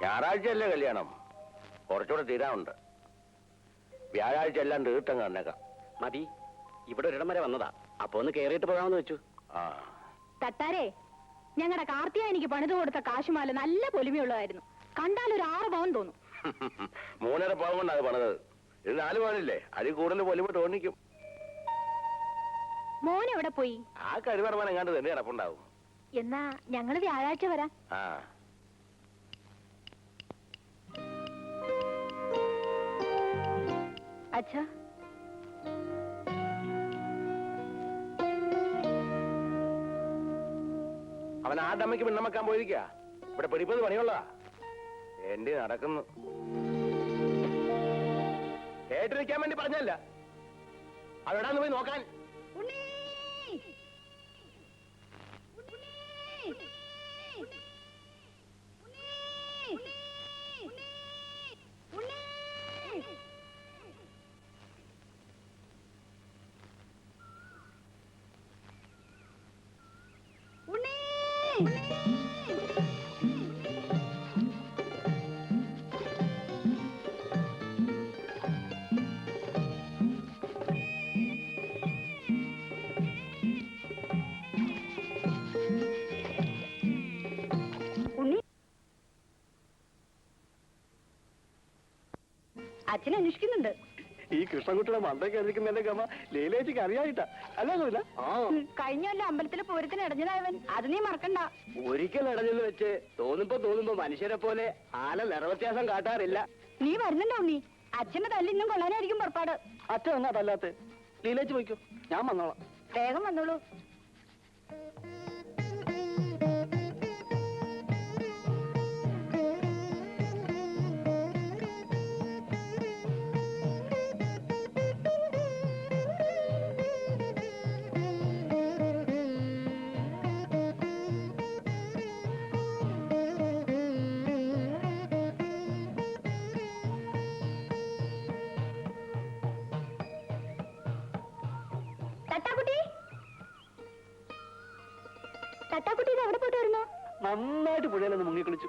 ഞായറാഴ്ചയല്ലേ കല്യാണം? കുറച്ചുകൂടെ തീരാനുണ്ട്. വ്യാഴാഴ്ച എല്ലാം തീർത്തം കന്നേക്കാം. മതി, ഇവിടെ ഒരിടം വരെ വന്നതാ, അപ്പൊ ഒന്ന് കേറിയിട്ട് പോകാമെന്ന് വെച്ചു. തട്ടാരേ, ഞങ്ങളുടെ കാർത്തിക എനിക്ക് പണിത് കൊടുത്ത കാശുമാല നല്ല പൊലിമയുള്ളതായിരുന്നു. കണ്ടാൽ ഒരു 6 പവൻ തോന്നും. 3.5 പവൻ കൊണ്ടാണ് അത് പണിതത്. ഇത് 4 പവനില്ലേ, അതിൽ കൂടുതൽ പൊലിമ തോന്നിക്കും. മോൻ എവിടെ പോയി? ആ കരുവറമാൻ എങ്ങാണ്ട് തന്നെ കിടപ്പുണ്ടാവും. എന്നാ ഞങ്ങള് വ്യാഴാഴ്ച വരാം. അച്ഛാ, അവൻ ആ ഡമ്മയ്ക്ക് പിണ്ണമക്കാൻ പോയിരിക്ക. ഇവിടെ പിടിപ്പത് പണിയുള്ളതാ. എന്റെ നടക്കുന്നു. കേട്ടിരിക്കാൻ വേണ്ടി പറഞ്ഞല്ല, അവിടാന്ന് പോയി നോക്കാൻ. അച്ഛനെ അന്വേഷിക്കുന്നുണ്ട്. ഈ കൃഷ്ണൻകുട്ടിയുടെ മന്ദക്കായിരിക്കുന്നതിന്റെ ഗമ ലീലേച്ചിക്ക് അറിയായിട്ടാ അല്ല? കഴിഞ്ഞല്ല അമ്പലത്തിലെ പൂരത്തിന് ഇടഞ്ഞതായവൻ, അത് നീ മറക്കണ്ട. ഒരിക്കൽ ഇടഞ്ഞെന്ന് വെച്ച് തോന്നുമ്പോ മനുഷ്യരെ പോലെ ആല നിറവ്യത്യാസം കാട്ടാറില്ല. നീ വരുന്നുണ്ടോ? നീ അച്ഛന്റെ തല്ല് ഇന്നും കൊള്ളാനായിരിക്കും പുറപ്പാട്. അച്ഛൻ എന്നാ തല്ലാത്ത? ലീലേച്ചി പോയിക്കോ, ഞാൻ വന്നോളാം. വേഗം വന്നോളൂ. നന്നായിട്ട് പുഴയിലൊന്ന് മുങ്ങിക്കുളിച്ചു.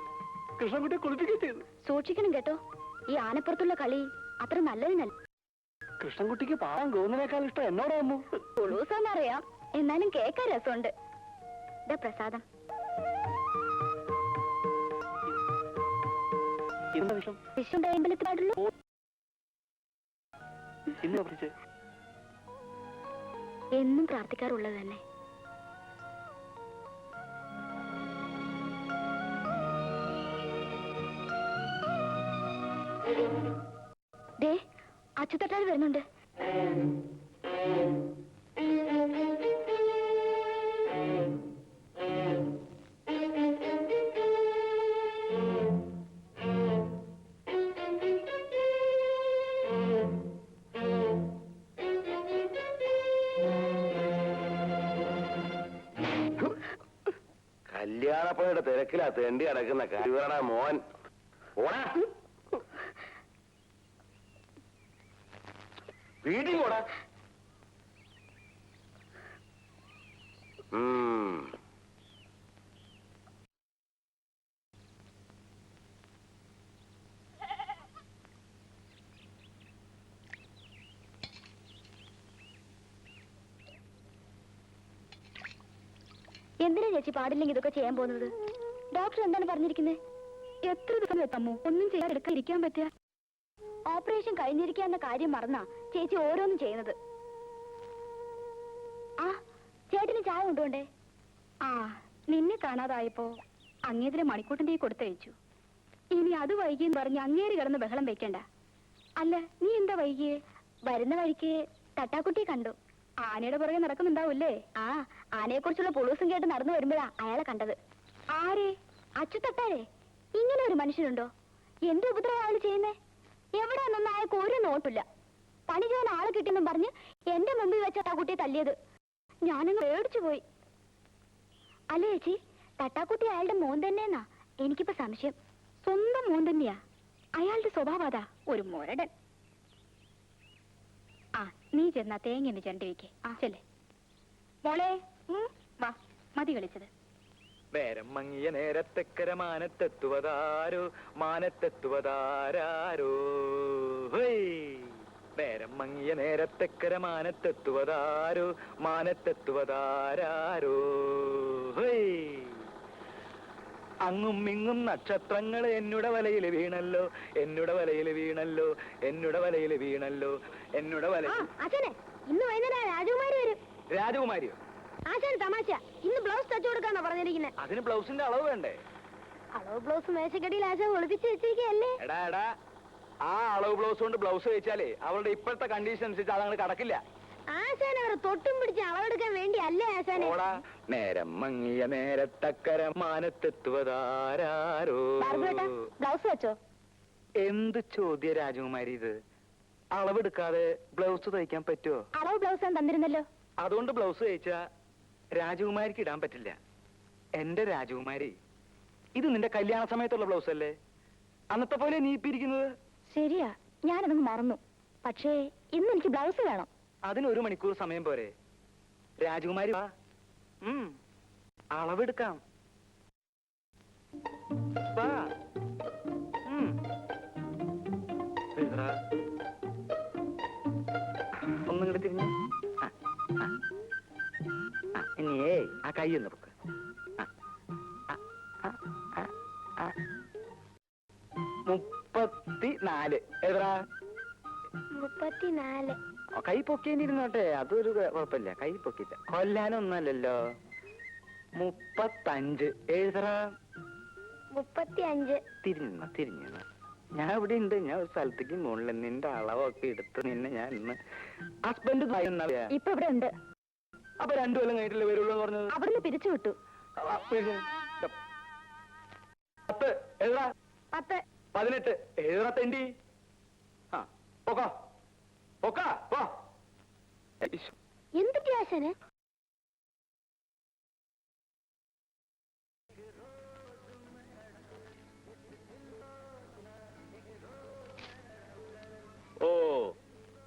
കൃഷ്ണൻകുട്ടിയെ കുളിപ്പിക്കുകയും ചെയ്തു. സൂക്ഷിക്കണം കേട്ടോ, ഈ ആനപ്പുറത്തുള്ള കളി അത്ര നല്ലതിനല്ല. കൃഷ്ണൻകുട്ടിക്ക് പാടാൻ ഗോവിന്ദനേക്കാൾ ഇഷ്ടം എന്നോടാകുമ്പോ ഉളൂസെന്നറിയാം, എന്നാലും കേൾക്കാൻ രസമുണ്ട്. ഇതാ പ്രസാദം. വിഷുണ്ടായമ്പലത്തിൽ പാടുള്ളൂ. എന്നും പ്രാർത്ഥിക്കാറുള്ളത് തന്നെ. ദേ, അച്ചുതട്ടാൽ വരുന്നുണ്ട്. തിരക്കിലാ തേണ്ടി കിടക്കുന്ന കഴിവറടാ മോൻ. ഓടാ വീട്ടിൽ പോടാ. എന്തിനാ ചേച്ചി പാടില്ലെങ്കിൽ ഇതൊക്കെ ചെയ്യാൻ പോകുന്നത്? ഡോക്ടർ എന്താണ് പറഞ്ഞിരിക്കുന്നത്? എത്ര ദിവസം എത്തമ്മോ ഒന്നും ചെയ്യാതെടുക്കാൻ ഇരിക്കാൻ പറ്റുക? ഓപ്പറേഷൻ കഴിഞ്ഞിരിക്കാന്ന കാര്യം മറന്നാ ചേച്ചി ഓരോന്നും ചെയ്യുന്നത്. ആ ചേട്ടന് ചായ കൊണ്ടുപോണ്ടേ? ആ നിന്നെ കാണാതായപ്പോ അങ്ങേതിരെ മണിക്കൂട്ടിന്റെ കൊടുത്തയച്ചു. ഇനി അത് വൈകിയെന്ന് പറഞ്ഞ് അങ്ങേര് കിടന്ന് ബഹളം വെക്കണ്ട. അല്ല നീ എന്താ വൈകിയേ? വരുന്ന വഴിക്ക് തട്ടാക്കുട്ടിയെ കണ്ടു. ആനയുടെ പുറകെ നടക്കുന്നുണ്ടാവൂല്ലേ? ആ ആനയെ കുറിച്ചുള്ള പൊളൂസും കേട്ട് നടന്നു വരുമ്പോഴാ അയാളെ കണ്ടത്. ആരെ? അച്ചുതട്ടാരെ? ഇങ്ങനെ ഒരു മനുഷ്യനുണ്ടോ? എന്ത് ഉപദ്രവം അയാൾ ചെയ്യുന്നേ? എവിടെയാണെന്ന് അയാൾക്ക് ഒരു നോട്ടില്ല. പണി ചെയ്യാൻ ആളെ കിട്ടിയെന്നും പറഞ്ഞ് എന്റെ മുമ്പിൽ വെച്ച തട്ടാക്കുട്ടിയെ തല്ലിയത് ഞാനങ്ങ് പേടിച്ചു പോയി. അല്ലേ ചേച്ചി, തട്ടാക്കുട്ടി അയാളുടെ മോൻ തന്നെയെന്നാ എനിക്കിപ്പോ സംശയം. സ്വന്തം മോൻ തന്നെയാ. അയാളുടെ സ്വഭാവം അതാ, ഒരു മുരടൻ. ആ നീ ചെന്നാ തേങ്ങ ചണ്ടി വെക്കേ. ആ ചെല്ലേ മോളെ. വാ, മതി കളിച്ചത്. നേരം മങ്ങിയ നേരത്തെക്കര മാനത്തെത്തുവതാരോ, മാനത്തെത്തുവതാരോ. നേരം മങ്ങിയ നേരത്തെക്കര മാനത്തെത്തുവതാരോ, മാനത്തെത്തുവതാരോ. അങ്ങും ഇങ്ങും നക്ഷത്രങ്ങൾ എന്നുടെ വലയിൽ വീണല്ലോ, എന്നുടെ വലയിൽ വീണല്ലോ, എന്നുടെ വലയിൽ വീണല്ലോ, എന്നുടെ വല. അച്ഛനെ ഇന്ന് വൈകുന്നേരം രാജകുമാരി വരും. രാജകുമാരിയോ? ആശാൻ തമാശ. ഇന്ന് ബ്ലൗസ് തച്ചു കൊടുക്കാന്നാ പറഞ്ഞിരിക്കുന്നത്. അതിന് ബ്ലൗസിന്റെ അളവ് വേണ്ടേ? അളവ് ബ്ലൗസ് മേശക്കടിയിൽ ആശാൻ ഒളിപ്പിച്ച് വെച്ചിരിക്കല്ലേ? എടാ എടാ, ആ അളവ് ബ്ലൗസ് കൊണ്ട് ബ്ലൗസ് വെച്ചാലേ അവളുടെ ഇപ്പോഴത്തെ കണ്ടീഷൻ അനുസരിച്ച് അതങ്ങനെ കടക്കില്ല. ആശാൻ അവർ തൊട്ടും പിടിച്ച് അളവെടുക്കാൻ വേണ്ടി അല്ലേ ആശാനെ? നേരം മങ്ങിയ നേരത്തക്കര മാനത്തെത്തുവതാരോ. ബ്ലൗസ് വെച്ചോ? എന്ത് ചോദ്യ രാജകുമാരി ഇത്? അളവെടുക്കാതെ ബ്ലൗസ് തയ്ക്കാൻ പറ്റുമോ? അളവ് ബ്ലൗസ് ഞാൻ തന്നിരുന്നല്ലോ. അതുകൊണ്ട് ബ്ലൗസ് തയ്ച്ചാ രാജകുമാരിക്ക് ഇടാൻ പറ്റില്ല. എന്റെ രാജകുമാരി, ഇത് നിന്റെ കല്യാണ സമയത്തുള്ള ബ്ലൗസ് അല്ലേ? അന്നത്തെ പോലെ നീ ഇപ്പിരിക്കുന്നത്. ശരിയാ, ഞാനതൊന്ന് മറന്നു. പക്ഷേ ഇന്ന് എനിക്ക് ബ്ലൗസ് വേണം. അതിന് 1 മണിക്കൂർ സമയം പോരെ? രാജകുമാരി വാ, അളവെടുക്കാം. വാ. ഒന്നും കൂടെ തിരിഞ്ഞു. ഇനിയേ ആ കൈ ഒന്ന് പൊക്ക്. 34. എത്ര? 34. കൈ പൊക്കിയിരുന്നോട്ടെ, അതൊരു കുഴപ്പമില്ല. കൈ പൊക്കില്ല, കൊല്ലാനൊന്നല്ലല്ലോ. 35. എഴുതറ. 35. തിരിഞ്ഞു. ഞാൻ ഇവിടെ ഉണ്ട്. ഞാൻ ഒരു സ്ഥലത്തേക്ക് മുകളിൽ നിന്റെ അളവൊക്കെ എടുത്ത് നിന്നെ ഞാൻ ഇന്ന് ഹസ്ബൻഡ് ഇപ്പൊ ഇവിടെ ഉണ്ട്. അപ്പൊ 2 കൊല്ലം കഴിഞ്ഞിട്ടല്ലേ വരുള്ളൂ എന്ന് പറഞ്ഞത്? അവിടുന്ന് പിരിച്ചു വിട്ടു. 10. എഴുതാ. 10. 18. എഴുതാ തെണ്ടി. ആ പോക്കാ പോക്കാ പോ. എന്തൊക്കെ ആശാന്? ഓ,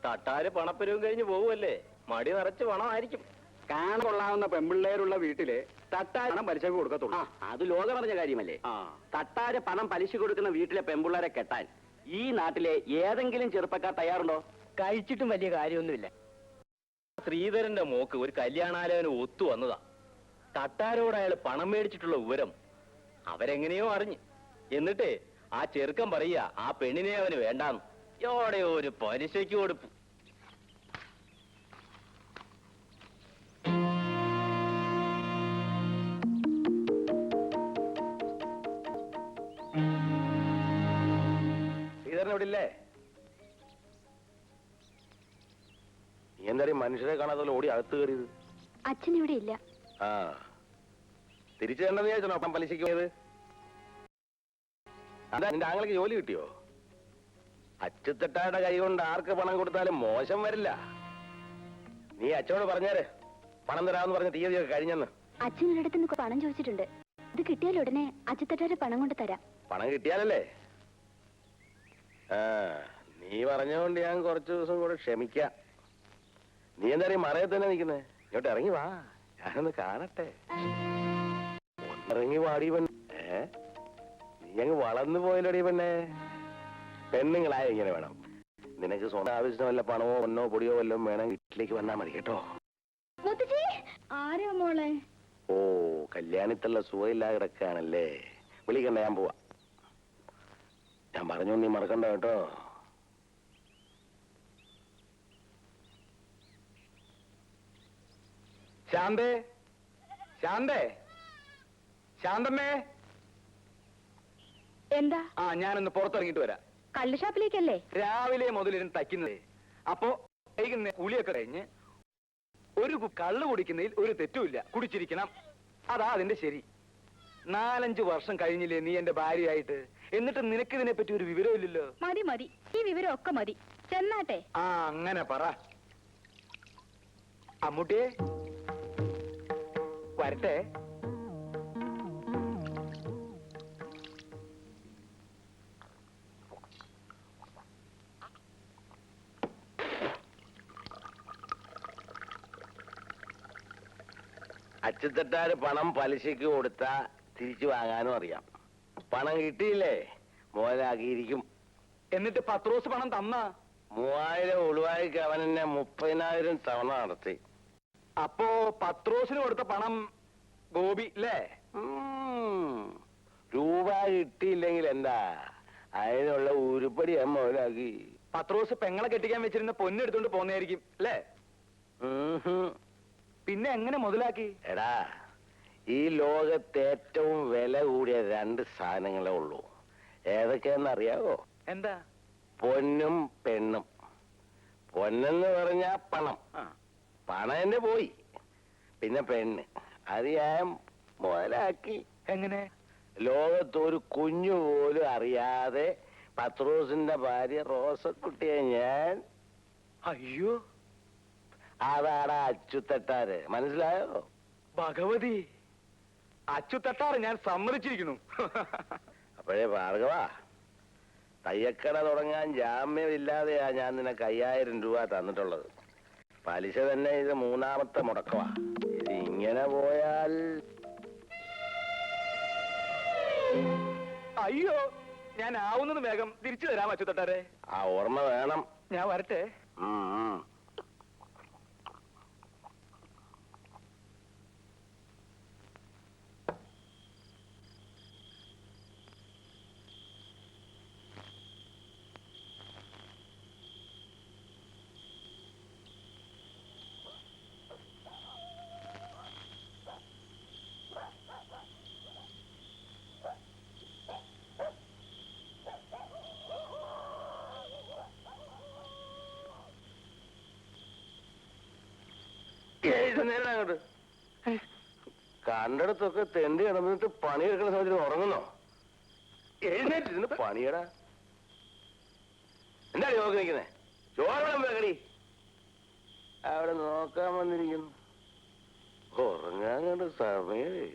തട്ടാര് പണപ്പെരുവും കഴിഞ്ഞ് പോവുമല്ലേ? മടി നിറച്ച് പണമായിരിക്കും. കാണാൻ കൊള്ളാവുന്ന പെമ്പിള്ളേരുള്ള വീട്ടില് തട്ടാര് പണം പലിശക്ക് കൊടുക്കത്തുള്ളൂ. അത് ലോകം പറഞ്ഞ കാര്യമല്ലേ? തട്ടാര് പണം പലിശ കൊടുക്കുന്ന വീട്ടിലെ പെമ്പിള്ളേരെ കെട്ടാൻ ഈ നാട്ടിലെ ഏതെങ്കിലും ചെറുപ്പക്കാർ തയ്യാറുണ്ടോ? കഴിച്ചിട്ടും വലിയ കാര്യമൊന്നുമില്ല. ശ്രീധരന്റെ മോക്ക് ഒരു കല്യാണാലോചന ഒത്തു വന്നതാ. തട്ടാരോട് അയാൾ പണം മേടിച്ചിട്ടുള്ള വിവരം അവരെങ്ങനെയോ അറിഞ്ഞ്. എന്നിട്ട് ആ ചെറുക്കൻ പറയാ ആ പെണ്ണിനെ അവന് വേണ്ടാന്ന്. എവിടെ ഒരു പലിശയ്ക്ക് കൊടുപ്പ്. ശ്രീധരൻ ഇവിടെ ഇല്ലേ? നീ എന്താ മനുഷ്യരെ കാണാതെ ഓടി അകത്ത് കയറിയത്? അച്ഛൻ ഇവിടെ ഇല്ല. ആ, തിരിച്ചു തരണ്ടെന്ന് വിചാരിച്ചോ അപ്പം പലിശയ്ക്ക് പോയത്? അതാ നിന്റെ ആങ്ങൾക്ക് ജോലി കിട്ടിയോ? അച്ചുത്തട്ടായുടെ കൈ കൊണ്ട് ആർക്ക് പണം കൊടുത്താലും മോശം വരില്ല. നീ അച്ഛനോട് പറഞ്ഞേര് പണം തരാമെന്ന് പറഞ്ഞ തീയതിയൊക്കെ കഴിഞ്ഞെന്ന്. അച്ഛൻ ഒരിടത്തുനിന്ന് പണം ചോദിച്ചിട്ടുണ്ട്. ഇത് കിട്ടിയാൽ ഉടനെ അച്യുതേട്ടന്റെ പണം കൊണ്ട് തരാം. പണം കിട്ടിയാലല്ലേ? ആ, നീ പറഞ്ഞുകൊണ്ട് ഞാൻ കുറച്ചു ദിവസം കൂടെ ക്ഷമിക്കാം. നീ എന്താ ഈ മറയത്ത് തന്നെ നിൽക്കുന്നേ? ഇങ്ങോട്ട് ഇറങ്ങി വാ, ഞാനൊന്ന് കാണട്ടെ. ഇറങ്ങി വാടി പെണ്ണേ. നീ അങ്ങ് വളർന്നു പോയല്ലോടി പെണ്ണേ. പെണ്ണുങ്ങളായ ഇങ്ങനെ വേണം. നിനക്ക് സ്വന്തം ആവശ്യത്തിന് വല്ല പണമോ പൊന്നോ പൊടിയോ വല്ലതും വേണം, വീട്ടിലേക്ക് വന്നാ മതി കേട്ടോ. ആരാ മോളെ? ഓ, കല്യാണിത്തുള്ള സുഖമില്ലാതെ കിടക്കാണല്ലേ? വിളിക്കണ്ട, ഞാൻ പോവാ. ഞാൻ പറഞ്ഞു, നീ മറക്കണ്ട കേട്ടോ. ശാന്തേ, ശാന്തേ, ശാന്തമ്മേ. എന്താ? ആ, ഞാനൊന്ന് പുറത്തിറങ്ങിയിട്ട് വരാം. കള്ള് ഷാപ്പിലേക്കല്ലേ? രാവിലെ മുതലിരുന്ന് തയ്ക്കുന്നത്. അപ്പോ വൈകുന്നേരം കുളിയൊക്കെ കഴിഞ്ഞ് ഒരു കള്ള് കുടിക്കുന്നതിൽ ഒരു തെറ്റുമില്ല. കുടിച്ചിരിക്കണം, അതാ അതിന്റെ ശരി. 4-5 വർഷം കഴിഞ്ഞില്ലേ നീ എന്റെ ഭാര്യയായിട്ട്? എന്നിട്ട് നിനക്ക് ഇതിനെ പറ്റി ഒരു വിവരമില്ലല്ലോ. മതി മതി, ഈ വിവരം ഒക്കെ മതി. ചെന്നാട്ടെ. ആ, അങ്ങനെ പറ. അമ്മൂട്ടിയെ, വരട്ടെ. അച്ചുതട്ടാര് പണം പലിശക്ക് കൊടുത്താ തിരിച്ചു വാങ്ങാനും അറിയാം. പണം കിട്ടിയില്ലേ മോലാക്കിയിരിക്കും. എന്നിട്ട് പത്രോസ് പണം തന്നാ? 3000 ഒളിവായിക്ക് അവൻ എന്നെ 30,000 തവണ നടത്തി. അപ്പോ പത്രോസിന് കൊടുത്ത പണം ഗോപി അല്ലേ? രൂപ കിട്ടിയില്ലെങ്കിൽ എന്താ, അതിനുള്ള ഉരുപ്പടി ഞാൻ മോലാക്കി. പത്രോസ് പെങ്ങളെ കെട്ടിക്കാൻ വെച്ചിരുന്ന പൊന്നെടുത്തോണ്ട് പോന്നായിരിക്കും അല്ലേ? പിന്നെ എങ്ങനെ മുതലാക്കി? എടാ, ഈ ലോകത്ത് ഏറ്റവും വില കൂടിയ 2 സാധനങ്ങളേ ഉള്ളൂ. ഏതൊക്കെയാന്നറിയാവോ? എന്താ? പൊന്നും പെണ്ണും. പൊന്നെന്ന് പറഞ്ഞാ പണം. പണം എന്നെ പോയി. പിന്നെ പെണ്ണ്, അത് ഞാൻ മുതലാക്കി. എങ്ങനെ? ലോകത്ത് ഒരു കുഞ്ഞു പോലും അറിയാതെ പത്രോസിന്റെ ഭാര്യ റോസക്കുട്ടിയെ ഞാൻ. അയ്യോ, അതാടാ അച്ചുതട്ടാര്. മനസ്സിലായോ? ഭഗവതി, അച്ചുതട്ടാറ് ഞാൻ സമ്മതിച്ചിരിക്കുന്നു. അപ്പോഴേ ഭാർഗവ, തയ്യക്കട തുടങ്ങാൻ ജാമ്യമില്ലാതെയാ ഞാൻ നിനക്ക് 5000 രൂപ തന്നിട്ടുള്ളത്. പലിശ തന്നെ ഇത് 3ാമത്തെ മുടക്കമാ. ഇത് ഇങ്ങനെ പോയാൽ. അയ്യോ, ഞാൻ ആവുന്നത് വേഗം തിരിച്ചു തരാം അച്ചുതട്ടാരെ. ആ ഓർമ്മ വേണം. ഞാൻ വരട്ടെ. നേരം അങ്ങോട്ട് കണ്ടിടത്തൊക്കെ തെണ്ടി കിടന്നിട്ട് പണിയെടുക്കുന്ന സമയത്ത് ഉറങ്ങുന്നോ? എഴുന്നേറ്റിരുന്ന് പണിയടാ. എന്താ നോക്കി നിൽക്കുന്നേ? ചോറണം വേഗടി. അവിടെ നോക്കാൻ വന്നിരിക്കുന്നു. ഉറങ്ങാൻ കണ്ട് സമയേ.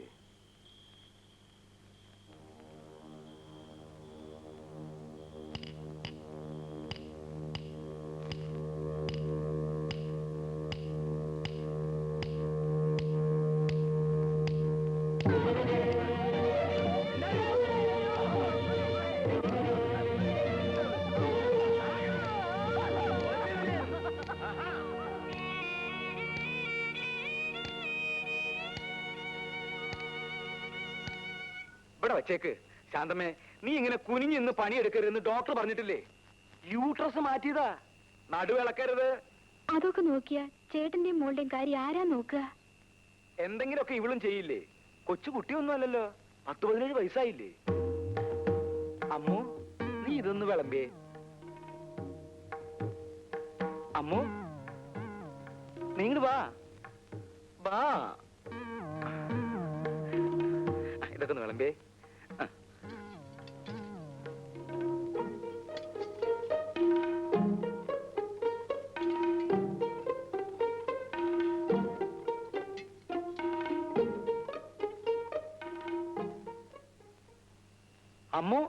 ഇവിടെ വച്ചേക്ക്. ശാന്തമ്മേ, നീ ഇങ്ങനെ കുനിഞ്ഞ് ഇന്ന് പണിയെടുക്കരുതെന്ന് ഡോക്ടർ പറഞ്ഞിട്ടില്ലേ? യൂട്രസ് മാറ്റിയതാ, നടുവിളക്കരുത്. അതൊക്കെ നോക്കിയാ ചേട്ടന്റെയും മോളുടെയും കാര്യം ആരാ നോക്കുക? എന്തെങ്കിലുമൊക്കെ ഇവളും ചെയ്യില്ലേ? കൊച്ചു കുട്ടിയൊന്നും അല്ലല്ലോ, 10-17 വയസ്സായില്ലേ? അമ്മു, നീ ഇതൊന്ന് വിളമ്പേ. അമ്മു, നീ ഇങ്ങട് വാ. വാ, ഇതൊക്കെ ഒന്ന് വിളമ്പേ. അമ്മോ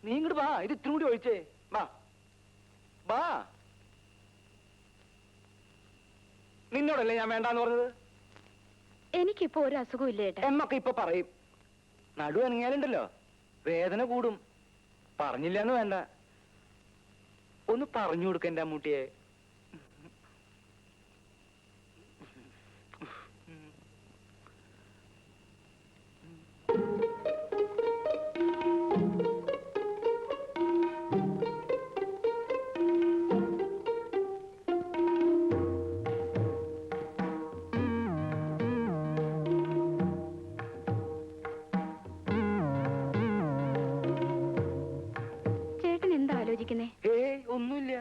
നീ ഇങ്ങോട്ട് വാ, ഇത് ഇത്തിരി കൂടി ഒഴിച്ചേ. വാ വാ. നിന്നോടല്ലേ ഞാൻ വേണ്ടാന്ന് പറഞ്ഞത്? എനിക്കിപ്പോ ഒരു അസുഖവും ഇല്ല ഏട്ടാ. എന്നൊക്കെ ഇപ്പൊ പറയും. നടു അനങ്ങിയാലുണ്ടല്ലോ വേദന കൂടും. പറഞ്ഞില്ലാന്ന് വേണ്ട, ഒന്ന് പറഞ്ഞു കൊടുക്ക എന്റെ അമ്മൂട്ടിയെ. ചേട്ടൻ എന്താ ആലോചിക്കുന്നേ? ഒന്നുമില്ല.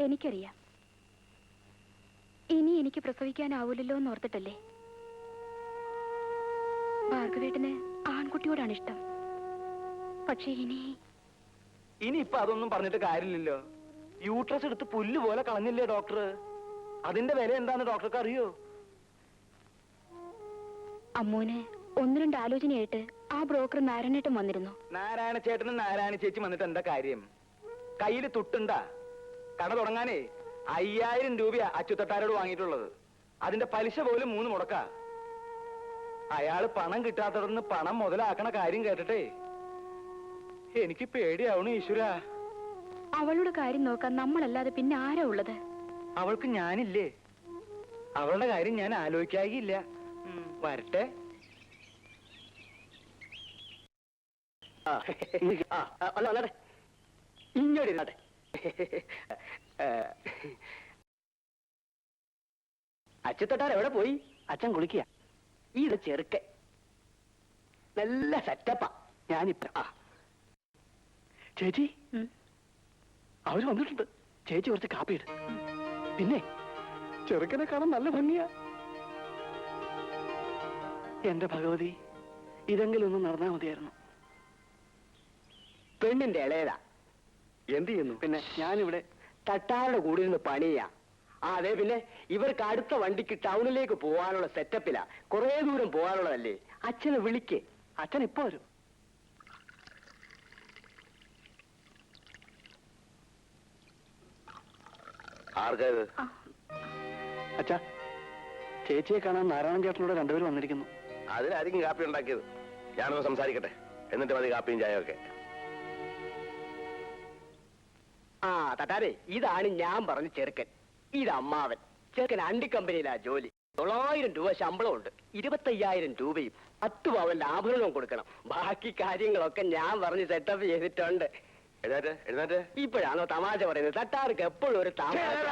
എനിക്കറിയാം, ഇനി എനിക്ക് പ്രസവിക്കാനാവൂലല്ലോ എന്ന് ഓർത്തിട്ടല്ലേ. ഭാർഗവേട്ടന് ആൺകുട്ടിയോടാണ് ഇഷ്ടം. പക്ഷെ ഇനിയിപ്പൊ അതൊന്നും പറഞ്ഞിട്ട് കാര്യമില്ലല്ലോ. യൂട്രസ് എടുത്ത് പുല്ല് പോലെ കളഞ്ഞില്ലേ ഡോക്ടർ? അതിന്റെ വില എന്താന്ന് ഡോക്ടർക്ക് അറിയോ? അമ്മൂന് ഒന്ന് രണ്ട് ആലോചനയായിട്ട് ആ ബ്രോക്കർ നാരായണേട്ടൻ വന്നിരുന്നു. നാരായണ ചേട്ടനും നാരായണ ചേച്ചി വന്നിട്ട് എന്താ കാര്യം? കയ്യിൽ തുട്ടുണ്ടാ? കട തുടങ്ങാനേ 5000 രൂപയാ അച്ചുതട്ടാരോട് വാങ്ങിയിട്ടുള്ളത്. അതിന്റെ പലിശ പോലും 3 മുടക്കാ. അയാള് പണം കിട്ടാത്തടന്ന് പണം മുതലാക്കണ കാര്യം കേട്ടിട്ടേ എനിക്ക് പേടിയാവണു ഈശ്വര. അവളുടെ കാര്യം നോക്കാൻ നമ്മളല്ലാതെ പിന്നെ ആരാ ഉള്ളത്? അവൾക്ക് ഞാനില്ലേ? അവളുടെ കാര്യം ഞാൻ ആലോചിക്കാകില്ല. വരട്ടെ. ഇങ്ങോട്ട് ഇരുന്നാട്ടെ. അച്ചുതട്ടാർ എവിടെ പോയി? അച്ഛൻ കുളിക്കുക. ഇത് ചെറുക്കൻ നല്ല സെറ്റപ്പാ. ഞാനിപ്പ ചേച്ചി അവര് വന്നിട്ടുണ്ട്. ചേച്ചി കുറച്ച് കാപ്പി ഇട്. പിന്നെ ചെറുക്കനെ കാണാൻ നല്ല ഭംഗിയാ. എന്റെ ഭഗവതി, ഇതെങ്കിലും ഒന്ന് നടന്നാ മതിയായിരുന്നു. പെണ്ണിന്റെ ഇളയതാ. എന്ത് ചെയ്യുന്നു? പിന്നെ ഞാനിവിടെ തട്ടാരുടെ കൂടെ ഇരുന്ന് പണിയാ. അതെ, പിന്നെ ഇവർക്ക് അടുത്ത വണ്ടിക്ക് ടൗണിലേക്ക് പോകാനുള്ള സെറ്റപ്പിലാ. കുറെ ദൂരം പോകാനുള്ളതല്ലേ. അച്ഛനെ വിളിക്ക്. അച്ഛൻ ഇപ്പൊ വരും. ആർക്കാ ഇത്? അച്ഛാ, ചേച്ചിയെ കാണാൻ നാരായണൻ ചേട്ടനോട് രണ്ടുപേരും വന്നിരിക്കുന്നു. അതിനായിരിക്കും കാപ്പി ഉണ്ടാക്കിയത്. ഞാനൊന്ന് സംസാരിക്കട്ടെ, എന്നിട്ട് മതി കാപ്പിയും ചായയും ഒക്കെ. ആ തട്ടാരെ, ഇതാണ് ഞാൻ പറഞ്ഞ ചെറുക്കൻ. ഇത് അമ്മാവൻ. ചെറുക്കൻ അണ്ടിക്കമ്പനിയിലാ ജോലി. 900 രൂപ ശമ്പളമുണ്ട്. 25,000 രൂപയും 10 പവന്റെ ആഭരണവും കൊടുക്കണം. ബാക്കി കാര്യങ്ങളൊക്കെ ഞാൻ പറഞ്ഞ് സെറ്റപ്പ് ചെയ്തിട്ടുണ്ട്. എഴുന്നേറ്റ് എഴുന്നേറ്റ്. ഇപ്പോഴാണോ തമാശ പറയുന്നത്? തട്ടാർക്ക് എപ്പോഴും ഒരു തമാശ.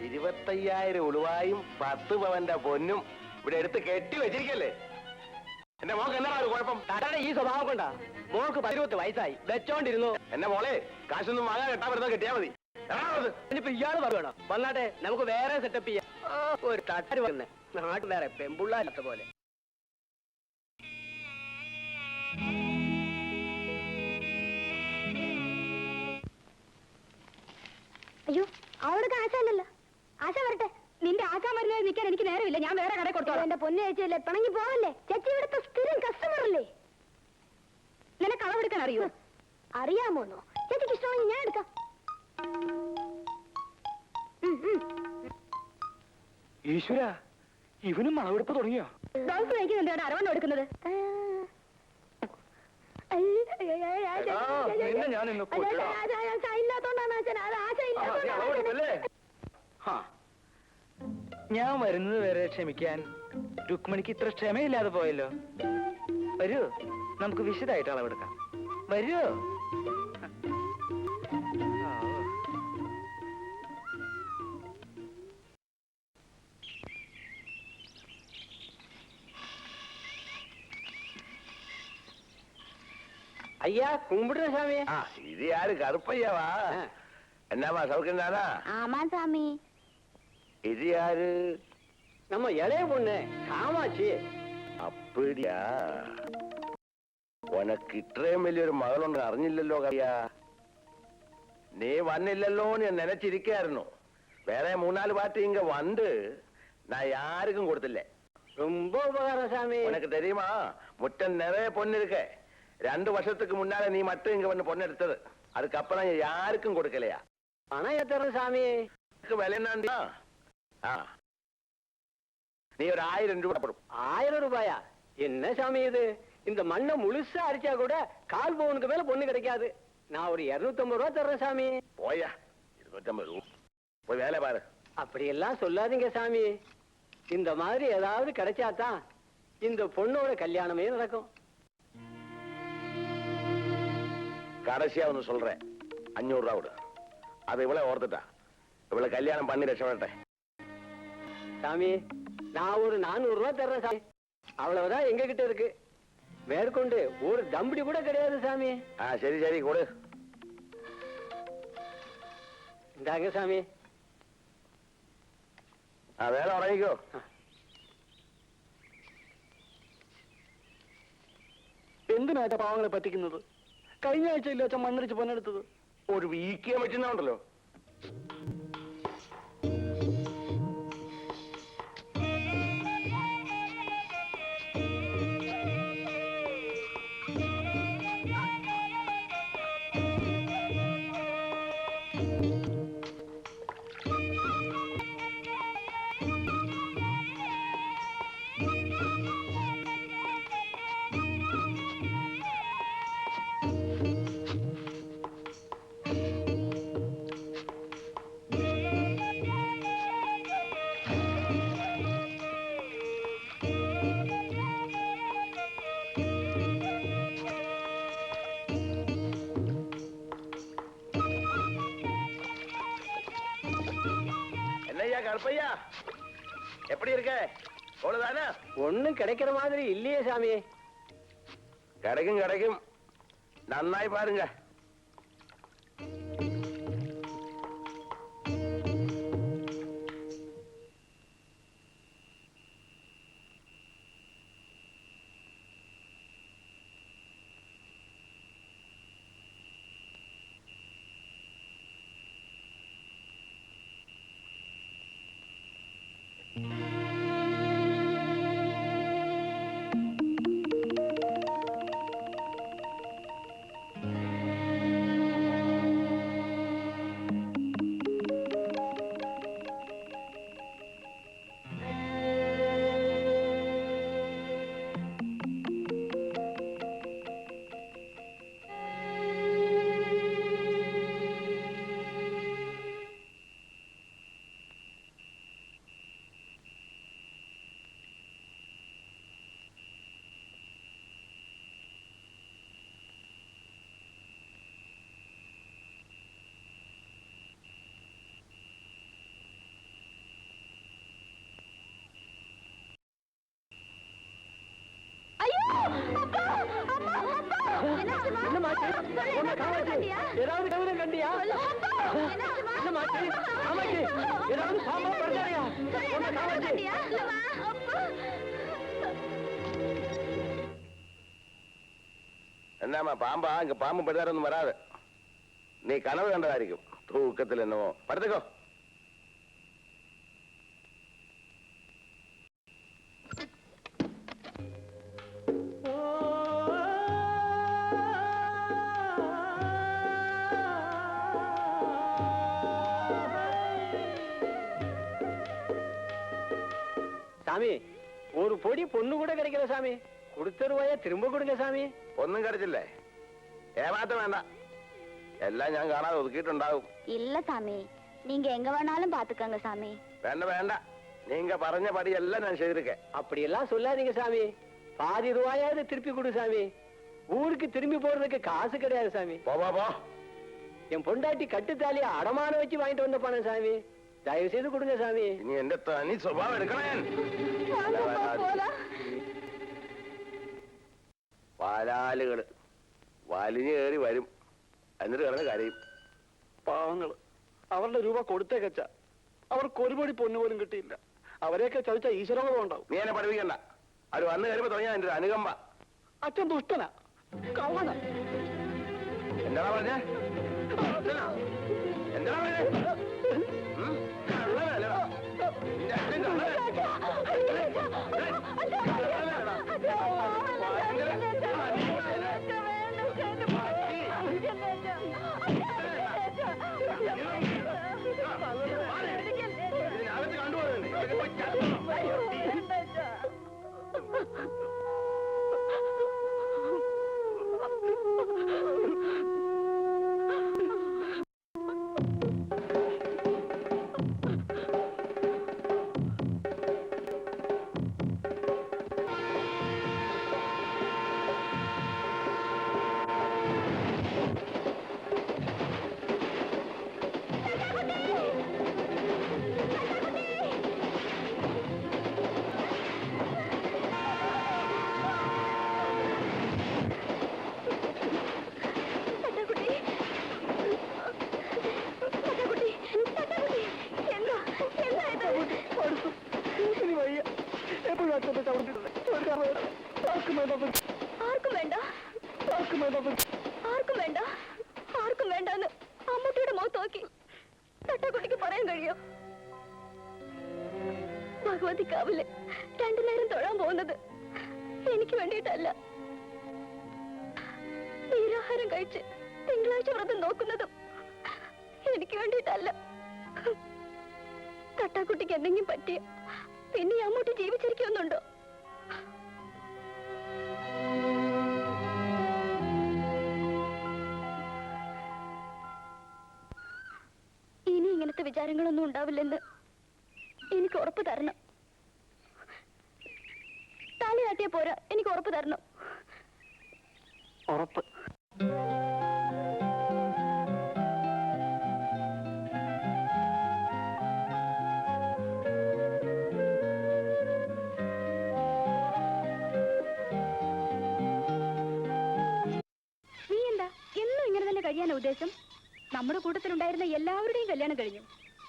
25,000 ഉളുവായും 10 പവന്റെ പൊന്നും ഇവിടെ എടുത്ത് കെട്ടി വെച്ചിരിക്കല്ലേ. എന്റെ മോൾക്ക് എന്നാ ഒരു കുഴപ്പം? തട്ടാരുടെ ഈ സ്വഭാവം കൊണ്ടാ. മോൾക്ക് 18 വയസ്സായി. വെച്ചോണ്ടിരുന്നു. എന്നെ മോളെ കാശൊന്നും വാങ്ങാൻ കെട്ടാൻ വരുന്ന കെട്ടിയാ മതി. ഇനിയിപ്പോ ഇയാള് പറയണോ? വന്നാട്ടെ, നമുക്ക് വേറെ സെറ്റപ്പ് ചെയ്യാം. ഒരു തട്ടാര് വന്നേ നാട്ടിൽ വേറെ പെമ്പുള്ളാത്ത പോലെ. അയ്യോ, അവൾക്ക് ആശയല്ലോ. ആശ വരട്ടെ. നിന്റെ ആശാ മരുന്ന് നിൽക്കാൻ എനിക്ക് നേരമില്ല. ഞാൻ വേറെ കടയിൽ കൊടുത്തോളാം. എന്റെ പൊന്നു ചേച്ചിയല്ലേ, പിണങ്ങി പോവല്ലേ. ചേച്ചി ഇവിടുത്തെ സ്ഥിരം കസ്റ്റമർ അല്ലേ. നിനക്ക് അളവെടുക്കാൻ അറിയോ? അറിയാമോന്നോ? ചേച്ചിക്ക് ഇഷ്ടമാണെങ്കിൽ ഞാൻ എടുക്കാം. ഈശ്വര, ഇവനും അളവെടുപ്പ് തുടങ്ങിയോ? ബ്ലൗസ് തയ്ക്കുന്നുണ്ട്, അരവണ്ണം എടുക്കുന്നത്. നിന്നെ ഞാൻ ഇന്ന് കൊല്ലണം. ഞാൻ വരുന്നത് വരെ ക്ഷമിക്കാൻ രുക്മിണിക്ക് ഇത്ര ക്ഷമയില്ലാതെ പോയല്ലോ. വരൂ, നമുക്ക് വിശദമായിട്ട് അളവെടുക്കാം. വരൂ. ஐயா கும்பிடுற சாமி. இது யாரு? கருப்பையாவா? என்னம்மா சவுக்கம் தானா? ஆமா சாமி. இது யாரு? நம்ம இளைய பொண்ணு காமாட்சி. அப்படியா? ഉനക്ക് ഇത്രയും വലിയൊരു മകളുണ്ട് അറിഞ്ഞില്ലല്ലോ കറിയാ. നീ വന്നില്ലല്ലോന്ന് ഞാൻ നനച്ചിരിക്കായിരുന്നു. വേറെ 3-4 പാർട്ടി ഇങ്ങ വന്ന് நான் யாருக்கும் கொடுத்தில்ல. ரொம்ப உபகாரம் சாமி. உனக்கு தெரியுமா, முட்டம் நிறைய பொண்ணு இருக்கு. 2 வருஷத்துக்கு முன்னால நீ மட்டும் இங்க வந்து பொண்ணு எடுத்தது. அதுக்கப்புறம் யாருக்கும் கொடுக்கலையா? பணம் ஏத்துற சாமி. விலை என்ன? நீ ஒரு 1000 ரூபாய் போடும். 1000 ரூபாயா? என்ன சாமி இது? இந்த மண்ணை முழுசா அரிச்சா கூட 1/4 பவுனுக்கு மேல பொண்ணு கிடைக்காது. நான் ஒரு 250 ரூபாய் தர்றேன் சாமி. போயா, 250 ரூபாய். போய் வேலை பாரு. அப்படியெல்லாம் சொல்லாதீங்க சாமி. இந்த மாதிரி ஏதாவது கிடைச்சாதான் இந்த பொண்ணோட கல்யாணமே நடக்கும். கடைசியா ஒண்ணு சொல்றேன், 500 ரூபாய் விடு. அதை இவ்வளவு ஓர்த்துட்டா, இவ்வளவு கல்யாணம் பண்ணி ரசப்பட்டேன். சாமி, நான் ஒரு 400 ரூபாய் தர்றேன் சாமி. அவ்வளவுதான் எங்க கிட்ட இருக்கு. மேற்கொண்டு ஒரு தம்படி கூட கிடையாது சாமி. சரி சரி கொடு. இந்தாங்க சாமி. വേറെ ഉറങ്ങിക്കോ. എന്തിനാ പാവങ്ങളെ പറ്റിക്കുന്നത്? കഴിഞ്ഞ ആഴ്ച ഇല്ല അച്ഛൻ മണ്ണടിച്ച് പൊന്നെടുത്തത്. ഒരു വീക്കിയാൻ പറ്റുന്നുണ്ടല്ലോ. கருப்பையா, எப்படி இருக்க? அவ்வளவுதானே? ஒண்ணும் கிடைக்கிற மாதிரி இல்லையே சாமி. கிடைக்கும் கிடைக்கும், நன்னாய் பாருங்க. ஏதாவது கவனம் கண்டியா? ஏதாவது பாம்பா படுத்தாரியா? என்னம்மா பாம்பா? இங்க பாம்பு படுத்தாரொന്നും வராது. நீ கனவு கண்டதாയിരിക്കും. தூக்கத்தில் என்னவோ. படுத்துக்கோ. சாமி, ஒரு பொடி பொண்ணு கூட கிடைக்கல சாமி. கொடுத்த ரூபாய திரும்ப கொடுங்க சாமி. ഒന്നും கிடைச்சில்ல. ஏமாத்த வேண்டாம். எல்லாம் ഞാൻ കാണാതെ ഒതുക്കിയിട്ടുണ്ടാവും. இல்ல சாமி, நீங்க எங்க வேணாலும் பாத்துக்கங்க சாமி. வேண்டாம் வேண்டாம், நீங்க പറഞ്ഞ படி எல்லாம் நான் செய்திருக்கேன். அப்படி எல்லாம் சொல்லாதீங்க சாமி. பாதி ரூபாயாவது திருப்பி கொடு சாமி. ஊருக்கு திரும்பி போறதுக்கு காசு கிடையாது சாமி. போ போ போ. என் பொண்டாட்டி கட்டுத்தாலிய அடமானம் வச்சு வாங்கிட்டு வந்த பணம் சாமி. தயவு செய்து கொடுங்க சாமி. ഇനി എന്റെ തനി സ്വഭാവം എടുക്കണേ. പാലാലുകള് വലിഞ്ഞു കയറി വരും, എന്നിട്ട് കിടന്ന് കരയും. പാവങ്ങള് അവരുടെ രൂപ കൊടുത്തേക്കച്ച. അവർക്ക് ഒരു പടി പൊന്നു പോലും കിട്ടിയില്ല. അവരെയൊക്കെ ചതിച്ച ഈശ്വരങ്ങളും ഉണ്ടാവും. നീ എന്നെ പഠിപ്പിക്കണ്ട. അവർ വന്നു കയറിയപ്പോ തുടങ്ങിയ എന്റെ ഒരു അനുകമ്പ. അച്ഛൻ ദുഷ്ടനാ, കള്ളന. എന്താ പറഞ്ഞേ? എന്താ പറഞ്ഞേ? കള്ളനല്ലടാ. നിന്റെ അച്ഛൻ കള്ളനാ. ഭയങ്കര കഴിയോ? ഭഗവതിക്കാവില് 2 നേരം തൊഴാൻ പോകുന്നത് എനിക്ക് വേണ്ടിയിട്ടല്ല. നീരാഹാരം കഴിച്ച് തിങ്കളാഴ്ച വ്രതം നോക്കുന്നതും എനിക്ക് വേണ്ടിയിട്ടല്ല. തട്ടാക്കുട്ടിക്ക് എന്തെങ്കിലും പറ്റിയ പിന്നെ അങ്ങോട്ട് ജീവിച്ചിരിക്കുന്നുണ്ടോ? ഇനി ഇങ്ങനത്തെ വിചാരങ്ങളൊന്നും ഉണ്ടാവില്ലെന്ന് എനിക്ക് ഉറപ്പ് തരണം. തലയാട്ടിയ പോരാ, എനിക്ക് ഉറപ്പ് തരണം. ഉറപ്പ്. നീ എന്താ എന്നും ഇങ്ങനെ തന്നെ കഴിയാനാ ഉദ്ദേശം? നമ്മുടെ കൂട്ടത്തിലുണ്ടായിരുന്ന എല്ലാവരുടെയും കല്യാണം കഴിഞ്ഞു.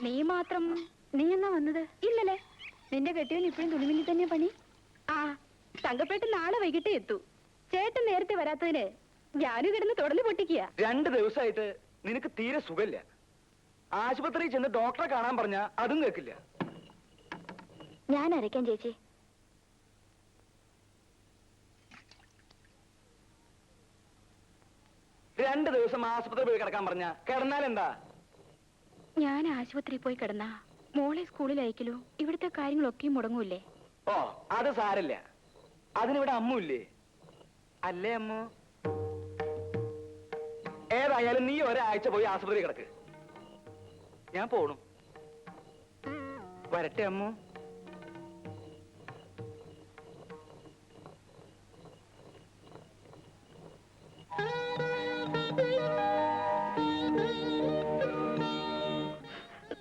നീ മാത്രം. നീ എന്നാ വന്നത്? ഇന്നലെ. നിന്റെ കെട്ടിയവൻ ഇപ്പോഴും തുണിമില്ലി തന്നെ പണി. ആ, തങ്കപ്പേട്ട് നാളെ വൈകിട്ടേ എത്തൂ. ചേട്ടൻ നേരത്തെ വരാത്തതിന് ഞാനും കിടന്ന് തുടല് പൊട്ടിക്കുക. 2 ദിവസമായിട്ട് നിനക്ക് തീരെ സുഖമില്ല. ആശുപത്രിയിൽ ചെന്ന് ഡോക്ടറെ കാണാൻ പറഞ്ഞാ അതും കേൾക്കില്ല. ഞാൻ അരയ്ക്കാം ചേച്ചി. രണ്ട് ദിവസം ആശുപത്രി പോയി കിടക്കാൻ പറഞ്ഞ കിടന്നാൽ എന്താ? ഞാൻ ആശുപത്രിയിൽ പോയി കിടന്നാ മോളെ സ്കൂളിൽ അയക്കലോ ഇവിടുത്തെ കാര്യങ്ങളൊക്കെ മുടങ്ങൂല്ലേ? ഓ, അത് സാരില്ല. അതിനിവിടെ അമ്മുല്ലേ? അല്ലേ അമ്മു? ഏതായാലും നീ ഒരാഴ്ച പോയി ആശുപത്രി കിടക്ക്. ഞാൻ പോണു. വരട്ടെ അമ്മു.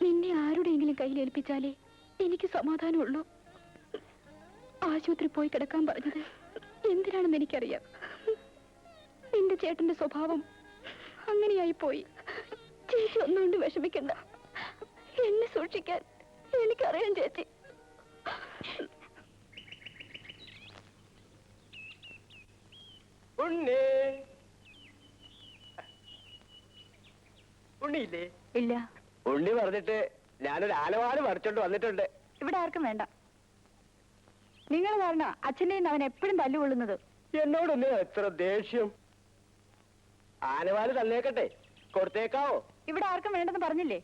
നിന്നെ ആരുടെയെങ്കിലും കയ്യിലേൽപ്പിച്ചാലേ എനിക്ക് സമാധാനമുള്ളൂ. ആശുപത്രി പോയി കിടക്കാൻ പറഞ്ഞത് എന്തിനാണെന്ന് എനിക്കറിയാം. നിന്റെ ചേട്ടന്റെ സ്വഭാവം അങ്ങനെയായി പോയി. ചേച്ചി ഒന്നുകൊണ്ട് വിഷമിക്കണ്ട. എന്നെ സൂക്ഷിക്കാൻ എനിക്കറിയാം ചേച്ചി. ഉണ്ണി, ഉണ്ണിയില്ലേ? ഇല്ല, ഉണ്ണി പറഞ്ഞിട്ട് ഞാനൊരു ആലവാല് മറിച്ചോണ്ട് വന്നിട്ടുണ്ട്. ഇവിടെ ആർക്കും വേണ്ട. നിങ്ങൾ കാരണം അച്ഛൻ്റെയും അവൻ എപ്പോഴും തല്ലുകൊള്ളുന്നത്. എന്നോടൊന്ന് എത്ര ദേഷ്യം. ആനവാല് തന്നേക്കട്ടെ, കൊടുത്തേക്കാവോ? ഇവിടെ ആർക്കും വേണ്ടെന്ന് പറഞ്ഞില്ലേ?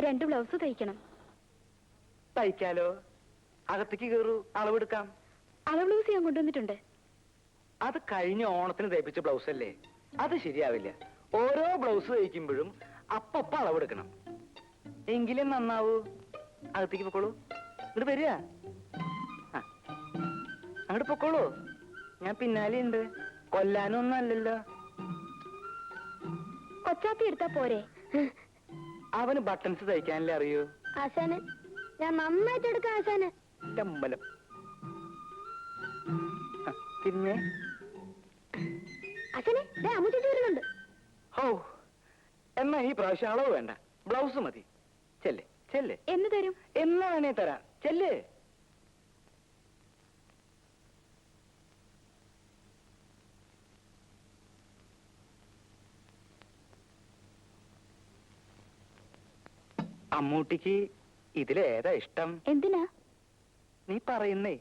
2 ബ്ലൗസ് തയ്ക്കണം. തയ്ക്കാലോ? അകത്തേക്ക് കയറൂ, അളവെടുക്കാം. അളവ് ബ്ലൗസ് ഞാൻ കൊണ്ടുവന്നിട്ടുണ്ട്. അത് കഴിഞ്ഞ ഓണത്തിന് തയ്പ്പിച്ച ബ്ലൗസ് അല്ലേ? അത് ശരിയാവില്ല. ഓരോ ബ്ലൗസ് തയ്ക്കുമ്പോഴും അപ്പപ്പ അളവെടുക്കണം, എങ്കിലും നന്നാവൂ. അകത്തേക്ക് പൊക്കോളൂ. ഇങ്ങോട്ട് വരിക. അങ്ങോട്ട് പൊക്കോളൂ. ഞാൻ പിന്നാലെ ഉണ്ട്. കൊല്ലാനൊന്നും അല്ലല്ലോ. കൊച്ചാപ്പി എടുത്താ പോരെ? അവന് ബട്ടൺസ് തയ്ക്കാനല്ലേ അറിയൂ? ആശാന് ഞാൻ നന്നായിട്ട് എടുക്കാം. ആശാന് അമ്പലം. പിന്നെ ആശാനെ അമ്മൂട്ടി വരുന്നുണ്ട്. ഓ, എന്നാ ഈ പ്രാവശ്യം അളവ് വേണ്ട, ബ്ലൗസ് മതി. ചെല്ലേ ചെല്ലേ. എന്ന് തരും? എന്നാ വേണേ തരാം. ചെല്ലേ. അമ്മൂട്ടിക്ക് ഇതിലേതാ ഇഷ്ടം? എന്തിനാ? നീ പറയുന്നേ.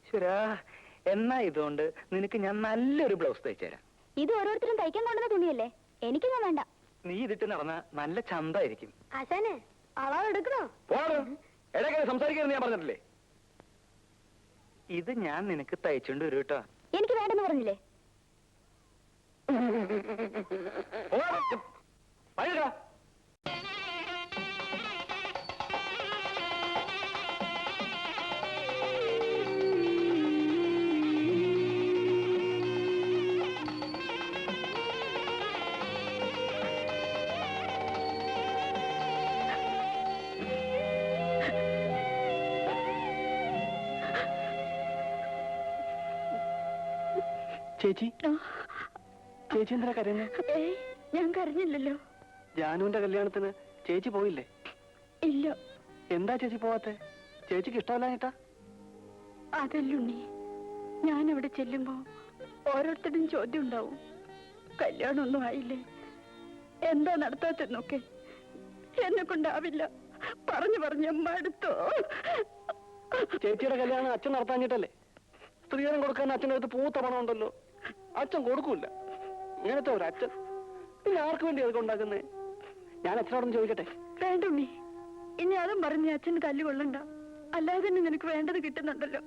ശരാ, എന്നാ ഇതുകൊണ്ട് നിനക്ക് ഞാൻ നല്ലൊരു ബ്ലൗസ് തയ്ച്ചു തരാം. ഇത് ഓരോരുത്തരും തയ്ക്കാൻ കൊണ്ടുവന്ന തുണിയല്ലേ, എനിക്കൊന്നും വേണ്ട. നീ ഇതിട്ട് നടന്ന നല്ല ചന്തായിരിക്കും. ആശാനെ അളവ് എടുക്കണോ? ഇടയ്ക്ക് സംസാരിക്കരുത് ഞാൻ പറഞ്ഞിട്ടില്ലേ? ഇത് ഞാൻ നിനക്ക് തയ്ച്ചോണ്ട് വരും കേട്ടോ. എനിക്ക് വേണ്ടെന്ന് പറഞ്ഞില്ലേ? ചേച്ചി, ചേച്ചി എന്തിനാ കരയുന്നത്? ഞാൻ കരഞ്ഞില്ലല്ലോ. ജാനുവിന്റെ കല്യാണത്തിന് ചേച്ചി പോയില്ലേ? ഇല്ല. എന്താ ചേച്ചി പോവാത്തെ? ചേച്ചിക്ക് ഇഷ്ടമല്ലാഞ്ഞിട്ടാ? അതല്ലുണ്ണി, ഞാൻ അവിടെ ചെല്ലുമ്പോ ഓരോരുത്തരും ചോദ്യം ഉണ്ടാവും. കല്യാണമൊന്നും ആയില്ലേ, എന്താ നടത്താത്തെന്നൊക്കെ. എന്നെ കൊണ്ടാവില്ല, പറഞ്ഞു പറഞ്ഞ് മടുത്തോ. ചേച്ചിയുടെ കല്യാണം അച്ഛൻ നടത്താഞ്ഞിട്ടല്ലേ? സ്ത്രീധനം കൊടുക്കാൻ അച്ഛൻ്റെ അടുത്ത് പൂത്ത പണം ഉണ്ടല്ലോ, അച്ഛൻ കൊടുക്കൂല. ഇങ്ങനത്തെ ഒരു അച്ഛൻ പിന്നെ ആർക്ക് വേണ്ടി അതൊക്കെ ഉണ്ടാക്കുന്നേ? ഞാൻ അച്ഛനോടൊന്ന് ചോദിക്കട്ടെ? വേണ്ടുണ്ണി, ഇനി അതും പറഞ്ഞ് അച്ഛന് തല്ലു കൊള്ളണ്ട. അല്ലാതെ തന്നെ നിനക്ക് വേണ്ടത് കിട്ടുന്നുണ്ടല്ലോ.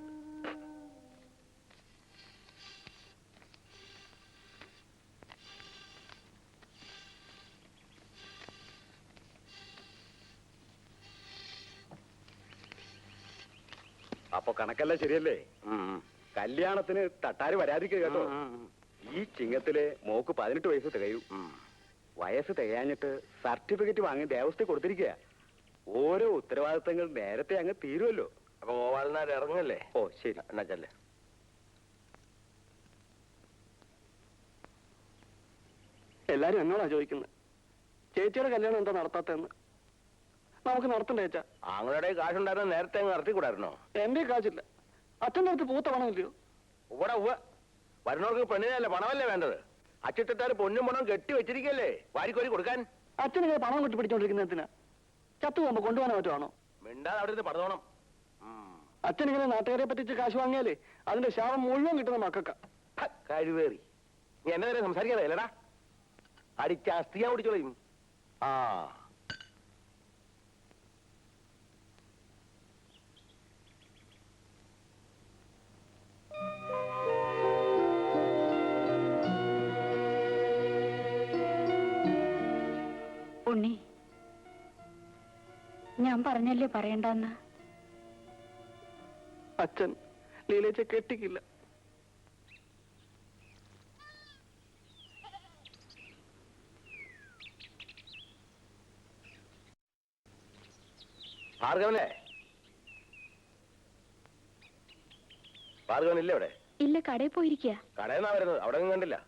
അപ്പൊ കണക്കെല്ലാം ശരിയല്ലേ? കല്യാണത്തിന് തട്ടാര് വരാതിരിക്കുക കേട്ടോ. ഈ ചിങ്ങത്തില് മോക്ക് 18 വയസ്സ് തികയും. വയസ്സ് തികയാഞ്ഞിട്ട് സർട്ടിഫിക്കറ്റ് വാങ്ങി ദേവസ്ഥ കൊടുത്തിരിക്കുക. ഓരോ ഉത്തരവാദിത്തങ്ങൾ നേരത്തെ അങ്ങ് തീരുമല്ലോ. അപ്പൊ ഗോപാലനാർ ഇറങ്ങല്ലേ? ഓ ശരി, എന്നാ ചെല്ലേ. എല്ലാരും എന്നോടാ ചോദിക്കുന്നത്, ചേച്ചിയുടെ കല്യാണം എന്താ നടത്താത്തെന്ന്. നമുക്ക് നടത്തണ്ടേ ചേച്ചാ? ആങ്ങളുടെ കാശുണ്ടായിരുന്ന നേരത്തെ അങ്ങ് നടത്തിക്കൂടായിരുന്നോ? എന്റെ കാശില്ല, അച്ഛൻ്റെ അടുത്ത് പൂത്ത പണമില്ലയോ? ഇവിടെ വരുന്നവർക്ക് പെണ്ണിനല്ലേ പണമല്ലേ വേണ്ടത്? അച്ചിട്ടാല് പൊന്നും പണം കെട്ടി വെച്ചിരിക്കല്ലേ വാരിക്കോരി കൊടുക്കാൻ. അച്ഛന് പണം കൊട്ടി പിടിച്ചോണ്ടിരിക്കുന്നതിനാ? ചത്തു പോകുമ്പോ കൊണ്ടുപോകാൻ പറ്റുവാണോ? മിണ്ടാതെ അവിടെ നിന്ന് പടതോണം. അച്ഛനിങ്ങനെ നാട്ടുകാരെ പറ്റിച്ച് കാശ് വാങ്ങിയാലേ അതിന്റെ ശാപം മുഴുവൻ കിട്ടുന്ന മക്കൾക്കാ. കഴിവേറി നീ എന്നെ നേരെ സംസാരിക്കാതെ അല്ലടാ, അടിച്ച അസ്ഥിയാ പിടിച്ചോളയും. ആ ഉണ്ണി, ഞാൻ പറഞ്ഞല്ലേ പറയണ്ടെന്ന്. അച്ഛൻ ലീലേച്ച കെട്ടിക്കില്ല. ഭാർഗവനെ, ഭാർഗവനില്ല ഇവിടെ? ഇല്ല, കടയിൽ പോയിരിക്കുക. കടയിൽ നിന്നാ വരുന്നത്, അവിടെ ഒന്നും കണ്ടില്ല.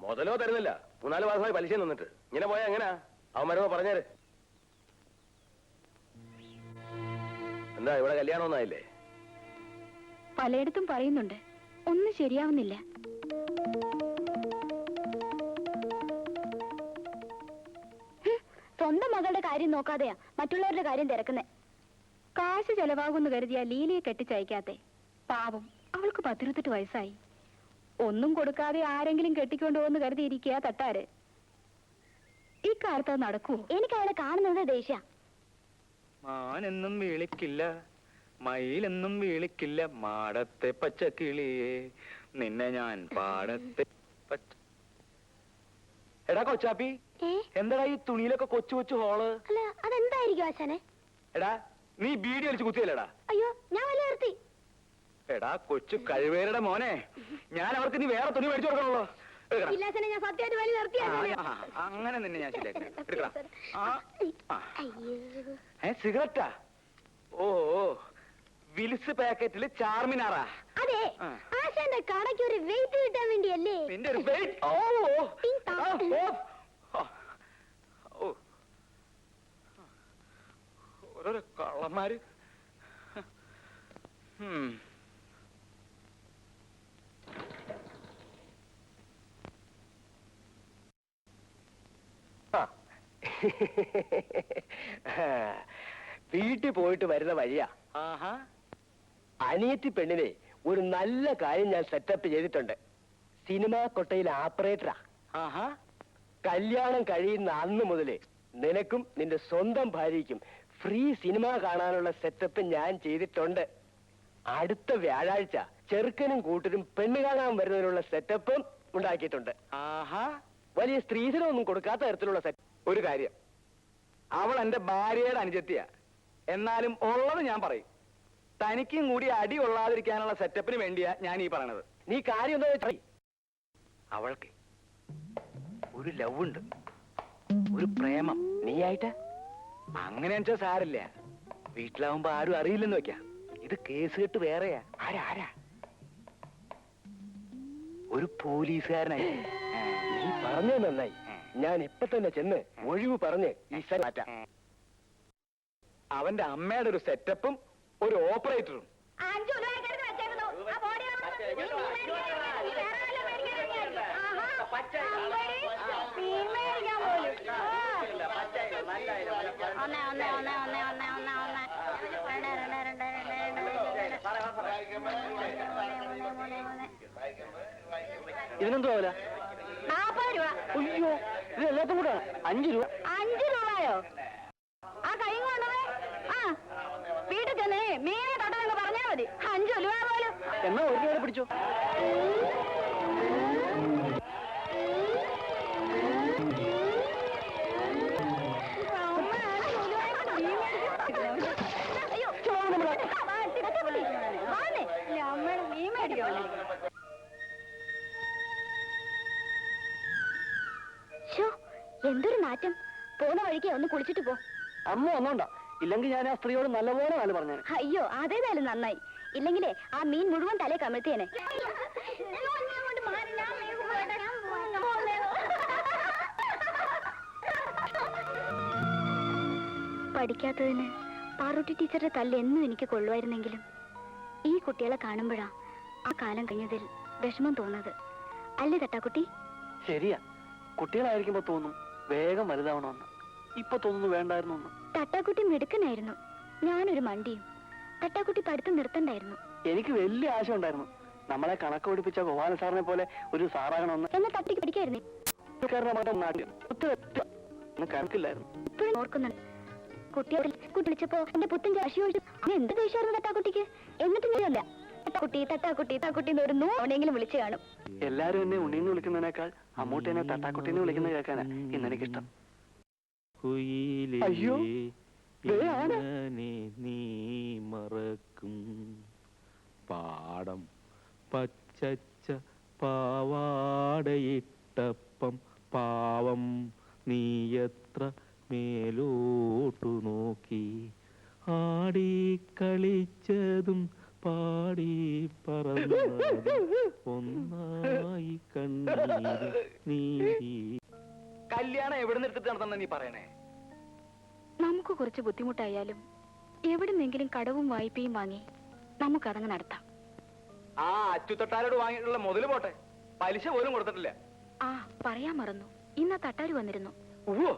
മുതലോ തരുന്നില്ല, 3-4 മാസമായി പലിശ നിന്നിട്ട്. ഇങ്ങനെ പോയാ എങ്ങനാ? അവൻ വരുമ്പോ പറഞ്ഞേര്. എന്താ ഇവിടെ കല്യാണമൊന്നും ആയില്ലേ? പലയിടത്തും പറയുന്നുണ്ട്, ഒന്നും ശരിയാവുന്നില്ല. സ്വന്തം മകളുടെ കാര്യം നോക്കാതെയാ മറ്റുള്ളവരുടെ കാര്യം തിരക്കുന്നേ. കാശ് ചെലവാകുമെന്ന് കരുതിയാ ലീലയെ കെട്ടിച്ചയക്കാത്തെ. പാവം, അവൾക്ക് 18 വയസ്സായി. ഒന്നും കൊടുക്കാതെ ആരെങ്കിലും കെട്ടിക്കൊണ്ടുപോകുന്നു കരുതിയിരിക്കുക തട്ടാര്. ഈ കാലത്ത് അത് നടക്കുവോ? എനിക്ക് അവളെ കാണുന്നത് ദേഷ്യ. മാനെന്നും വിളിക്കില്ല, മയിലെന്നും വിളിക്കില്ല, മാടത്തെ പച്ചക്കിളിയെ നിന്നെ ഞാൻ പാടത്തെ പച്ച. എടാ കൊച്ചാപ്പി, എന്താടാ ഈ തുണിയിലൊക്കെ കൊച്ചു കൊച്ചു ഹോള്? അല്ല, അതെന്തായിരിക്കും ആശാനെ? എടാ നീ ബീഡി വലിച്ചു കുത്തിയല്ലേടാ? അയ്യോ, ഞാൻ വല്ല നിർത്തി. എടാ കൊച്ചു കഴിവേരുടെ മോനെ, ഞാൻ അവർക്ക് നീ വേറെ തുണി മേടിച്ചു കൊടുക്കണല്ലോ. ഞാൻ സത്യമായിട്ട് വലി നിർത്തി. അങ്ങനെ നിന്നെ ഞാൻ ശരിയാക്കാം. സിഗരറ്റാ? ഓ, വിൽസ് പാക്കറ്റില് ചാർമിനാറാ? അതെ, ആശാന്റെ കടയ്ക്ക് ഒരു വെയിറ്റ് കിട്ടാൻ വേണ്ടിയല്ലേ? നിന്റെ ഒരു വെയിറ്റ്? ഓരോരോ കള്ളന്മാര്. വീട്ടിൽ പോയിട്ട് വരുന്ന വഴിയാ. അനിയത്തി പെണ്ണിനെ ഒരു നല്ല കാര്യം ഞാൻ സെറ്റപ്പ് ചെയ്തിട്ടുണ്ട്. സിനിമാ കൊട്ടയിൽ ഓപ്പറേറ്ററാ. കല്യാണം കഴിയുന്ന അന്ന് മുതല് നിനക്കും നിന്റെ സ്വന്തം ഭാര്യയ്ക്കും ഫ്രീ സിനിമ കാണാനുള്ള സെറ്റപ്പ് ഞാൻ ചെയ്തിട്ടുണ്ട്. അടുത്ത വ്യാഴാഴ്ച ചെറുക്കനും കൂട്ടരും പെണ്ണ് കാണാൻ വരുന്നതിനുള്ള സെറ്റപ്പും ഉണ്ടാക്കിയിട്ടുണ്ട്. വലിയ സ്ത്രീധനമൊന്നും കൊടുക്കാത്ത തരത്തിലുള്ള സെറ്റ്. ഒരു കാര്യം, അവൾ എന്റെ ഭാര്യയുടെ അനുജത്തിയാ. എന്നാലും ഉള്ളത് ഞാൻ പറയും. തനിക്കും കൂടി അടി കൊള്ളാതിരിക്കാനുള്ള സെറ്റപ്പിന് വേണ്ടിയാ ഞാൻ ഈ പറയണത്. നീ കാര്യം എന്താ വെച്ചാൽ, അവൾക്ക് ഒരു ലവ് ഉണ്ട്, ഒരു പ്രേമം. നീയായിട്ട് അങ്ങനെ വെച്ചാൽ സാരില്ല. വീട്ടിലാവുമ്പോ ആരും അറിയില്ലെന്ന് വെക്കാം. ഇത് കേസ് കെട്ട് വേറെയാ. ആരാ? ഒരു പോലീസുകാരനായി. നീ പറഞ്ഞത് നന്നായി. ഞാൻ ഇപ്പൊ തന്നെ ചെന്ന് ഒഴിവ് പറഞ്ഞ് ഈ മാറ്റാം. അവന്റെ അമ്മയുടെ ഒരു സെറ്റപ്പും ഒരു ഓപ്പറേറ്ററും. ഇതിനെന്തോ ആവില്ല? 40 രൂപ. അയ്യോ, ഇത് എല്ലാത്തും കൂടെ 5 രൂപ. 5 രൂപയോ? ആ കൈ കൊണ്ടുപോയി. ആ വീട്ടിൽ ചെന്നേ മീനെ തൊട്ടെന്ന് പറഞ്ഞാ മതി. 5 രൂപ പോലും. എന്നാ 1 രൂപ പിടിച്ചോ. എന്തൊരു നാറ്റം. പോന്ന വഴിക്ക് ഒന്ന് കുളിച്ചിട്ട് പോ. അമ്മ ഒന്നോണ്ട, ഇല്ലെങ്കിൽ ഞാൻ ആ സ്ത്രീയോട് നല്ലപോലെ നല്ല പറഞ്ഞു. അയ്യോ അതേതായാലും നന്നായി. ഇല്ലെങ്കിലേ ആ മീൻ മുഴുവൻ തലേ കമഴ്ത്തിയേനെ. പഠിക്കാത്തതിന് പാറൂട്ടി ടീച്ചറുടെ തല്ല് എന്നും എനിക്ക് കൊള്ളുമായിരുന്നെങ്കിലും ഈ കുട്ടികളെ കാണുമ്പോഴാ ആ കാലം കഴിഞ്ഞതിൽ വിഷമം തോന്നുന്നത്. അല്ലേ തട്ടാക്കുട്ടി? ശരിയാ, കുട്ടികളായിരിക്കുമ്പോ തോന്നും വേഗം വലുതാവണമെന്ന്. ഇപ്പൊ തോന്നുന്നു വേണ്ടായിരുന്നു. തട്ടാക്കുട്ടി മിടുക്കനായിരുന്നു, ഞാനൊരു മണ്ടിയും. തട്ടാക്കുട്ടി പഠിത്തം നിർത്തണ്ടായിരുന്നു. എനിക്ക് വലിയ ആശ ഉണ്ടായിരുന്നു, നമ്മളെ കണക്ക് പഠിപ്പിച്ച ഗോപാല സാറിനെ പോലെ ഒരു സാറാകണമെന്ന്. എന്നാ തട്ടിക്ക് പഠിക്കായിരുന്നേ. കണക്കില്ലായിരുന്നു. ഇപ്പോഴും ഓർക്കുന്നുണ്ട്, കുട്ടിയെ വിളിച്ചപ്പോ എന്റെ പുത്തൻ കാശി ഒഴിച്ചു. എന്ത് ദേഷ്യായിരുന്നു തട്ടാക്കുട്ടിക്ക്. എന്നിട്ട് ഞാനല്ല തട്ടാക്കുട്ടി തട്ടാക്കുട്ടി തട്ടാക്കുട്ടി എന്ന് ഒരു 100 തവണയെങ്കിലും വിളിച്ചു കാണും. എല്ലാരും എന്നെ ഉണ്ണീന്ന് വിളിക്കുന്നതിനേക്കാൾ അമ്മൂട്ടേനെ തട്ടാക്കുട്ടീന്ന് വിളിക്കുന്നത് കേൾക്കാനാ ഇന്നെനിക്കിഷ്ടം. അയ്യോ, നീ മറക്കും പാടം പച്ചച്ച പാവാടയിട്ടപ്പം പാവം നീ എത്ര മേലോട്ടു നോക്കി ആടി കളിച്ചതും പാടി പറന്നതും ഒന്നായി കണ്ണീര് നീ. കല്യാണം എവിടെ നിർത്തിട്ട് നടത്തണം നീ പറയണേ? നമുക്ക് കുറച്ച് ബുദ്ധിമുട്ടായാലും എവിടുന്നെങ്കിലും കടവും വായ്പയും വാങ്ങി നമുക്കതങ്ങ് നടത്താം. ആ അച്ചുതൊട്ടാരോട് വാങ്ങിയിട്ടുള്ള മുതല് പോട്ടെ, പലിശ പോലും കൊടുത്തിട്ടില്ല. ആ പറയാൻ മറന്നു, ഇന്ന് തട്ടാര് വന്നിരുന്നു. ഉവ്വോ,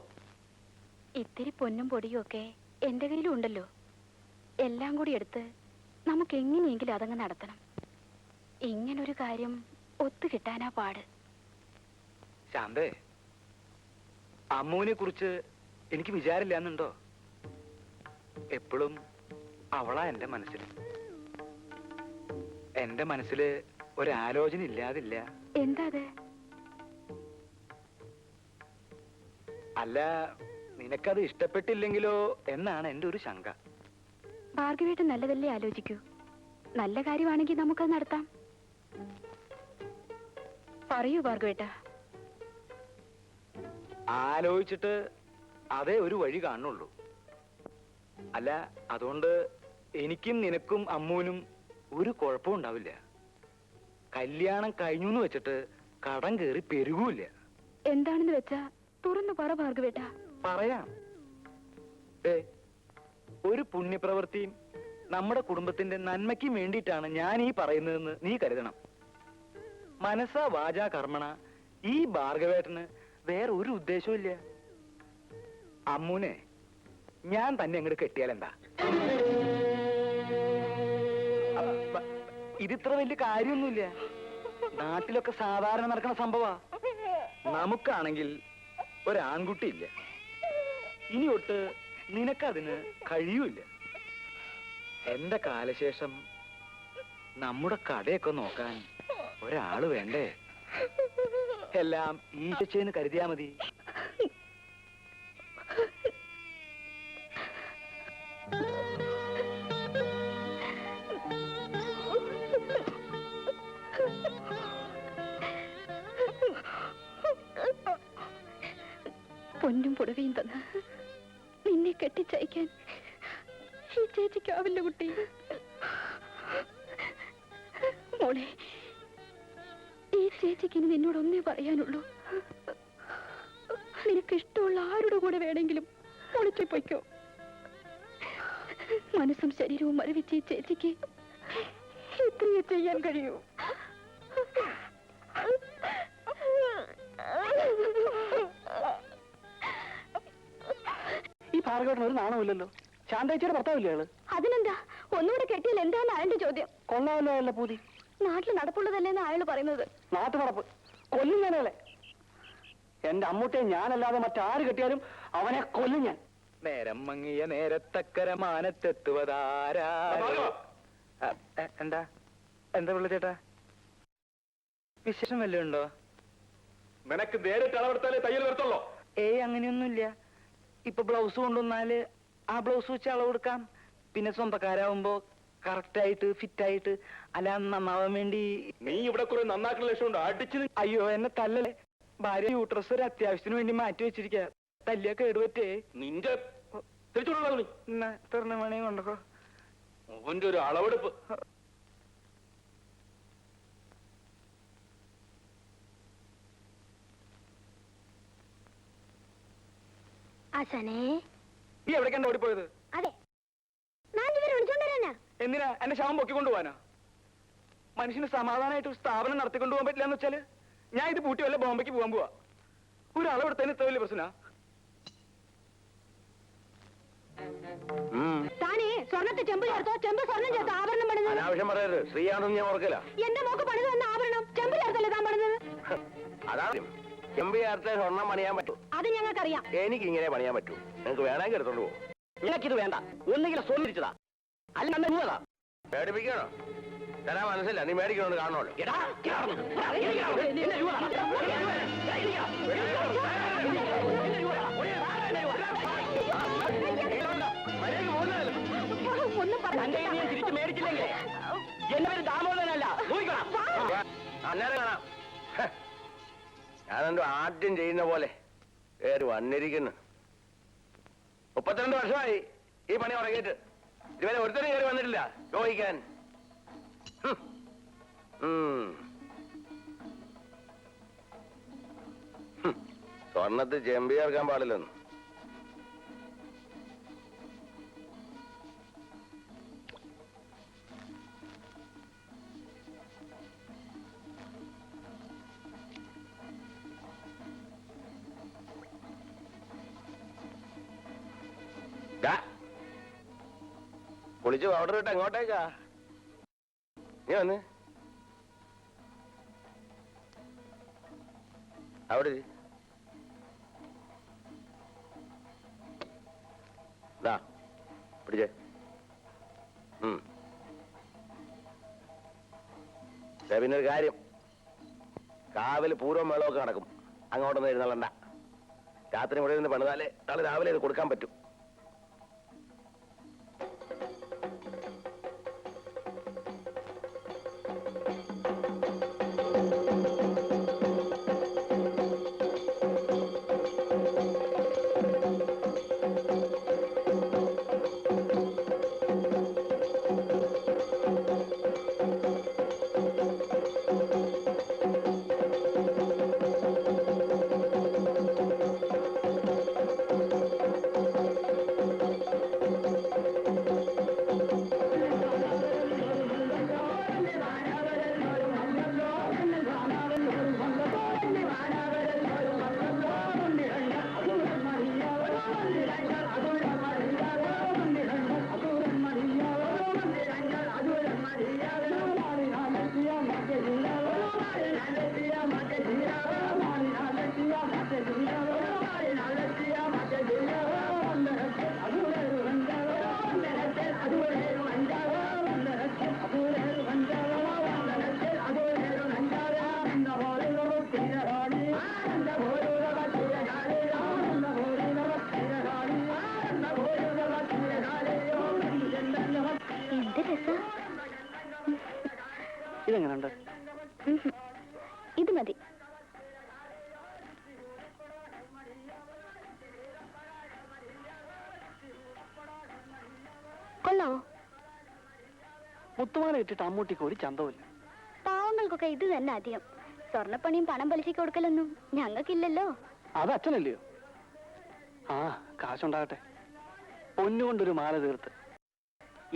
ഇത്തിരി പൊന്നും പൊടിയും ഒക്കെ എന്റെ കയ്യിലും ഉണ്ടല്ലോ. എല്ലാം കൂടി എടുത്ത് നമുക്ക് എങ്ങനെയെങ്കിലും അതങ്ങ് നടത്തണം. ഇങ്ങനൊരു കാര്യം ഒത്തുകിട്ടാനാ പാട്. ശാന്തേ, അമ്മുവിനെ കുറിച്ച് എനിക്ക് വിചാരില്ലാന്നുണ്ടോ? എപ്പോഴും അവളാ എന്റെ മനസ്സിൽ. എന്റെ മനസ്സില് ഒരാലോചന ഇല്ലാതില്ല. എന്താ അത്? അല്ല, നിനക്കത് ഇഷ്ടപ്പെട്ടില്ലെങ്കിലോ എന്നാണ് എന്റെ ഒരു ശങ്ക. ഭാർഗവേട്ടൻ നല്ലതല്ലേ ആലോചിക്കൂ. നല്ല കാര്യമാണെങ്കിൽ നമുക്കത് നടത്താം. പറയൂ ഭാർഗവേട്ട. ആലോചിച്ചിട്ട് അതേ ഒരു വഴി കാണുള്ളൂ. അല്ല, അതുകൊണ്ട് എനിക്കും നിനക്കും അമ്മൂനും ഒരു കുഴപ്പവും ഉണ്ടാവില്ല. കല്യാണം കഴിഞ്ഞു എന്ന് വെച്ചിട്ട് കടം കയറി പെരുകൂല്ല. എന്താണെന്ന് വെച്ചാ തുറന്നു പറ ഭാർഗവേട്ട. പറയാം. ഒരു പുണ്യപ്രവൃത്തിയും നമ്മുടെ കുടുംബത്തിന്റെ നന്മയ്ക്കും വേണ്ടിയിട്ടാണ് ഞാൻ ഈ പറയുന്നതെന്ന് നീ കരുതണം. മനസ്സാ വാചാ കർമ്മണ ഈ ഭാർഗവേട്ടന് വേറെ ഒരു ഉദ്ദേശവും ഇല്ല. അമ്മൂനെ ഞാൻ തന്നെ അങ്ങോട്ട് കെട്ടിയാലെന്താ? ഇതിത്ര വലിയ കാര്യമൊന്നുമില്ല. നാട്ടിലൊക്കെ സാധാരണ നടക്കുന്ന സംഭവാ. നമുക്കാണെങ്കിൽ ഒരാൺകുട്ടിയില്ല. ഇനി തൊട്ട് നിനക്കതിന് കഴിയൂല. എന്റെ കാലശേഷം നമ്മുടെ കടയൊക്കെ നോക്കാൻ ഒരാള് വേണ്ടേ? എല്ലാം ഈശോന്ന് കരുതിയാ മതി. പൊന്നും പുടവയും തന്ന് നിന്നെ കെട്ടിച്ചയക്കാൻ ഈ ചേച്ചിക്കാവില്ല കുട്ടി. മോളെ, ഈ ചേച്ചിക്ക് ഇനി നിന്നോടൊന്നേ പറയാനുള്ളൂ. നിനക്ക് ഇഷ്ടമുള്ള ആരുടെ കൂടെ വേണമെങ്കിലും ഒളിച്ചു പൊയ്ക്കോ. മനസ്സും ശരീരവും മരവിച്ച് ഈ ചേച്ചിക്ക് ഇത്രയേ ചെയ്യാൻ കഴിയൂ. ഈ ഭാർഗവട്ടൻ ഒരു നാണമില്ലല്ലോ. ശാന്തേച്ചിയുടെ ഭർത്താവില്ലേ ആള്? അതിനെന്താ, ഒന്നുകൂടെ കെട്ടിയാൽ എന്താന്ന് അയാളുടെ ചോദ്യം. കൊള്ളാമല്ലോ അയാളുടെ പൂതി. നാട്ടിൽ നടപ്പുള്ളതല്ലേന്ന് അയാൾ പറയുന്നത്. നാട്ടു നടപ്പ് കൊല്ലും ഞാനയാളെ. എന്റെ അമ്മൂട്ടെ ഞാനല്ലാതെ മറ്റാര് കെട്ടിയാലും അവനെ കൊല്ലും ഞാൻ. നേരം മങ്ങിയ നേരത്തക്കര മാനത്തെത്തുവതാരാ? എന്താ എന്താ പിള്ള ചേട്ടാ, വിശേഷം വല്ലതും ഉണ്ടോ? നിനക്ക് നേരിട്ട് അളവെടുത്താലേ തയ്യൽ വരത്തുള്ളോ? ഏയ് അങ്ങനെയൊന്നുമില്ല. ഇപ്പൊ ബ്ലൗസ് കൊണ്ടുവന്നാല് ആ ബ്ലൗസ് വെച്ച് അളവെടുക്കാം. പിന്നെ സ്വന്തക്കാരാവുമ്പോ കറക്റ്റായിട്ട് ഫിറ്റായിട്ട് അല്ല നന്നാവാൻ വേണ്ടി. നീ ഇവിടെ കുറെ നന്നാക്കുന്ന ലക്ഷ്യമുണ്ട്. അടിച്ചു. അയ്യോ എന്നെ തല്ലല്ലേ. ഭാര്യ യൂട്രസ് ഒരു അത്യാവശ്യത്തിന് വേണ്ടി മാറ്റി വെച്ചിരിക്ക. തല്ലിയ കേടുപറ്റേ. നിന്റെ തിരിച്ചുകൊള്ളു. തെറിഞ്ഞ മണി കൊണ്ടോ അവന്റെ ഒരു അളവെടുപ്പ്. ആശാനേ, നീ എവിടേക്കാണ് ഓടിപ്പോയത്? അതെ ഞാൻ ഇവരെ വിളിച്ചോണ്ടരാനാ. എന്തിനാ എന്റെ ശവം പൊക്കിക്കൊണ്ടുപോവാനാ? മനുഷ്യന് സമാധാനമായിട്ട് ഒരു സ്ഥാപനം നടത്തിക്കൊണ്ടുപോകാൻ പറ്റില്ല എന്ന് വെച്ചാല് ഞാൻ ഇത് പൂട്ടി വല്ല ബോംബെക്ക് പോകാൻ പോവാ. ഒരു അളവെടുത്തതിന് ഇത്ര വലിയ പ്രശ്ന? താനേ സ്വർണ്ണത്തെ ചെമ്പ് ചേർത്തോ, ചെമ്പ് സ്വർണ്ണം ചേർത്തോ ആഭരണം പണിത്? അനാവശ്യം പറയരുത്. ശ്രീയാണെന്ന് ഞാൻ ഓർക്കില്ല. എന്റെ മോക്ക് പണിത് വന്ന ആഭരണം ചെമ്പ് ചേർത്തല്ലേ താൻ പണിത്? അതാണ് ചെമ്പി ചേർത്ത് സ്വർണ്ണം പണിയാൻ പറ്റൂ. അത് ഞങ്ങൾക്കറിയാം. എനിക്ക് ഇങ്ങനെ പണിയാൻ പറ്റൂ. നിങ്ങൾക്ക് വേണമെങ്കിൽ എടുത്തോണ്ട് പോകും. നിനക്കിത് വേണ്ട. ഒന്നുകിൽ സ്വന്നിരിച്ചതാ അല്ല നമ്മ മൂന്നതാ. പേടിപ്പിക്കണോ? തരാൻ മനസ്സില്ല. നീ മേടിക്കണോണ്ട് കാണണമല്ലോ. ഒന്നും പറഞ്ഞു തിരിച്ചു മേടിച്ചില്ലെങ്കിൽ എന്റെ പേര് ദാമോദരനല്ല. അന്നേരം കാണാം. ഞാനെന്തോ ആദ്യം ചെയ്യുന്ന പോലെ പേര് വന്നിരിക്കുന്നു. 32 വർഷമായി ഈ പണി തുടങ്ങിയിട്ട്. ഇതുവരെ ഒരുത്തരും കയറി വന്നിട്ടില്ല ചോദിക്കാൻ. സ്വർണ്ണത്തിൽ ചെമ്പി ചേർക്കാൻ പാടില്ലെന്ന്. കുളിച്ച് പൗഡർ ഇട്ട് എങ്ങോട്ടേക്കാ? നീ വന്ന് അവിടെ പിടിച്ചേ. പിന്നെ ഒരു കാര്യം, കാവില് പൂർവ്വം മേളമൊക്കെ നടക്കും. അങ്ങോട്ടൊന്നും എഴുന്നള്ളണ്ട. രാത്രി ഇവിടെ നിന്ന് പണിതാലേ നാളെ രാവിലെ ഇത് കൊടുക്കാൻ പറ്റും. ഇതെങ്ങനെയുണ്ട്? ഇത് മതി. കൊള്ളാമോ? മുത്തുമാല ഇട്ടിട്ട് അമ്മൂട്ടിക്ക് ഒരു ചന്തമില്ല. പാവങ്ങൾക്കൊക്കെ ഇത് തന്നെ അധികം. സ്വർണ്ണപ്പണിയും പണം പലിശയ്ക്ക് കൊടുക്കലൊന്നും ഞങ്ങൾക്കില്ലല്ലോ. അത് അച്ഛനല്ലയോ? ആ കാശുണ്ടാകട്ടെ. പൊന്നുകൊണ്ടൊരു മാല തീർത്ത്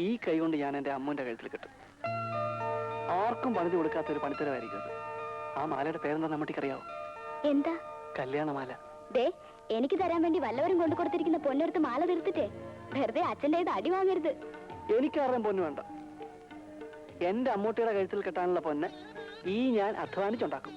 ഈ കൈ കൊണ്ട് ഞാൻ എന്റെ അമ്മൂന്റെ കഴുത്തിൽ കെട്ടും. ആർക്കും പണിത് കൊടുക്കാത്ത ഒരു പണിത്തരമായിരിക്കും അത്. ആ മാലയുടെ പേരെന്താ നമ്മട്ടിക്കറിയാവോ? എന്താ? കല്യാണമാല. ദേ, എനിക്ക് തരാൻ വേണ്ടി വല്ലവരും കൊണ്ടു കൊടുത്തിരിക്കുന്ന പൊന്നെടുത്ത് മാല തീർത്തിട്ടേ വെറുതെ അച്ഛൻ്റെ ഇത് അടി വാങ്ങരുത്. എനിക്കാരുടെയും പൊന്ന് വേണ്ട. എന്റെ അമ്മൂട്ടിയുടെ കഴുത്തിൽ കെട്ടാനുള്ള പൊന്ന് ഈ ഞാൻ അധ്വാനിച്ചുണ്ടാക്കും.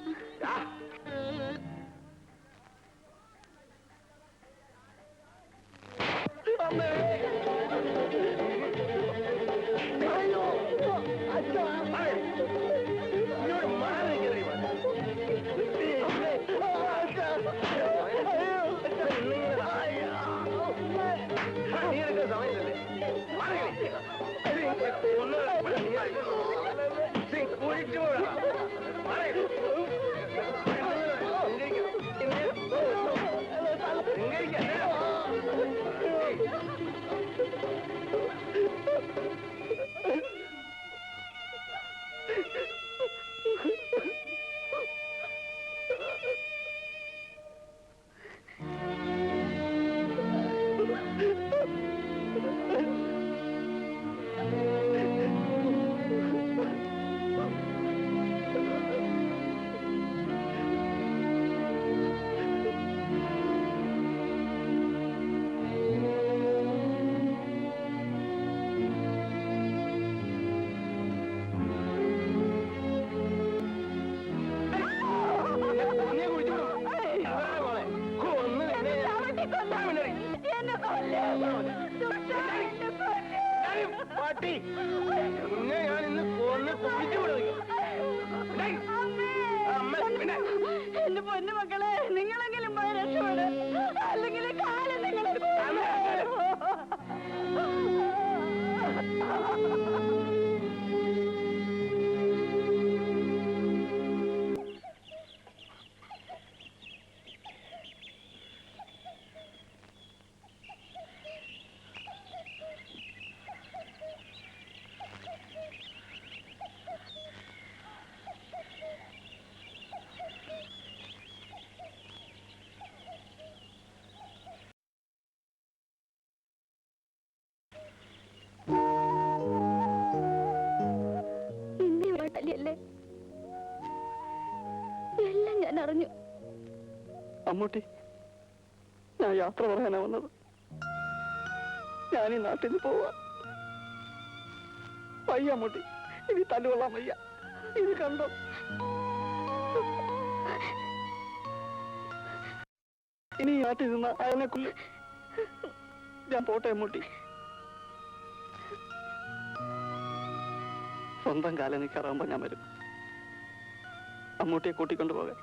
എന്റെ പൊന്നു മക്കളെ, നിങ്ങളെങ്കിലും പോയി രക്ഷപ്പെട്, അല്ലെങ്കിൽ കാലം നിങ്ങളെ ല്ലേ? എല്ലാം ഞാൻ അറിഞ്ഞു. അമ്മൂട്ടി, ഞാൻ യാത്ര പറയാനാ വന്നത്. ഞാൻ ഈ നാട്ടിൽ നിന്ന് പോവാ. വയ്യ അമ്മൂട്ടി, ഇനി തല്ലുകൊള്ളാൻ വയ്യ. ഇത് കണ്ടോ? ഇനി ഈ നാട്ടിൽ നിന്ന് അയനെ കൊല്ലും. ഞാൻ പോട്ടെ അമ്മൂട്ടി. സ്വന്തം കാലം നിൽക്കാറാകുമ്പോ ഞാൻ വരും. അമ്മൂട്ടിയെ കൂട്ടിക്കൊണ്ടു പോകാൻ.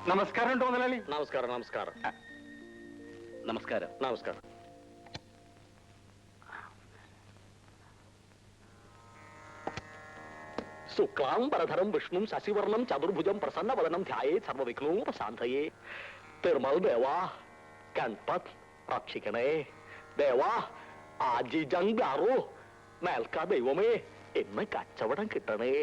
നമസ്കാരം മുതലാളി. നമസ്കാരം നമസ്കാരം നമസ്കാരം നമസ്കാരം. ശുക്ലാംബരധരം വിഷ്ണു ശശിവർണം ചതുർഭുജം പ്രസന്നവദനം ധ്യായേ സർവവിഘ്നോപശാന്തയേ. തിരുമൽ ദേവാ ഗൺപത് രക്ഷിക്കണേ. ദേവാ ആജിജങ്കാറു മേൽക്കാ ദൈവമേ, ഇന്ന് കച്ചവടം കിട്ടണേ.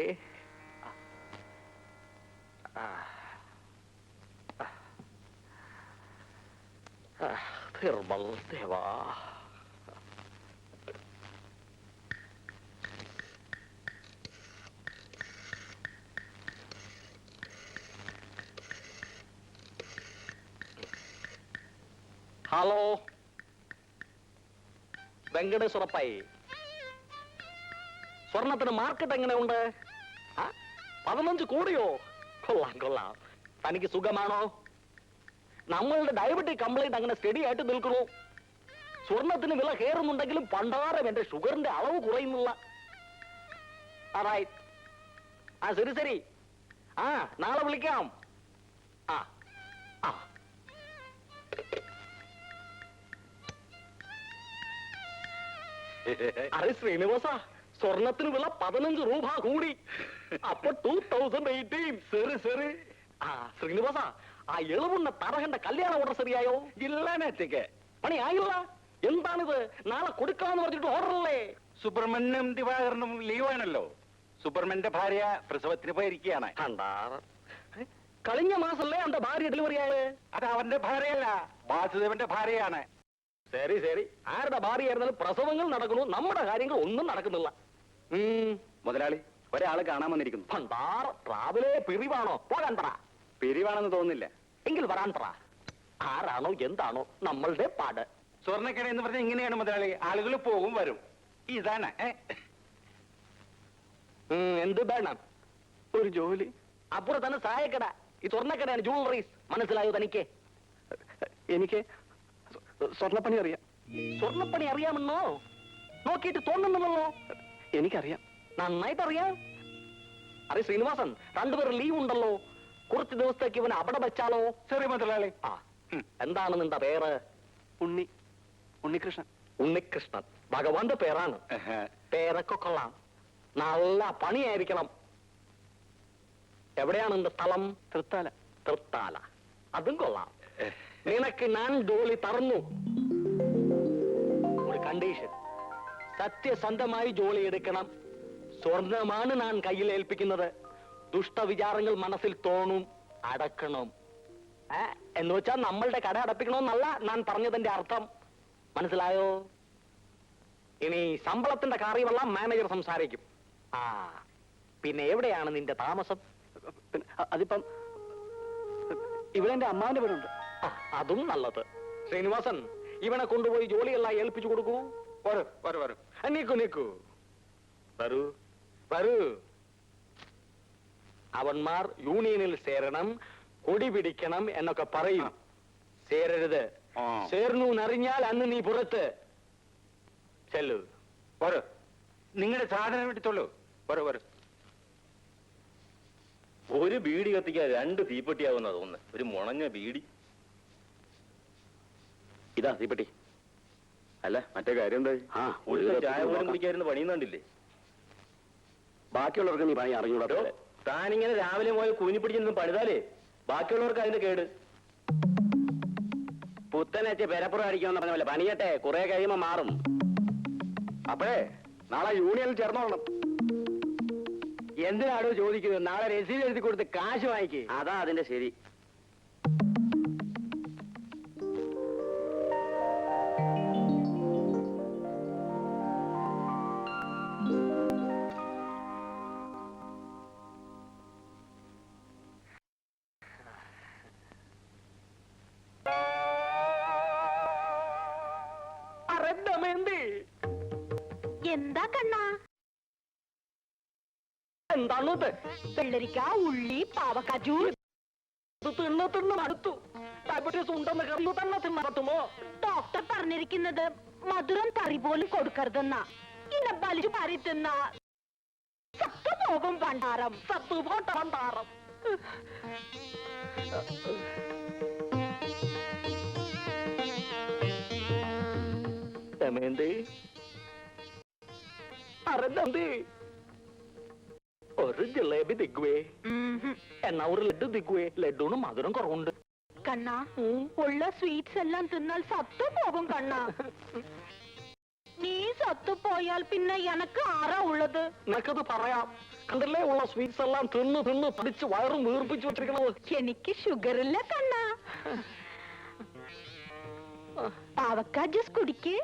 തിരുമൽ ദേവാ. ഹലോ വെങ്കടേശ്വരപ്പായി, സ്വർണത്തിന് മാർക്കറ്റ് എങ്ങനെയുണ്ട്? 15 കോടിയോ? കൊള്ളാം കൊള്ളാം. തനിക്ക് സുഖമാണോ? നമ്മളുടെ ഡയബറ്റിക് കംപ്ലൈന്റ് അങ്ങനെ സ്റ്റഡി ആയിട്ട് നിൽക്കുന്നു. സ്വർണത്തിന് വില കയറുന്നുണ്ടെങ്കിലും പണ്ടാരം എന്റെ ഷുഗറിന്റെ അളവ് കുറയുന്നില്ല. ശരി ശരി, നാളെ വിളിക്കാം. അരെ ശ്രീനിവാസ, സ്വർണത്തിന് വില 15 രൂപ കൂടി. അപ്പൊ 2018. ശരി ശരി. ആ ശ്രീനിവാസ, ആ എളുവുണ്ണ തറകന്റെ കല്യാണ ഓർഡർ ശരിയായോ? ഇല്ല നെറ്റിക്ക്. പണി ആയില്ല. എന്താണിത്? നാളെ കൊടുക്കാന്ന് പറഞ്ഞിട്ട് ഓർഡറല്ലേ? സുബ്രഹ്മണ്യം ദിവാകരനും ലീവാണല്ലോ. സുബ്രഹ്മണ്യന്റെ ഭാര്യ പ്രസവത്തിന് പോയിരിക്കുകയാണ്. കഴിഞ്ഞ മാസല്ലേ അവന്റെ ഭാര്യ ഡെലിവറി ആയത്? അത് അവന്റെ ഭാര്യയല്ല, വാസുദേവന്റെ ഭാര്യയാണ്. ശരി ശരി, ആരുടെ ഭാര്യയായിരുന്നാലും പ്രസവങ്ങൾ നടക്കുന്നു, നമ്മുടെ കാര്യങ്ങൾ ഒന്നും നടക്കുന്നില്ല. മുതലാളി, ഒരാള് കാണാൻ വന്നിരിക്കുന്നു. ഭണ്ടാർ, രാവിലെ പിരിവാണോ? പോകാൻ പറ. പിരിവാണെന്ന് തോന്നുന്നില്ല. എങ്കിൽ വരാൻ പറ. ആരാണോ എന്താണോ നമ്മളുടെ പാട്. സ്വർണ്ണക്കട എന്ന് പറഞ്ഞാൽ ഇങ്ങനെയാണ് മുതലാളി, ആളുകൾ പോകും വരും. ഇതാണ്. എന്ത് വേണം? ഒരു ജോലി. അപ്പുറത്താണ് ചായക്കട, ഈ സ്വർണ്ണക്കടയാണ് ജ്വല്ലറീസ്. മനസ്സിലായോ തനിക്ക്? എനിക്ക് സ്വർണ്ണപ്പണി അറിയാം. സ്വർണ്ണപ്പണി അറിയാമെന്നോ? നോക്കിയിട്ട് തോന്നുന്നുണ്ടല്ലോ. എനിക്കറിയാം. നന്നായിട്ട് അറിയാം. അതെ ശ്രീനിവാസൻ, രണ്ടുപേർ ലീവ് ഉണ്ടല്ലോ. കുറച്ച് ദിവസത്തേക്ക് ഇവനെ അവിടെ വെച്ചാലോ? ശരി മുതലാളി. ആ, എന്താണ് നിന്റെ പേര്? ഉണ്ണികൃഷ്ണൻ. ഉണ്ണികൃഷ്ണൻ ഭഗവാന്റെ പേരാണ്. പേരൊക്കെ കൊള്ളാം. നല്ല പണിയായിരിക്കണം. എവിടെയാണ് നിന്റെ സ്ഥലം? തൃത്താല. തൃത്താല, അതും കൊള്ളാം. നിനക്ക് ഞാൻ ജോലി തറന്നു. ഒരു കണ്ടീഷൻ, സത്യസന്ധമായി ജോലി എടുക്കണം. സ്വർണമാണ് ഞാൻ കയ്യിൽ ഏൽപ്പിക്കുന്നത്. ദുഷ്ടവിചാരങ്ങൾ മനസ്സിൽ തോന്നും, അടക്കണം. എന്ന് വെച്ചാൽ നമ്മളുടെ കട അടപ്പിക്കണമെന്നല്ല ഞാൻ പറഞ്ഞതിന്റെ അർത്ഥം. മനസ്സിലായോ? ഇനി ശമ്പളത്തിന്റെ കാര്യമെല്ലാം മാനേജർ സംസാരിക്കും. ആ, പിന്നെ എവിടെയാണ് നിന്റെ താമസം? അതിപ്പം ഇവിടെ എന്റെ അമ്മാവിന്റെ വീടുണ്ട്. അതും നല്ലത്. ശ്രീനിവാസൻ, ഇവനെ കൊണ്ടുപോയി ജോലിയെല്ലാം ഏൽപ്പിച്ചു കൊടുക്കൂ. വരൂ. നീക്കൂ. വരൂ വരൂ. അവന്മാർ യൂണിയനിൽ ചേരണം, കൊടി പിടിക്കണം എന്നൊക്കെ പറയും. ചേരരുത്. ചേർന്നു എന്നറിഞ്ഞാൽ അന്ന് നീ പുറത്ത് ചെല്ലു. വരൂ. നിങ്ങളുടെ സാധനം എടുത്തോളൂ. വരൂ. ഒരു ബീഡി കത്തിക്കാൻ 2 തീപ്പെട്ടിയാവുന്ന തോന്നുന്നു. ഒരു മുണഞ്ഞ ബീഡി. ഇതാ തീപ്പെട്ടി. അല്ല, മറ്റേ കാര്യം എന്താ? ഒരു ചായ പോലും കുടിക്കായിരുന്നു പണിയുന്നുണ്ടില്ലേ? ബാക്കിയുള്ളവർക്ക് നീ പണി അറിഞ്ഞൂടാ. താനിങ്ങനെ രാവിലെ പോയി കൂനി പിടിച്ചൊന്നും പണിതാലേ ബാക്കിയുള്ളവർക്ക് അതിന്റെ കേട്. പുത്തനച്ച് പെരപ്പുറം അടിക്കാന്ന് പറഞ്ഞ പോലെ പണിയട്ടെ, കുറെ കഴിയുമ്പോ മാറും. അപ്പോഴേ നാളെ യൂണിയനിൽ ചേർന്നോളണം. എന്തിനാണോ ചോദിക്കുന്നത്? നാളെ രസീത് എഴുതി കൊടുത്ത് കാശ് വാങ്ങിക്കേ. അതാ അതിന്റെ ശരി. എന്താ കണ്ണാ? എന്താണത്? വെള്ളരിക്ക, ഉള്ളി, പാവക്ക ജ്യൂസ്. തിന്ന് മടുത്തു. ഡയബറ്റീസ് ഉണ്ടെന്ന് കണ്ടു തന്നെ തിന്നറത്തുമോ? ഡോക്ടർ പറഞ്ഞിരിക്കുന്നത് മധുരം തറി പോലും കൊടുക്കരുതെന്നാ. ഇന്നെ വലിച്ചു പാരി തിന്ന സത്തുപോകും പണ്ടാരം. സത്തുപോട്ട പണ്ടാരം. ദമയന്തി, അരന്തന്തി, ഒരു ജിലേബി ദിഗ്വേ. എന്നാ ഒരു ലഡു ദിഗ്വേ. ലഡുവിന് മധുരം കുറവുണ്ട്. കണ്ണാ, ഉള്ള സ്വീറ്റ്സ് എല്ലാം തിന്നാൽ സത്തുപോകും കണ്ണാ. നീ സത്തുപോയാൽ പിന്നെ എനക്ക് ആരാ ഉള്ളത്? നിനക്കത് പറയാം. കണ്ടല്ലേ, ഉള്ള സ്വീറ്റ്സ് എല്ലാം തിന്ന് പഠിച്ച് വയറും വീർപ്പിച്ചു വെച്ചിരിക്കണത്. എനിക്ക് ഷുഗർ ഇല്ല കണ്ണാ. പാവക്ക ജ്യൂസ് കുടിക്ക്.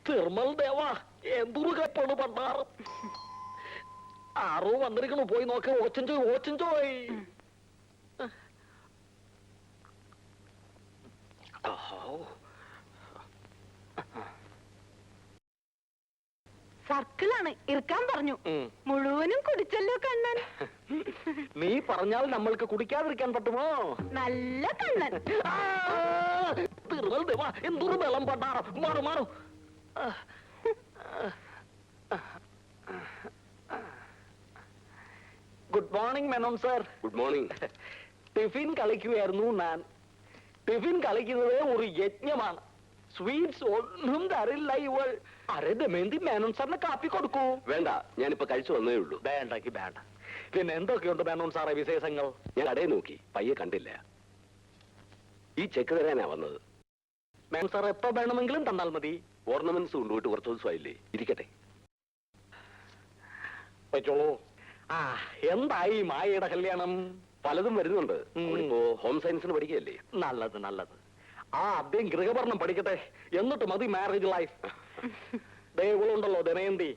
തിർമൽ ദേവാ, എന്തൊരു കപ്പാണ് പണ്ടാറ്. ആരോ വന്നിരിക്കണു, പോയി നോക്ക. ഓച്ചഞ്ചോയ്. സർക്കിളാണ്, ഇറുക്കാൻ പറഞ്ഞു. മുഴുവനും കുടിച്ചല്ലോ കണ്ണൻ. നീ പറഞ്ഞാൽ നമ്മൾക്ക് കുടിക്കാതിരിക്കാൻ പറ്റുമോ? നല്ല കണ്ണൻ. തിരുവൽ ദേവാ, എന്തൊരു ബലം പണ്ടാറ്. മാറു. Good morning Menon sir. Good morning. Tiffin കളിക്കുകയായിരുന്നു ഞാൻ. ടിഫിൻ കളിക്കുന്നതേ ഒരു യജ്ഞമാണ്. സ്വീറ്റ്സ് ഒന്നും തരില്ല ഇവൾ. അരെ ദമയന്തി മേനോൻ സാറിന് കാപ്പി കൊടുക്കൂ. വേണ്ട, ഞാനിപ്പോ കഴിച്ചു വന്നേ ഉള്ളൂ. വേണ്ടെങ്കി വേണ്ട. പിന്നെ എന്തൊക്കെയുണ്ട് മേനോൻ സാറേ വിശേഷങ്ങൾ? ഞാൻ കടയിൽ നോക്കി, പയ്യെ കണ്ടില്ല. ഈ ചെക്ക് തരാനാ വന്നത്. മേനോൻ സാർ എപ്പോ വേണമെങ്കിലും തന്നാൽ മതി. ഓർണമെന്റ്സ് കൊണ്ടുപോയിട്ട് കുറച്ച് ദിവസമായില്ലേ, ഇരിക്കട്ടെ. വെച്ചോളൂ. ആ, എന്തായി മായയുടെ കല്യാണം? പലതും വരുന്നുണ്ട്. ഇപ്പോ ഹോം സയൻസിന് പഠിക്കുകയല്ലേ. നല്ലത് നല്ലത്. ആ, അദ്ദേഹം ഗൃഹഭരണം പഠിക്കട്ടെ, എന്നിട്ട് മതി മാരേജ് ലൈഫ്. ഇവളുണ്ടല്ലോ ദമയന്തി,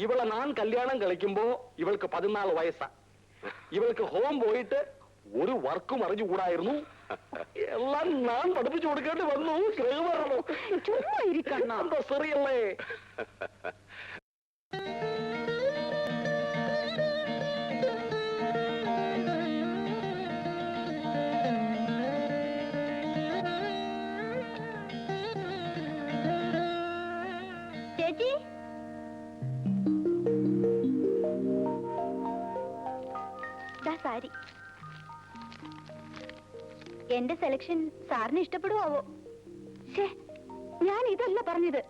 ഇവളെ ഞാൻ കല്യാണം കളിക്കുമ്പോ ഇവൾക്ക് 14 വയസ്സാ. ഇവൾക്ക് ഹോം പോയിട്ട് ഒരു വർക്കും അറിഞ്ഞുകൂടായിരുന്നു. എല്ലാം ഞാൻ പഠിപ്പിച്ചു കൊടുക്കേണ്ടി വന്നു. ഗൃഹഭരണം ചുമ്മാ ഇരിക്കണ്ണ. എന്താ ശരിയല്ലേ? ചേച്ചി, ദാ സാരി. എന്റെ സെലക്ഷൻ സാറിന് ഇഷ്ടപ്പെടുവോ? ഛേ, ഞാൻ ഇതല്ല പറഞ്ഞത്.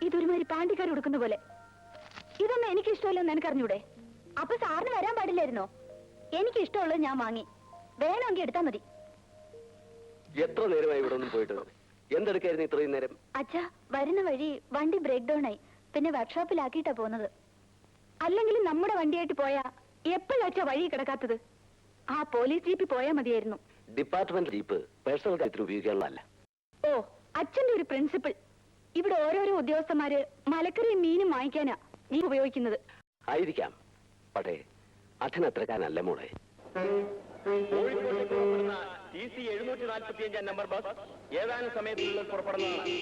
ഇതൊരുമാതിരി പാണ്ടിക്കാർ കൊടുക്കുന്ന പോലെ. ഇതൊന്നും എനിക്ക് ഇഷ്ടമല്ലെന്ന് എനിക്കറിഞ്ഞൂടെ? അപ്പൊ സാറിന് വരാൻ പാടില്ലായിരുന്നോ? എനിക്ക് ഇഷ്ടമുള്ളത് ഞാൻ വാങ്ങി. വേണമെങ്കിൽ എടുത്താ മതി. എത്ര നേരമായി ഇവിടെ ഒന്നും പോയിട്ട്? എന്തെടുക്കായിരുന്നു ഇത്രയും നേരം? അച്ഛാ, വരുന്ന വഴി വണ്ടി ബ്രേക്ക് ഡൗൺ ആയി. പിന്നെ വർക്ക്ഷോപ്പിലാക്കിയിട്ടാ പോകുന്നത്. അല്ലെങ്കിൽ നമ്മുടെ വണ്ടിയായിട്ട് പോയാ എപ്പോഴാച്ചാ വഴി കിടക്കാത്തത്? ആ പോലീസ് ജീപ്പിൽ പോയാ മതിയായിരുന്നു. ഡിപ്പാർട്ട്മെന്റ് ജീപ്പ് പേഴ്സണൽ കാര്യത്തിൽ ഉപയോഗിക്കാനുള്ളതല്ല. ഓ, അച്ഛന്റെ ഒരു പ്രിൻസിപ്പിൾ. ഇവിടെ ഓരോരോ ഉദ്യോഗസ്ഥന്മാര് മലക്കറിയും മീനും വാങ്ങിക്കാനാ നീ ഉപയോഗിക്കുന്നത്. ആയിരിക്കാം, പക്ഷേ അച്ഛനത്രക്കാരനല്ല മോളെ. കോഴിക്കോട്ടേക്ക് പുറപ്പെടുന്ന TC 745 നമ്പർ ബസ് ഏതാനും സമയത്തിനുള്ളിൽ പുറപ്പെടുന്നതാണ്.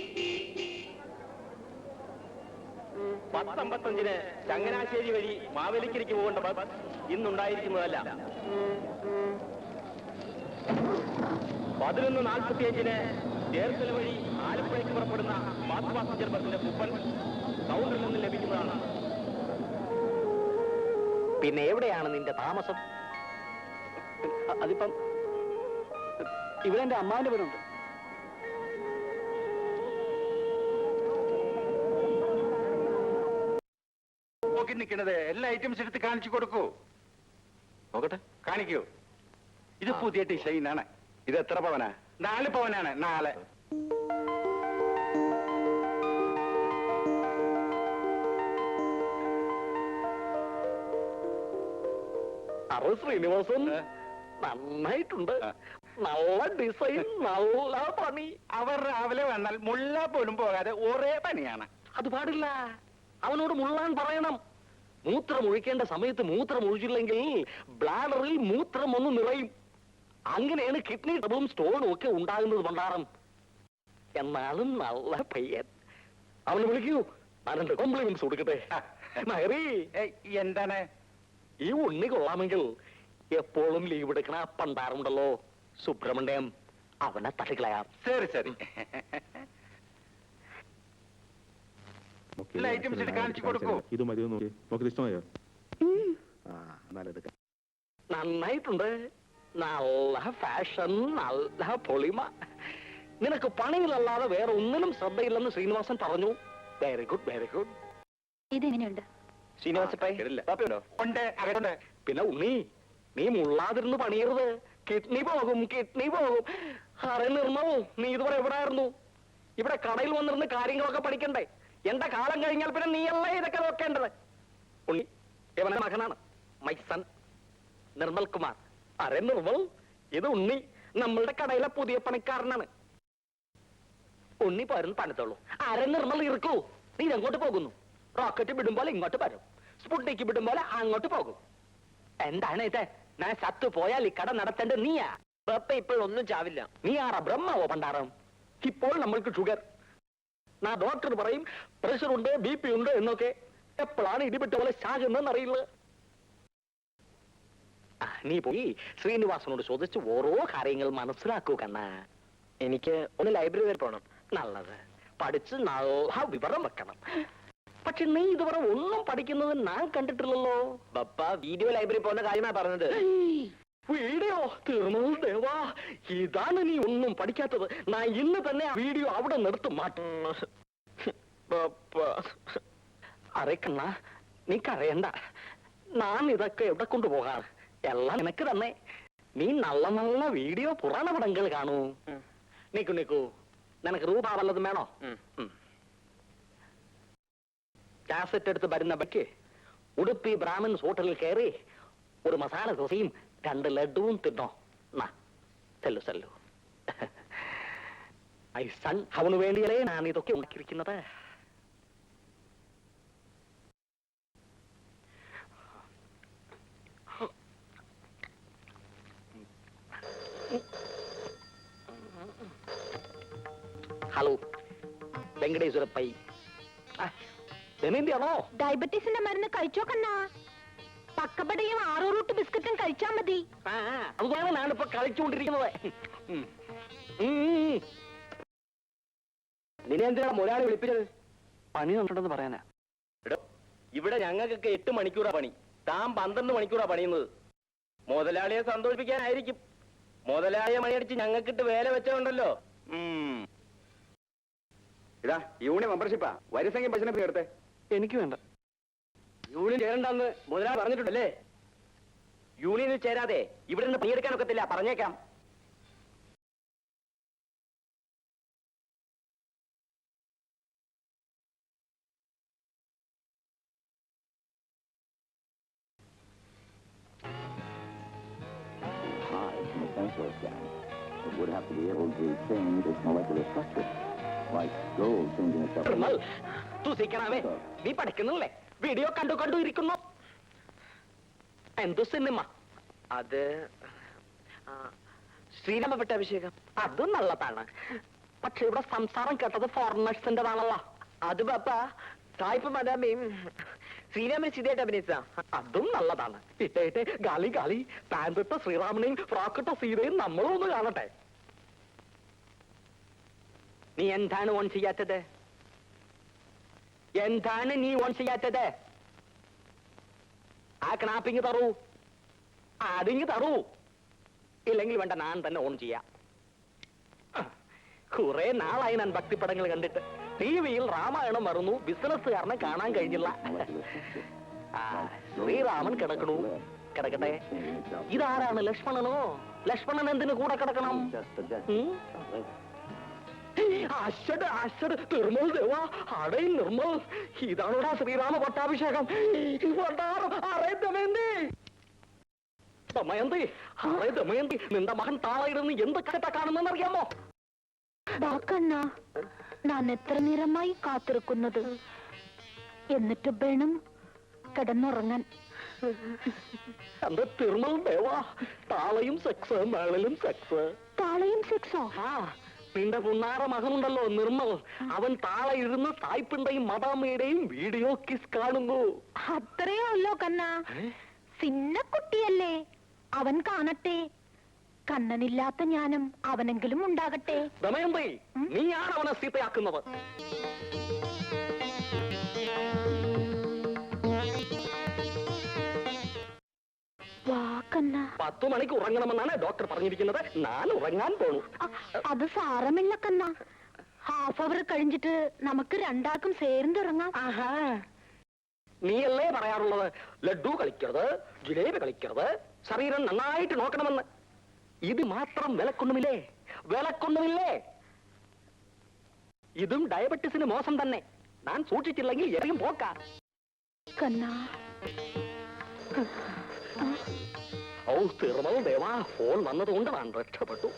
10:55 ചങ്ങനാശ്ശേരി വഴി മാവേലിക്കരയ്ക്ക് പോകേണ്ട ബസ് ഇന്നുണ്ടായിരിക്കുന്നതല്ല. 11:45 ചേർത്തല വഴി ആലപ്പുഴയ്ക്ക് പുറപ്പെടുന്ന ഫാസ്റ്റ് പാസഞ്ചർ ബസിന്റെ കൂപ്പൺ കൗണ്ടറിൽ നിന്ന് ലഭിക്കുന്നതാണ്. പിന്നെ എവിടെയാണ് നിന്റെ താമസം? അതിപ്പം ഇവിടെ എന്റെ അമ്മാവിന്റെ പേരുണ്ട്. നോക്കി നിൽക്കുന്നത് എല്ലാ ഐറ്റംസ് എടുത്ത് കാണിച്ചു കൊടുക്കൂ. നോക്കട്ടെ. കാണിക്കൂ. ഇത് പുതിയ ഡിസൈനാണ്. ഇത് എത്ര പവനാ? 4 പവനാണ്. 4. അറു ശ്രീനിവാസൻ, നന്നായിട്ടുണ്ട്. നല്ല ഡിസൈൻ, നല്ല പണി. അവർ രാവിലെ വന്നാൽ മുള്ള പോലും പോകാതെ ഒരേ പണിയാണ്. അത് പാടില്ല. അവനോട് മുള്ളാൻ പറയണം. മൂത്രം ഒഴിക്കേണ്ട സമയത്ത് മൂത്രം ഒഴിച്ചില്ലെങ്കിൽ ബ്ലാഡറിൽ മൂത്രം ഒന്ന് നിറയും. അങ്ങനെയാണ് കിഡ്നി ട്രബിളും സ്റ്റോണും ഒക്കെ ഉണ്ടാകുന്നത്. ഭണ്ഡാരം എന്നാലും നല്ല പയ്യൻ. അവനെ വിളിക്കൂ, ഞാൻ എന്റെ കോംപ്ലിമെന്റ്സ് കൊടുക്കട്ടെ. മഹറി, എന്താണ്? ഈ ഉണ്ണി കൊള്ളാമെങ്കിൽ എപ്പോഴും ലീവ് എടുക്കണ പണ്ടാറുണ്ടല്ലോ സുബ്രഹ്മണ്യം, അവനെ തട്ടിക്കളയാം. ശരി ശരി. എല്ലാ ഐറ്റംസ് എടുത്ത് കാണിച്ചു കൊടുക്കൂ. ഇത് മതിയോ നോക്കി നോക്കി ഇഷ്ടമായോ? എന്നാലെടുക്കാം. നന്നായിട്ടുണ്ട്. നല്ല ഫാഷൻ, നല്ല പൊളിമ. നിനക്ക് പണിയിലല്ലാതെ വേറെ ഒന്നിനും ശ്രദ്ധയില്ലെന്ന് ശ്രീനിവാസൻ പറഞ്ഞു. Very good, very good. ഇതെങ്ങനെയുണ്ട്? ഉണ്ട്, അകത്തുണ്ട്. പിന്നെ ഉണ്ണി, നീ മുള്ളാതിരുന്ന് പണിയരുത്. കിഡ്നി പോകും, കിഡ്നി പോകും. അറേ നിർമ്മൽ, നീ ഇതുവരെ എവിടെ ആയിരുന്നു? ഇവിടെ കടയിൽ വന്നിരുന്ന് കാര്യങ്ങളൊക്കെ പഠിക്കണ്ടേ? എന്റെ കാലം കഴിഞ്ഞാൽ പിന്നെ നീയല്ലേ ഇതൊക്കെ നോക്കേണ്ടത്. ഉണ്ണി ഇവന്റെ മകനാണ്, മൈ സൺ നിർമ്മൽ കുമാർ. അരേ നിർമ്മൽ, ഇത് ഉണ്ണി നമ്മളുടെ കടയിലെ പുതിയ പണിക്കാരനാണ്. ഉണ്ണി പോരുന്ന് പണിത്തോളൂ. അരേ നിർമ്മൽ ഇറക്കൂ. നീ എങ്ങോട്ട് പോകുന്നു? റോക്കറ്റ് വിടും പോലെ ഇങ്ങോട്ട് വരും, സ്പുട്നിക്ക് വിടും പോലെ അങ്ങോട്ട് പോകും. എന്താണ് ഇത്? ഞാൻ ചത്തു പോയാൽ ഈ കട നടത്തേണ്ടത് നീയാ. ഇപ്പോഴൊന്നും ചാവില്ല. നീ ആറാ ബ്രഹ്മാവോ പണ്ടാരം? ഇപ്പോൾ നമ്മൾക്ക് ഷുഗർ. ഡോക്ടർ പറയും പ്രഷർ ഉണ്ട്, BP ഉണ്ട് എന്നൊക്കെ. എപ്പോഴാണ് ഇടിപെട്ട പോലെ ചാകുന്നതെന്ന് അറിയില്ല. നീ പോയി ശ്രീനിവാസനോട് ചോദിച്ച് ഓരോ കാര്യങ്ങൾ മനസ്സിലാക്കൂ കണ്ണ. എനിക്ക് ഒന്ന് ലൈബ്രറി വരെ പോകണം. നല്ലത്. പഠിച്ച് നല്ല വിവരം വെക്കണം. പക്ഷെ നീ ഇതുവരെ ഒന്നും പഠിക്കുന്നത് ഞാൻ കണ്ടിട്ടില്ലല്ലോ. പപ്പ വീഡിയോ ലൈബ്രറി പോകുന്ന കാര്യമാ പറഞ്ഞത്. വീഡിയോ തീർന്നത് ദേവാ, ഇതാണ് നീ ഒന്നും പഠിക്കാത്തത്. ഞാൻ ഇന്ന് തന്നെ ആ വീഡിയോ അവിടെ നിർത്തും മാറ്റും. അറിയിക്കണ്ണ, നീ കരയണ്ട. ഞാൻ ഇതൊക്കെ എവിടെ കൊണ്ടുപോകാറ് എല്ലാം നിനക്ക് തന്നെ. നീ നല്ല നല്ല വീഡിയോ പുരാണ പടങ്ങൾ കാണൂ. നിക്കു നിനക്ക് രൂപ വല്ലതും വേണോ? കാസറ്റ് എടുത്ത് വരുന്ന ബക്ക് ഉടുപ്പി ബ്രാഹ്മൺസ് ഹോട്ടലിൽ കയറി ഒരു മസാല ദോശയും 2 ലഡുവും തിന്നോ. ചെല്ലു ചെല്ലു. ഐ സൺ, അവന് വേണ്ടിയല്ലേ ഞാൻ ഇതൊക്കെ ഉണ്ടാക്കിയിരിക്കുന്നത്. ഹലോ, വെങ്കടേശ്വര പൈ ദമയന്തിയാണോ? ഡയബറ്റീസിന്റെ മരുന്ന് കഴിച്ചോ കണ്ണാ? പക്കപ്പടയും 6 റൂട്ട് ബിസ്ക്കറ്റും കഴിച്ചാ മതി. അതുകൊണ്ടാണ് ഞാനിപ്പോ കളിച്ചുകൊണ്ടിരിക്കുന്നത്. നിന്നെ എന്തിനാ മുതലാളി വിളിപ്പിച്ചത്? പണി കണ്ടിട്ടെന്ന് പറയാനാ. ഇവിടെ ഞങ്ങൾക്കൊക്കെ 8 മണിക്കൂറാ പണി, താൻ 12 മണിക്കൂറാ പണിയുന്നത്. മുതലാളിയെ സന്തോഷിപ്പിക്കാനായിരിക്കും. മുതലാളിയെ മണിയടിച്ച് ഞങ്ങൾക്കിട്ട് വേല വെച്ചോണ്ടല്ലോ. ഇതാ യൂണിയൻ മെമ്പർഷിപ്പാ, വരിസംഖ്യ പശുനെ എടുത്തേ. എനിക്ക് വേണ്ട. യൂണിയൻ ചേരണ്ടെന്ന് മുതലാളി പറഞ്ഞിട്ടുണ്ടല്ലേ? യൂണിയനിൽ ചേരാതെ ഇവിടെ നിന്ന് പണിയെടുക്കാനൊക്കത്തില്ല, പറഞ്ഞേക്കാം. It would have to be able to change its molecular structure, like gold changing itself. തൂസിക്കണമേ, നീ പഠിക്കുന്നില്ലേ? വീഡിയോ കണ്ടു ഇരിക്കുന്നു. എന്തു സിനിമ അത് ശ്രീരാമ പട്ടാഭിഷേകം. അത് നല്ലതാണ്. പക്ഷെ ഇവിടെ സംസാരം കേട്ടത് ഫോറിനേഴ്സിന്റെതാണല്ലോ. അത് പാപ്പ സായിപ്പ് മദാമയും ശ്രീരാമൻ സീതയായിട്ട് അഭിനയിച്ച. അതും നല്ലതാണ്. ഇട്ടേട്ടെ ഗാലി പാൻപിട്ട ശ്രീരാമനെയും ഫ്രോക്കിട്ട സീതയും നമ്മളും ഒന്ന് കാണട്ടെ. നീ എന്താണ് ഓൺ ചെയ്യാത്തത്? എന്താണ് നീ ഓൺ ചെയ്യാത്തത്? ആ ക്നാപ്പിങ് തറൂ, അതിങ് തറൂ. ഇല്ലെങ്കിൽ വേണ്ട, ഞാൻ തന്നെ ഓൺ ചെയ്യാം. കുറെ നാളായി ഞാൻ ഭക്തിപ്പടങ്ങൾ കണ്ടിട്ട്. ടിവിയിൽ രാമായണം മറന്നു, ബിസിനസ്സുകാരനെ കാണാൻ കഴിഞ്ഞില്ല. ശ്രീരാമൻ കിടക്കണു, കിടക്കട്ടെ. ഇതാരാണ്? ലക്ഷ്മണനോ? ലക്ഷ്മണൻ എന്തിനു കൂടെ കിടക്കണം? നിർമ്മൽ ദേവാ, അടേ നിർമ്മൽ, ഇതാണോടാ ശ്രീരാമ പട്ടാഭിഷേകം? ദമയന്തി, നിന്റെ മകൻ താളയിരുന്ന് എന്ത് കഥ കാണുന്നെന്നറിയാമോ? കണ്ണാ, ഞാൻ എത്ര നേരമായി കാത്തിരിക്കുന്നത്. എന്നിട്ട് വേണം കിടന്നുറങ്ങാൻ. എന്റെ തിരുമൽ ദേവാ, താളയും സെക്സ്, മേളലും സെക്സ്. താളയും സെക്സോ? നിന്റെ പുന്നാറ മകനുണ്ടല്ലോ നിർമ്മൽ, അവൻ താളെ ഇരുന്ന് സായിപ്പിന്റെയും മദാമ്മയുടെയും വീഡിയോ കിസ് കാണുന്നു. അത്രയോ ഉള്ളോ കണ്ണാ? സിന്ന കുട്ടിയല്ലേ, അവൻ കാണട്ടെ. കണ്ണനില്ലാത്ത ഞാനും അവനെങ്കിലും ഉണ്ടാകട്ടെ. ദമയന്തി, നീയാണ് അവനെ സീതയാക്കുന്നത്. വാ കണ്ണാ. 10 മണിക്ക് ഉറങ്ങണമെന്നാണ് ഡോക്ടർ പറഞ്ഞിരിക്കുന്നത്. ഞാൻ ഉറങ്ങാൻ പോണു. അത് സാരമില്ല കണ്ണാ, ഹാഫ് അവർ കഴിഞ്ഞിട്ട് നമുക്ക് രണ്ടാക്കും ചേർന്നിറങ്ങാം. ആഹാ, നീയല്ലേ പറയാറുള്ളത് ലഡു കളിക്കരുത്, ജിലേബി കളിക്കരുത്, ശരീരം നന്നായിട്ട് നോക്കണമെന്ന്. ഇത് മാത്രം വിലക്കൊന്നുമില്ലേ? വിലക്കൊന്നുമില്ലേ? ഇതും ഡയബറ്റീസിന് മോശം തന്നെ. ഞാൻ സൂക്ഷിച്ചില്ലെങ്കിൽ എറിയും പോക്കാ. കണ്ണാ, ഓ തിരുമൽ ദേവാ, ഫോൺ വന്നതുകൊണ്ട് ഞാൻ രക്ഷപ്പെട്ടു.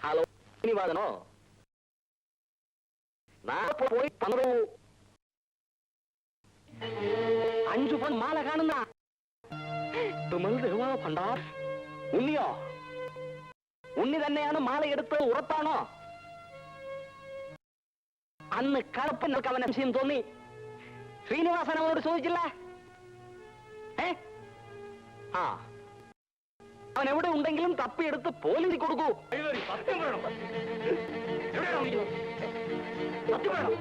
ഹലോ, നിവാദനോ? പോയി തന്നോ. 5 പൺ മാല കാണുന്ന തിരുമൽ ദേവാ ഭണ്ഡാർ. ഉണ്ണിയോ? ഉണ്ണി തന്നെയാണ് മാലയെടുത്ത് ഉറപ്പാണോ? അന്ന് കറുപ്പനൾക്ക് അവൻ സംശയം തോന്നി. ശ്രീനിവാസൻ അവനോട് ചോദിച്ചില്ല? ആ, അവൻ എവിടെ ഉണ്ടെങ്കിലും തപ്പിയെടുത്ത് പോലീസിൽ കൊടുക്കൂ. സത്യം വേണം. സത്യം വേണം.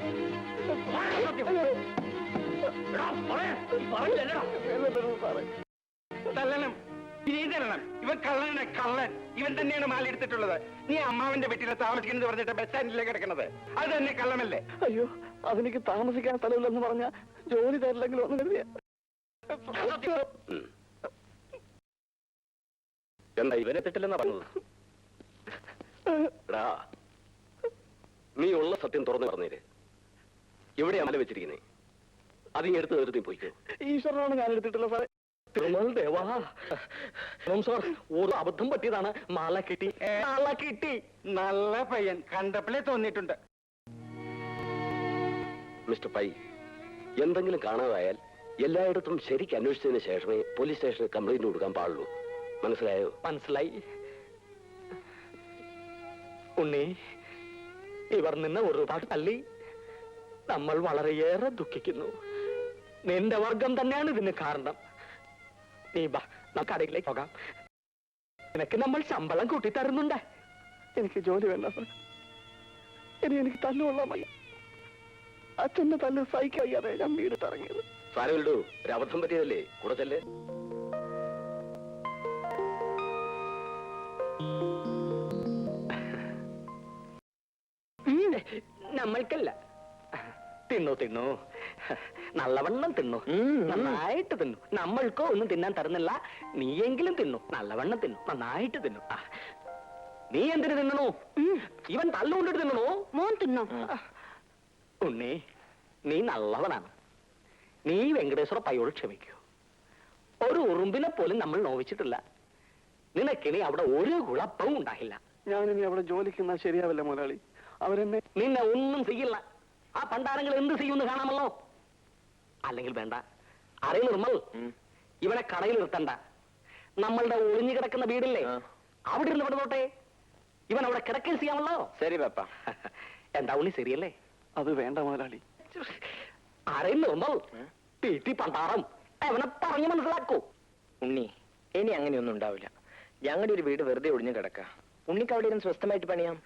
തല്ലണം. ശ്രീധരനം ഇവൻ കള്ളനാണ്, കള്ളൻ. ഇവൻ തന്നെയാണ് മാല എടുത്തിട്ടുള്ളത്. നീ അമ്മാവന്റെ വീട്ടിലെ താമസിക്കുന്നത് പറഞ്ഞിട്ട് ബസ് സ്റ്റാൻഡിലേക്ക് കിടക്കുന്നത്, അത് തന്നെ കള്ളമല്ലേ? അയ്യോ, അതെനിക്ക് താമസിക്കാൻ സ്ഥലമില്ലെന്ന് പറഞ്ഞ ജോലി തരില്ലെങ്കിലും ഒന്ന് കരുതിയ. എന്താ ഇവനെ തെറ്റില്ലെന്നാ പറഞ്ഞത്? എടാ, നീ ഉള്ള സത്യം തുറന്നു പറഞ്ഞേര്. എവിടെയാ മല വെച്ചിരിക്കുന്നേ? അതിങ്ങ് എടുത്ത് നിർത്തി പോയിക്കോ. ഈശ്വരനാണ് ഞാൻ എടുത്തിട്ടുള്ള സാറേ. ദേവാ സാർ, ഒരു അബദ്ധം പറ്റിയതാണ്. മാല കിട്ടി, മാല കിട്ടി. നല്ല പയ്യൻ, കണ്ടപ്പോഴേ തോന്നിയിട്ടുണ്ട്. മിസ്റ്റർ പൈ, എന്തെങ്കിലും കാണാതായാൽ എല്ലായിടത്തും ശരിക്ക് അന്വേഷിച്ചതിന് ശേഷമേ പോലീസ് സ്റ്റേഷനിൽ കംപ്ലൈന്റ് കൊടുക്കാൻ പാടുള്ളൂ. മനസ്സിലായോ? മനസ്സിലായി. ഉണ്ണി, ഇവർ നിന്നെ ഒരുപാട് തല്ലി. നമ്മൾ വളരെയേറെ ദുഃഖിക്കുന്നു. നിന്റെ വർഗം തന്നെയാണ് ഇതിന് കാരണം. നീ ബാ, നമുക്ക് കടയിലേക്ക് പോകാം. നിനക്ക് നമ്മൾ ശമ്പളം കൂട്ടി തരുന്നുണ്ട്. എനിക്ക് ജോലി വേണ്ട സാർ. ഇനി എനിക്ക് തല്ലുകൊള്ളാൻ വയ്യ. അച്ഛന്റെ തല്ല് സഹിക്കയ്യാതെ ഞാൻ വീട് ഇറങ്ങിയത്. സാരമില്ലു, ഒരു അബദ്ധം പറ്റിയതല്ലേ, കൂടെ ചെല്ലേ. നമ്മൾക്കല്ല. തിന്നു തിന്നു, നല്ലവണ്ണം തിന്നു, നന്നായിട്ട് തിന്നു. നമ്മൾക്കോ ഒന്നും തിന്നാൻ തരുന്നില്ല. നീയെങ്കിലും തിന്നു, നല്ലവണ്ണം തിന്നു, നന്നായിട്ട് തിന്നു. നീ എന്തിനു തിന്നണോ? ഇവൻ തല്ലുകൊണ്ടിട്ട് തിന്നണോ? മോൻ തിന്നോ? ഉണ്ണി, നീ നല്ലവനാണ്. നീ വെങ്കടേശ്വര പയ്യോട് ക്ഷമിക്കൂ. ഒരു ഉറുമ്പിനെ പോലും നമ്മൾ നോവിച്ചിട്ടില്ല. നിനക്കിനി അവിടെ ഒരു കുഴപ്പവും ഉണ്ടാകില്ല. ഞാനിനി അവിടെ ജോലിക്കുന്ന ശരിയാവില്ല മുതലാളി. അവരെന്നെ നിന്നെ ഒന്നും ചെയ്യില്ല. ആ പണ്ടാരങ്ങൾ എന്ത് ചെയ്യുമെന്ന് കാണാമല്ലോ. അല്ലെങ്കിൽ വേണ്ട. അറിയ നിർമ്മൽ, ഇവനെ കടയിൽ നിർത്തണ്ട. നമ്മളുടെ ഒളിഞ്ഞു കിടക്കുന്ന വീടില്ലേ, അവിടെ ഇരുന്ന് വിടുന്നോട്ടെ. ഇവൻ അവിടെ കിടക്കുകയും ചെയ്യാമല്ലോ. ശരി പാപ്പ. എന്താ ഉണ്ണി, ശരിയല്ലേ? അത് വേണ്ട മുതലാളി. അറിയ നിർമ്മൽ, തീറ്റി പണ്ടാറം അവനെ പറഞ്ഞു മനസ്സിലാക്കൂ. ഉണ്ണി, ഇനി അങ്ങനെയൊന്നും ഉണ്ടാവില്ല. ഞങ്ങളുടെ ഒരു വീട് വെറുതെ ഒഴിഞ്ഞു കിടക്ക. ഉണ്ണിക്ക് അവിടെ ഇരുന്ന് സ്വസ്ഥമായിട്ട് പണിയാം.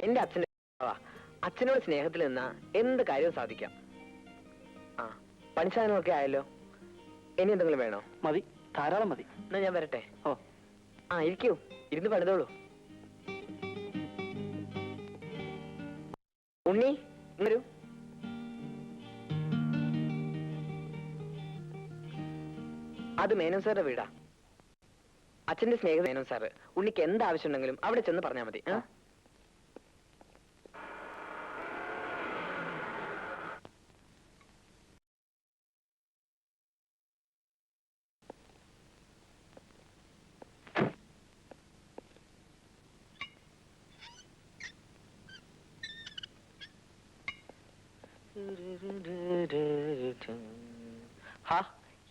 എന്റെ അച്ഛനോട് സ്നേഹത്തിൽ നിന്നാ എന്ത് കാര്യവും സാധിക്കാം. ആ, പണിസാധനമൊക്കെ ആയല്ലോ. ഇനി എന്തെങ്കിലും വേണോ? മതി, ധാരാളം മതി. എന്നാ ഞാൻ വരട്ടെ. ഓ, ആ, ഇരിക്കൂ, ഇരുന്ന് പണിതോളൂ. ഉണ്ണി, വരൂ. അത് മേനോൻ സാറിന്റെ വീടാ. അച്ഛന്റെ സ്നേഹിത മേനോൻ സാറ്. ഉണ്ണിക്ക് എന്ത് ആവശ്യം ഉണ്ടെങ്കിലും അവിടെ ചെന്ന് പറഞ്ഞാൽ മതി.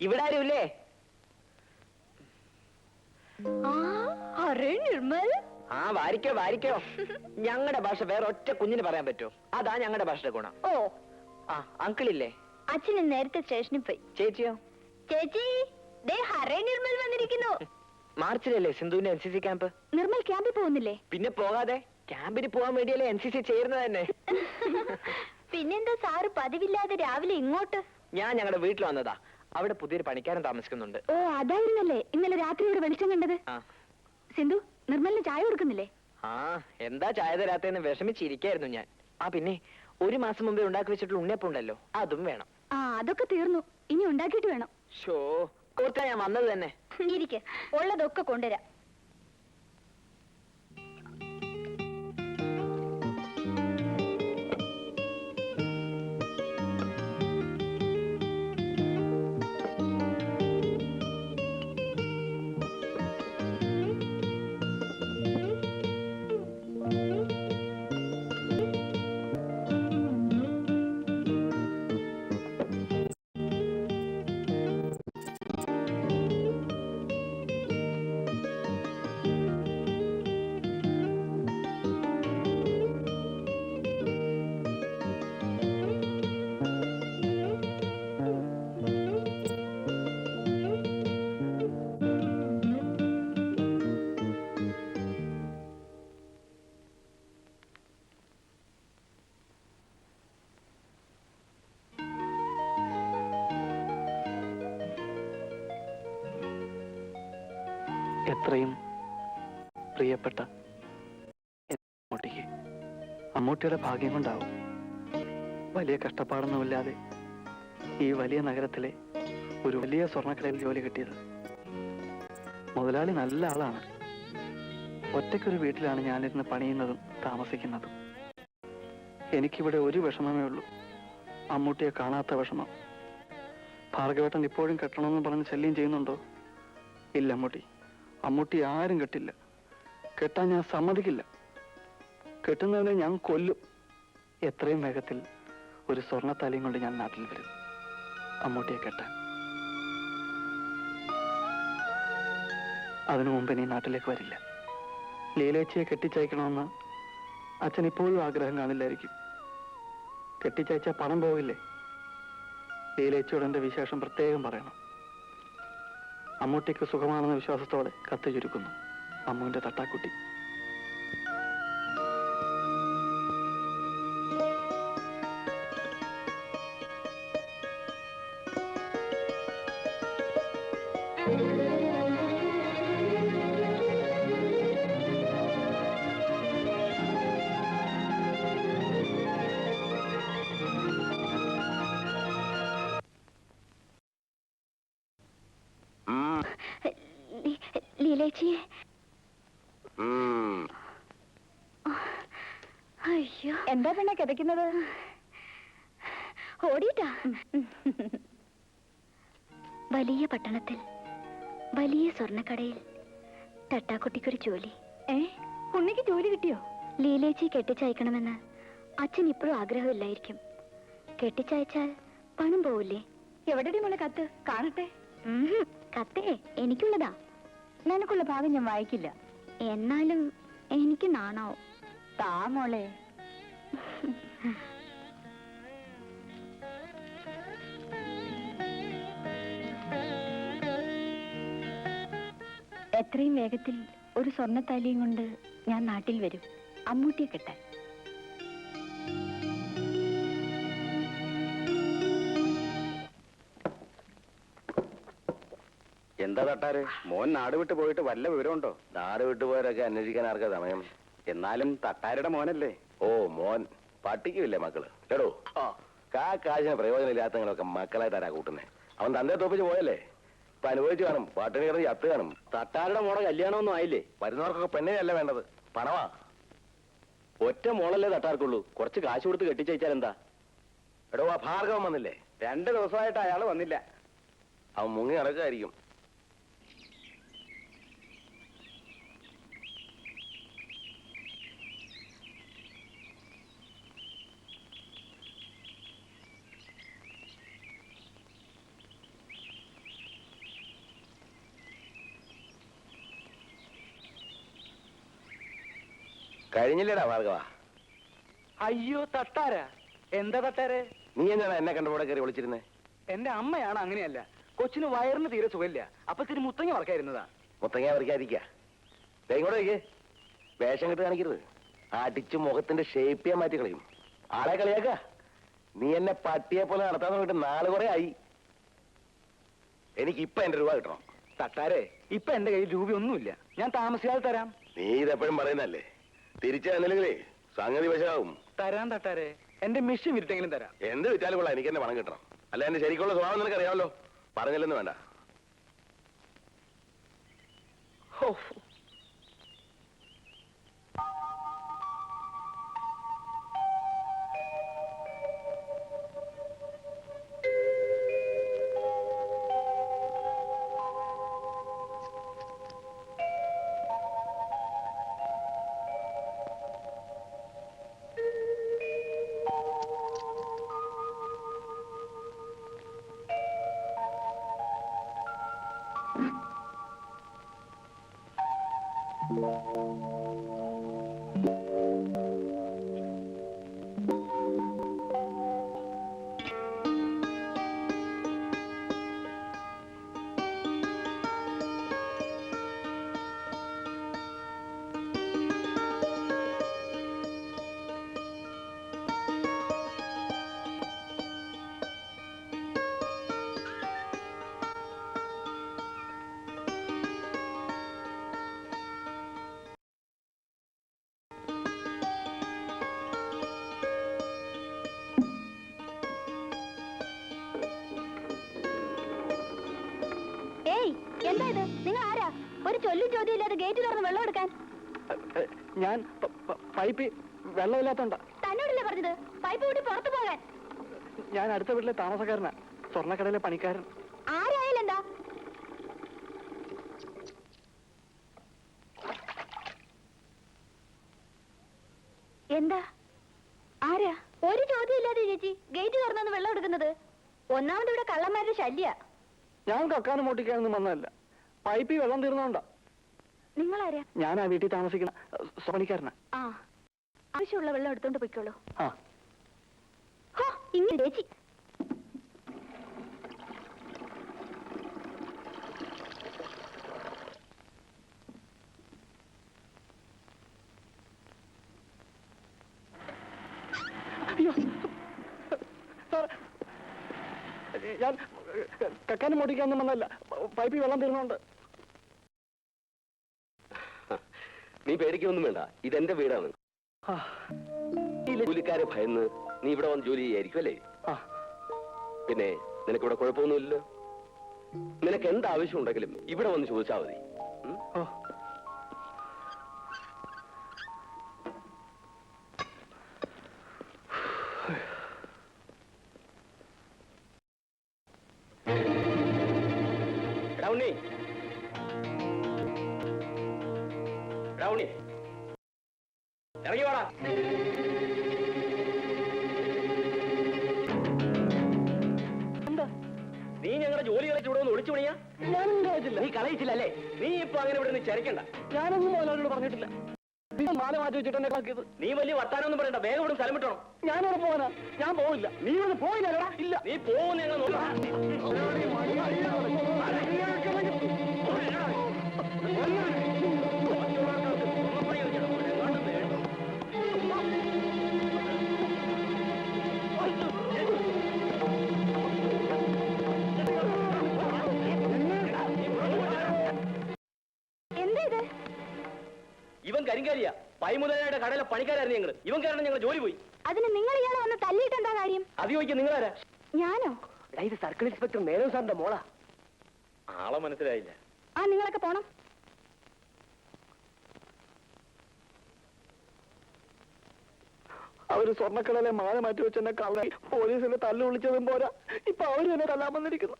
ഇവിടെ ആരുമില്ലേ? നിർമ്മൽ, ആ, വാരിക്കോ വാരിക്കോ. ഞങ്ങളുടെ ഭാഷ വേറെ ഒറ്റ കുഞ്ഞിന് പറയാൻ പറ്റുമോ? അതാ ഞങ്ങളുടെ ഭാഷയുടെ ഗുണം. ഓ, ആ, അങ്കിളില്ലേ? അച്ഛന് നേരത്തെ സ്റ്റേഷനിൽ പോയി. ചേച്ചിയോ? ചേച്ചി, ദേ ഹരേ നിർമ്മൽ വന്നിരിക്കുന്നു. മാർച്ചിലല്ലേ സിന്ധുവിന്റെ NCC ക്യാമ്പ്? നിർമ്മൽ ക്യാമ്പിൽ പോകുന്നില്ലേ? പിന്നെ പോകാതെ. ക്യാമ്പിന് പോകാൻ വേണ്ടിയല്ലേ NCC ചേരുന്നത് തന്നെ. പിന്നെന്താ സാറ് പതിവില്ലാതെ രാവിലെ ഇങ്ങോട്ട്? ഞാൻ ഞങ്ങളുടെ വീട്ടിൽ വന്നതാ. അവിടെ പുതിയൊരു പണിക്കാരൻ താമസിക്കുന്നുണ്ട്. ഓ, അതായിരുന്നല്ലേ ഇന്നലെ രാത്രി ഇവിടെ വെളിച്ചം കണ്ടത്. ആ. സിന്ധു, നിർമ്മലിന് ചായ കൊടുക്കുന്നില്ലേ? ആ, എന്താ ചായ തരാത്തേന്ന് വിഷമിച്ചിരിക്കായിരുന്നു ഞാൻ. ആ, പിന്നെ 1 മാസം മുമ്പേ ഉണ്ടാക്കി വെച്ചിട്ടുള്ള ഉണ്ണിയപ്പം ഉണ്ടല്ലോ, അതും വേണം. ആ, അതൊക്കെ തീർന്നു. ഇനി ഉണ്ടാക്കിയിട്ട് വേണം. ഷോ, ഓർത്താ ഞാൻ വന്നത് തന്നെ. ഇരിക്കെ, ഉള്ളതൊക്കെ കൊണ്ടുവരാം. എത്രയും പ്രിയപ്പെട്ട അമ്മൂട്ടിക്ക് അമ്മൂട്ടിയുടെ ഭാഗ്യം കൊണ്ടാവും വലിയ കഷ്ടപ്പാടൊന്നുമില്ലാതെ ഈ വലിയ നഗരത്തിലെ ഒരു വലിയ സ്വർണ്ണക്കടയിൽ ജോലി കിട്ടിയത്. മുതലാളി നല്ല ആളാണ്. ഒറ്റയ്ക്കൊരു വീട്ടിലാണ് ഞാനിരുന്ന് പണിയുന്നതും താമസിക്കുന്നതും. എനിക്കിവിടെ ഒരു വിഷമമേ ഉള്ളൂ, അമ്മൂട്ടിയെ കാണാത്ത വിഷമം. ഭാർഗവേട്ടൻ ഇപ്പോഴും കെട്ടണമെന്ന് പറഞ്ഞ് ശല്യം ചെയ്യുന്നുണ്ടോ? ഇല്ല അമ്മൂട്ടി, അമ്മൂട്ടി ആരും കെട്ടില്ല. കെട്ടാൻ ഞാൻ സമ്മതിക്കില്ല. കെട്ടുന്നവനെ ഞാൻ കൊല്ലും. എത്രയും വേഗത്തിൽ ഒരു സ്വർണ്ണത്താലിയും കൊണ്ട് ഞാൻ നാട്ടിൽ വരും അമ്മൂട്ടിയെ കെട്ടാൻ. അതിനു മുമ്പ് ഇനി നാട്ടിലേക്ക് വരില്ല. ലീലേച്ചിയെ കെട്ടിച്ചയക്കണമെന്ന് അച്ഛൻ ഇപ്പോഴും ആഗ്രഹം കാണില്ലായിരിക്കും. കെട്ടിച്ചയച്ച പണം പോകില്ലേ? ലീലേച്ചിയോട് എന്റെ വിശേഷം പ്രത്യേകം പറയണം. അമ്മൂട്ടിക്ക് സുഖമാണെന്ന വിശ്വാസത്തോടെ കത്ത് ചുരുക്കുന്നു. അമ്മുവിന്റെ തട്ടാക്കുട്ടി. ലീലേച്ചിയെ അയ്യോ, എന്താ പെണ്ണ കിതയ്ക്കുന്നത്? ഓടിയിട്ടാ? വലിയ പട്ടണത്തിൽ വലിയ സ്വർണ്ണക്കടയിൽ തട്ടാക്കുട്ടിക്കൊരു ജോലി. ഉണ്ണിക്ക് ജോലി കിട്ടിയോ? ലീലേച്ചി കെട്ടിച്ചയക്കണമെന്ന് അച്ഛൻ ഇപ്പോഴും ആഗ്രഹമില്ലായിരിക്കും. കെട്ടിച്ചയച്ചാൽ പണം പോവില്ലേ? എവിടെടി മോളെ കത്ത്? കാണട്ടെ. കത്തേ എനിക്കുള്ളതാ. നിനക്കുള്ള ഭാഗം ഞാൻ വായിക്കില്ല. എന്നാലും എനിക്ക് നാണാവും. താ മോളെ. എത്രയും വേഗത്തിൽ ഒരു സ്വർണ്ണത്താലിയും കൊണ്ട് ഞാൻ നാട്ടിൽ വരും അമ്മൂട്ടിയെ കെട്ടാൻ. എന്താ തട്ടാര്, മോൻ നാട് വിട്ട് പോയിട്ട് വല്ല വിവരമുണ്ടോ? നാട് വിട്ടു പോയവരൊക്കെ അന്വേഷിക്കാൻ ആർക്കാ സമയം? എന്നാലും തട്ടാരുടെ മോനല്ലേ? ഓ മോൻ, പട്ടിക്കുമില്ലേ മക്കള്? കേടോ, കാശിന് പ്രയോജനമില്ലാത്തങ്ങളൊക്കെ മക്കളായിട്ടാരാ കൂട്ടുന്നേ? അവൻ തന്റെ തോപ്പിച്ച് പോയല്ലേ? ഇപ്പൊ അനുഭവിച്ചു കാണും, പാട്ടിന് കിടന്ന് ചത്ത് കാണും. തട്ടാരുടെ മോളെ കല്യാണമൊന്നും ആയില്ലേ? വരുന്നവർക്കൊക്കെ പെണ്ണിനല്ല വേണ്ടത്, പണമാ. ഒറ്റ മോളല്ലേ തട്ടാർക്കുള്ളൂ? കുറച്ച് കാശ് കൊടുത്ത് കെട്ടിച്ചയച്ചാൽ എന്താ? എടോ, ആ ഭാർഗവൻ വന്നില്ലേ? 2 ദിവസമായിട്ട് അയാൾ വന്നില്ല. അവൻ മുങ്ങി നടക്കുകയായിരിക്കും. കഴിഞ്ഞില്ലേടാ ഭാർഗവ? അയ്യോ തട്ടാരാ? എന്താ തട്ടാരെ? നീ എന്താണ് എന്നെ കണ്ടുകൂടെ കയറി വിളിച്ചിരുന്നേ? എന്റെ അമ്മയാണ് അങ്ങനെയല്ല. കൊച്ചിന് വയറിന് തീരെ സുഖമില്ല. അപ്പൊ തിരി മുത്തങ്ങ വറക്കായിരുന്നതാ. മുത്തങ്ങ പറിക്കാതിരിക്കാ. ഇങ്ങോട്ട് വയ്ക്കേ, വേഷം കെട്ട് കാണിക്കരുത്. അടിച്ച് മുഖത്തിന്റെ ഷേപ്പ് ചെയ്യാൻ മാറ്റി കളയും. ആളെ കളിയാക്ക. നീ എന്നെ പട്ടിയെ പോലെ നടത്താൻ നോക്കിട്ട് 4 കുറെ ആയി. എനിക്കിപ്പൊ എന്റെ രൂപ കിട്ടണം. തട്ടാരെ, ഇപ്പൊ എന്റെ കയ്യിൽ രൂപയൊന്നുമില്ല. ഞാൻ താമസിയാതെ തരാം. നീ ഇതെപ്പോഴും പറയുന്നല്ലേ? തിരിച്ചു തന്നില്ലെങ്കിലേ സംഗതി വശമാവും. തരാം തട്ടാരെ, എന്റെ മിഷ്യൻ വിരിട്ടെങ്കിലും തരാം. എന്ത് വിറ്റാലും കൊള്ളാം, എനിക്ക് എന്നെ പണം കിട്ടണം. അല്ല, എന്റെ ശരിക്കുള്ള സ്വഭാവം നിനക്ക് അറിയാമല്ലോ. പറഞ്ഞില്ലെന്ന് വേണ്ട. ചൊല്ലി ചോദ്യമില്ലാതെ ഗേറ്റ് തുറന്ന് വെള്ളം എടുക്കാൻ? ഞാൻ പൈപ്പ് വെള്ളമില്ലാത്തോണ്ടാ. തന്നോടല്ലേ പറഞ്ഞത് പൈപ്പ് കൂട്ടി പുറത്തു പോകാൻ? ഞാൻ അടുത്ത വീട്ടിലെ താമസക്കാരനാ, സ്വർണ്ണക്കടയിലെ പണിക്കാരൻ. ആരായാലും എന്താ? എന്താ? ആരാ? ഒരു ചോദ്യം ഇല്ലാതെ ചേച്ചി ഗേറ്റ് തുറന്നു വെള്ളം എടുക്കുന്നത്? ഒന്നാമത് ഇവിടെ കള്ളന്മാരുടെ ശല്യ. ഞാൻ കക്കാനും മോട്ടിക്കാനൊന്നും വന്നതല്ല, പൈപ്പിൽ വെള്ളം തീർന്നോണ്ടാ. നിങ്ങളാരാ? ഞാൻ ആ വീട്ടിൽ താമസിക്കുന്ന പണിക്കാരനാ. ആ, ആവശ്യമുള്ള വെള്ളം എടുത്തോണ്ട് പോയിക്കോളൂ. ആ, ഇങ്ങനെ ചേച്ചി. അയ്യോ സാറേ, ഞാൻ കക്കാനും മോട്ടിക്കാനൊന്നും വന്നതല്ല, പൈപ്പിൽ വെള്ളം തീർന്നോണ്ട്. നീ പേടിക്കൊന്നും വേണ്ട, ഇതെന്റെ വീടാണ്. ഈ ജോലിക്കാരെ ഭയന്ന് നീ ഇവിടെ വന്ന് ജോലി ചെയ്യായിരിക്കും അല്ലേ? പിന്നെ നിനക്കിവിടെ കുഴപ്പമൊന്നുമില്ലല്ലോ. നിനക്ക് എന്താവശ്യം ഉണ്ടെങ്കിലും ഇവിടെ വന്ന് ചോദിച്ചാൽ മതി. റൗണി റൗണി ഇറങ്ങി വാടാ. നീ ഞങ്ങളുടെ ജോലി കളിച്ച് ഇവിടെ ഒന്ന് ഒളിച്ചു പണിയാ? ഞാനൊന്നും കളയിച്ചില്ല. നീ കളയിച്ചില്ല അല്ലേ? നീ ഇപ്പൊ അങ്ങനെ ഇവിടെ നിന്ന് ചരക്കണ്ട. ഞാനൊന്നും മുതലാളിയോട് പറഞ്ഞിട്ടില്ല. പിന്നെ മാല മാറ്റി വെച്ചിട്ട് എന്നെ കളക്കിയത്. നീ വലിയ വർത്താനൊന്നും പറയണ്ട, വേഗം ഇവിടെ സ്ഥലം വിട്ടണം. ഞാനിവിടെ പോവാനാ. ഞാൻ പോവില്ല. നീ ഇവിടെ പോയില്ലടാ? ഇല്ല. നീ പോകുന്ന ഞങ്ങൾ നോക്കാം. എന്താ ഇത്? ഇവൻ കരിങ്കാരിയാ, പൈമുതലായുടെ കടയിലെ പണിക്കാരായിരുന്നു ഞങ്ങൾ. ഇവൻ കാരണം ഞങ്ങൾ ജോലി പോയി. അതിന് നിങ്ങൾ ഇയാളെ വന്ന് തല്ലിയിട്ട് എന്താ കാര്യം? അത് ചോദിക്കാൻ നിങ്ങളാരാ? ഞാനോ? ഇത് സർക്കിൾ ഇൻസ്പെക്ടർ മേനോ സാറിന്റെ മോളാ. ആളെ മനസ്സിലായില്ല. ആ, നിങ്ങളൊക്കെ പോണം. അവര് സ്വർണ്ണക്കടയിലെ മാല മാറ്റി വെച്ചെന്നെ കള്ളി പോലീസിനെ തല്ലു വിളിച്ചതും പോരാ, ഇപ്പൊ അവര് തന്നെ തല്ലാൻ വന്നിരിക്കുന്നു.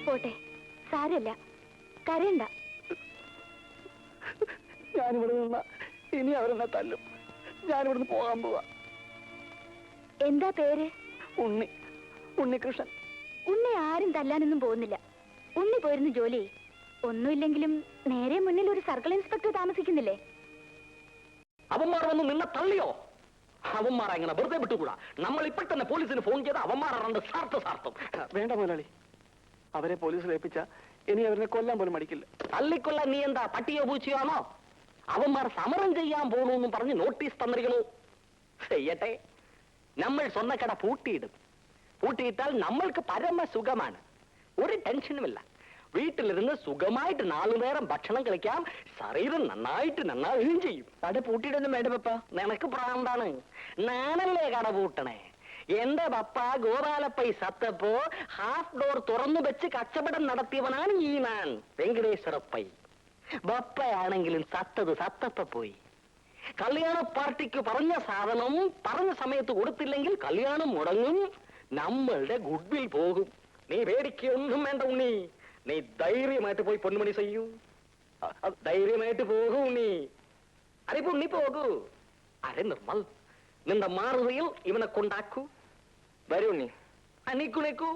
പോട്ടെ, സാരമില്ല, കരയണ്ട. ഞാനിവിടെ നിന്ന ഇനി അവരെന്നെ തല്ലും. ഞാനിവിടുന്ന് പോകാൻ പോവാ. എന്താ പേര്? ഉണ്ണികൃഷ്ണൻ. ഉണ്ണി ആരും തല്ലാനൊന്നും പോകുന്നില്ല. ഉണ്ണി പോയിരുന്നു ജോലി. ഒന്നുമില്ലെങ്കിലും നേരെ മുന്നിൽ ഒരു സർക്കിൾ ഇൻസ്പെക്ടർ താമസിക്കുന്നില്ലേ? അവന്മാർ വന്ന് നിന്നെ തള്ളിയോ? അവന്മാർ അങ്ങനെ വെറുതെ വിട്ടുകൂടാ. നമ്മൾ ഇപ്പോൾ തന്നെ പോലീസിന് ഫോൺ ചെയ്ത് അവന്മാരുടെ സാർത്ഥം. വേണ്ട മുതലാളി, അവരെ പോലീസിൽ ഏൽപ്പിച്ച ഇനി അവരെ കൊല്ലാൻ പോലും മടിക്കില്ല. തള്ളിക്കൊല്ലാൻ നീ എന്താ പട്ടിയോ പൂച്ചയാണോ? അവന്മാർ സമരം ചെയ്യാൻ പോകണമെന്നും പറഞ്ഞ് നോട്ടീസ് തന്നിരിക്കണു. ചെയ്യട്ടെ, നമ്മൾ സ്വർണ്ണക്കട പൂട്ടിയിടും. പൂട്ടിയിട്ടാൽ നമ്മൾക്ക് പരമസുഖമാണ്, ഒരു ടെൻഷനുമില്ല. വീട്ടിലിരുന്ന് സുഖമായിട്ട് 4 നേരം ഭക്ഷണം കഴിക്കാം, ശരീരം നന്നാവുകയും ചെയ്യും. കട പൂട്ടിയിടൊന്നും വേണ്ട പപ്പ. നിനക്ക് പ്രാന്താണ്, ഞാനല്ലേ കട പൂട്ടണേ. എന്റെ പപ്പ ഗോപാലപ്പൈ സത്തപ്പോ ഹാഫ് ഡോർ തുറന്നു വെച്ച് കച്ചവടം നടത്തിയവനാണ് ഈ ഞാൻ, വെങ്കടേശ്വരപ്പൈ. ബപ്പയാണെങ്കിലും സത്തപ്പ പോയി. കല്യാണ പാർട്ടിക്ക് പറഞ്ഞ സാധനം പറഞ്ഞ സമയത്ത് കൊടുത്തില്ലെങ്കിൽ കല്യാണം മുടങ്ങും, നമ്മളുടെ ഗുഡ്വിൽ പോകും. നീ പേടിക്കൊന്നും വേണ്ട ഉണ്ണി, നീ ധൈര്യമായിട്ട് പോയി പൊന്നുമണി ചെയ്യൂ. ധൈര്യമായിട്ട് പോകൂ ഉണ്ണി. അറിയിപ്പോ ഉണ്ണി പോകൂ. അരെ നിർമ്മൽ, നിന്റെ മാറുകയിൽ ഇവനെ കൊണ്ടാക്കൂ. വരൂ ഉണ്ണി. അനിക്കുണിക്കൂ.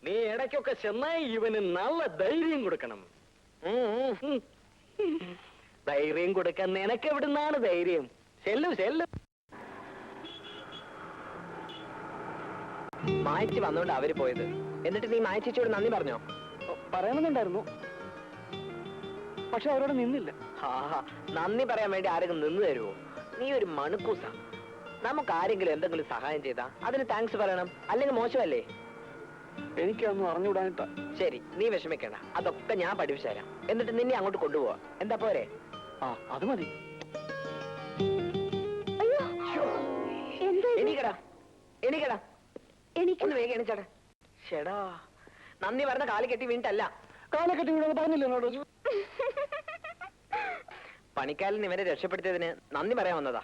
നീ ഇടയ്ക്കൊക്കെ ചെന്നായി ഇവന് നല്ല ധൈര്യം കൊടുക്കണം. ധൈര്യം കൊടുക്കാൻ നിനക്ക് എവിടുന്നാണ് ധൈര്യം? ചെല്ലു. മായച്ചി വന്നോണ്ട് അവര് പോയത്. എന്നിട്ട് നീ മായച്ചിയോട് നന്ദി പറഞ്ഞോ? പറയണമെന്നുണ്ടായിരുന്നു, പക്ഷെ അവരോട് നിന്നില്ല. നന്ദി പറയാൻ വേണ്ടി ആരെങ്കിലും നിന്ന് തരുമോ? നീ ഒരു മണക്കൂസ. നമുക്ക് ആരെങ്കിലും എന്തെങ്കിലും സഹായം ചെയ്താ അതിന് താങ്ക്സ് പറയണം, അല്ലെങ്കിൽ മോശമല്ലേ? എനിക്കൊന്നും അറിഞ്ഞുകൂടാനിട്ടാ. ശരി, നീ വിഷമിക്കണ്ട, അതൊക്കെ ഞാൻ പഠിപ്പിച്ചു തരാം. എന്നിട്ട് നിന്നെ അങ്ങോട്ട് കൊണ്ടുപോവാ. എന്താ പോരെ? അത് മതി. എണീക്കടാ. ഒന്ന് വേഗം എണിച്ചാടാ. ചേടാ, നന്ദി പറഞ്ഞ കാല് കെട്ടി വീണിട്ടല്ല. കാലക്കെട്ടി വീട് പറഞ്ഞില്ല എന്നോട്. പണിക്കാരൻ ഇവരെ രക്ഷപ്പെടുത്തിയതിന് നന്ദി പറയാൻ വന്നതാ.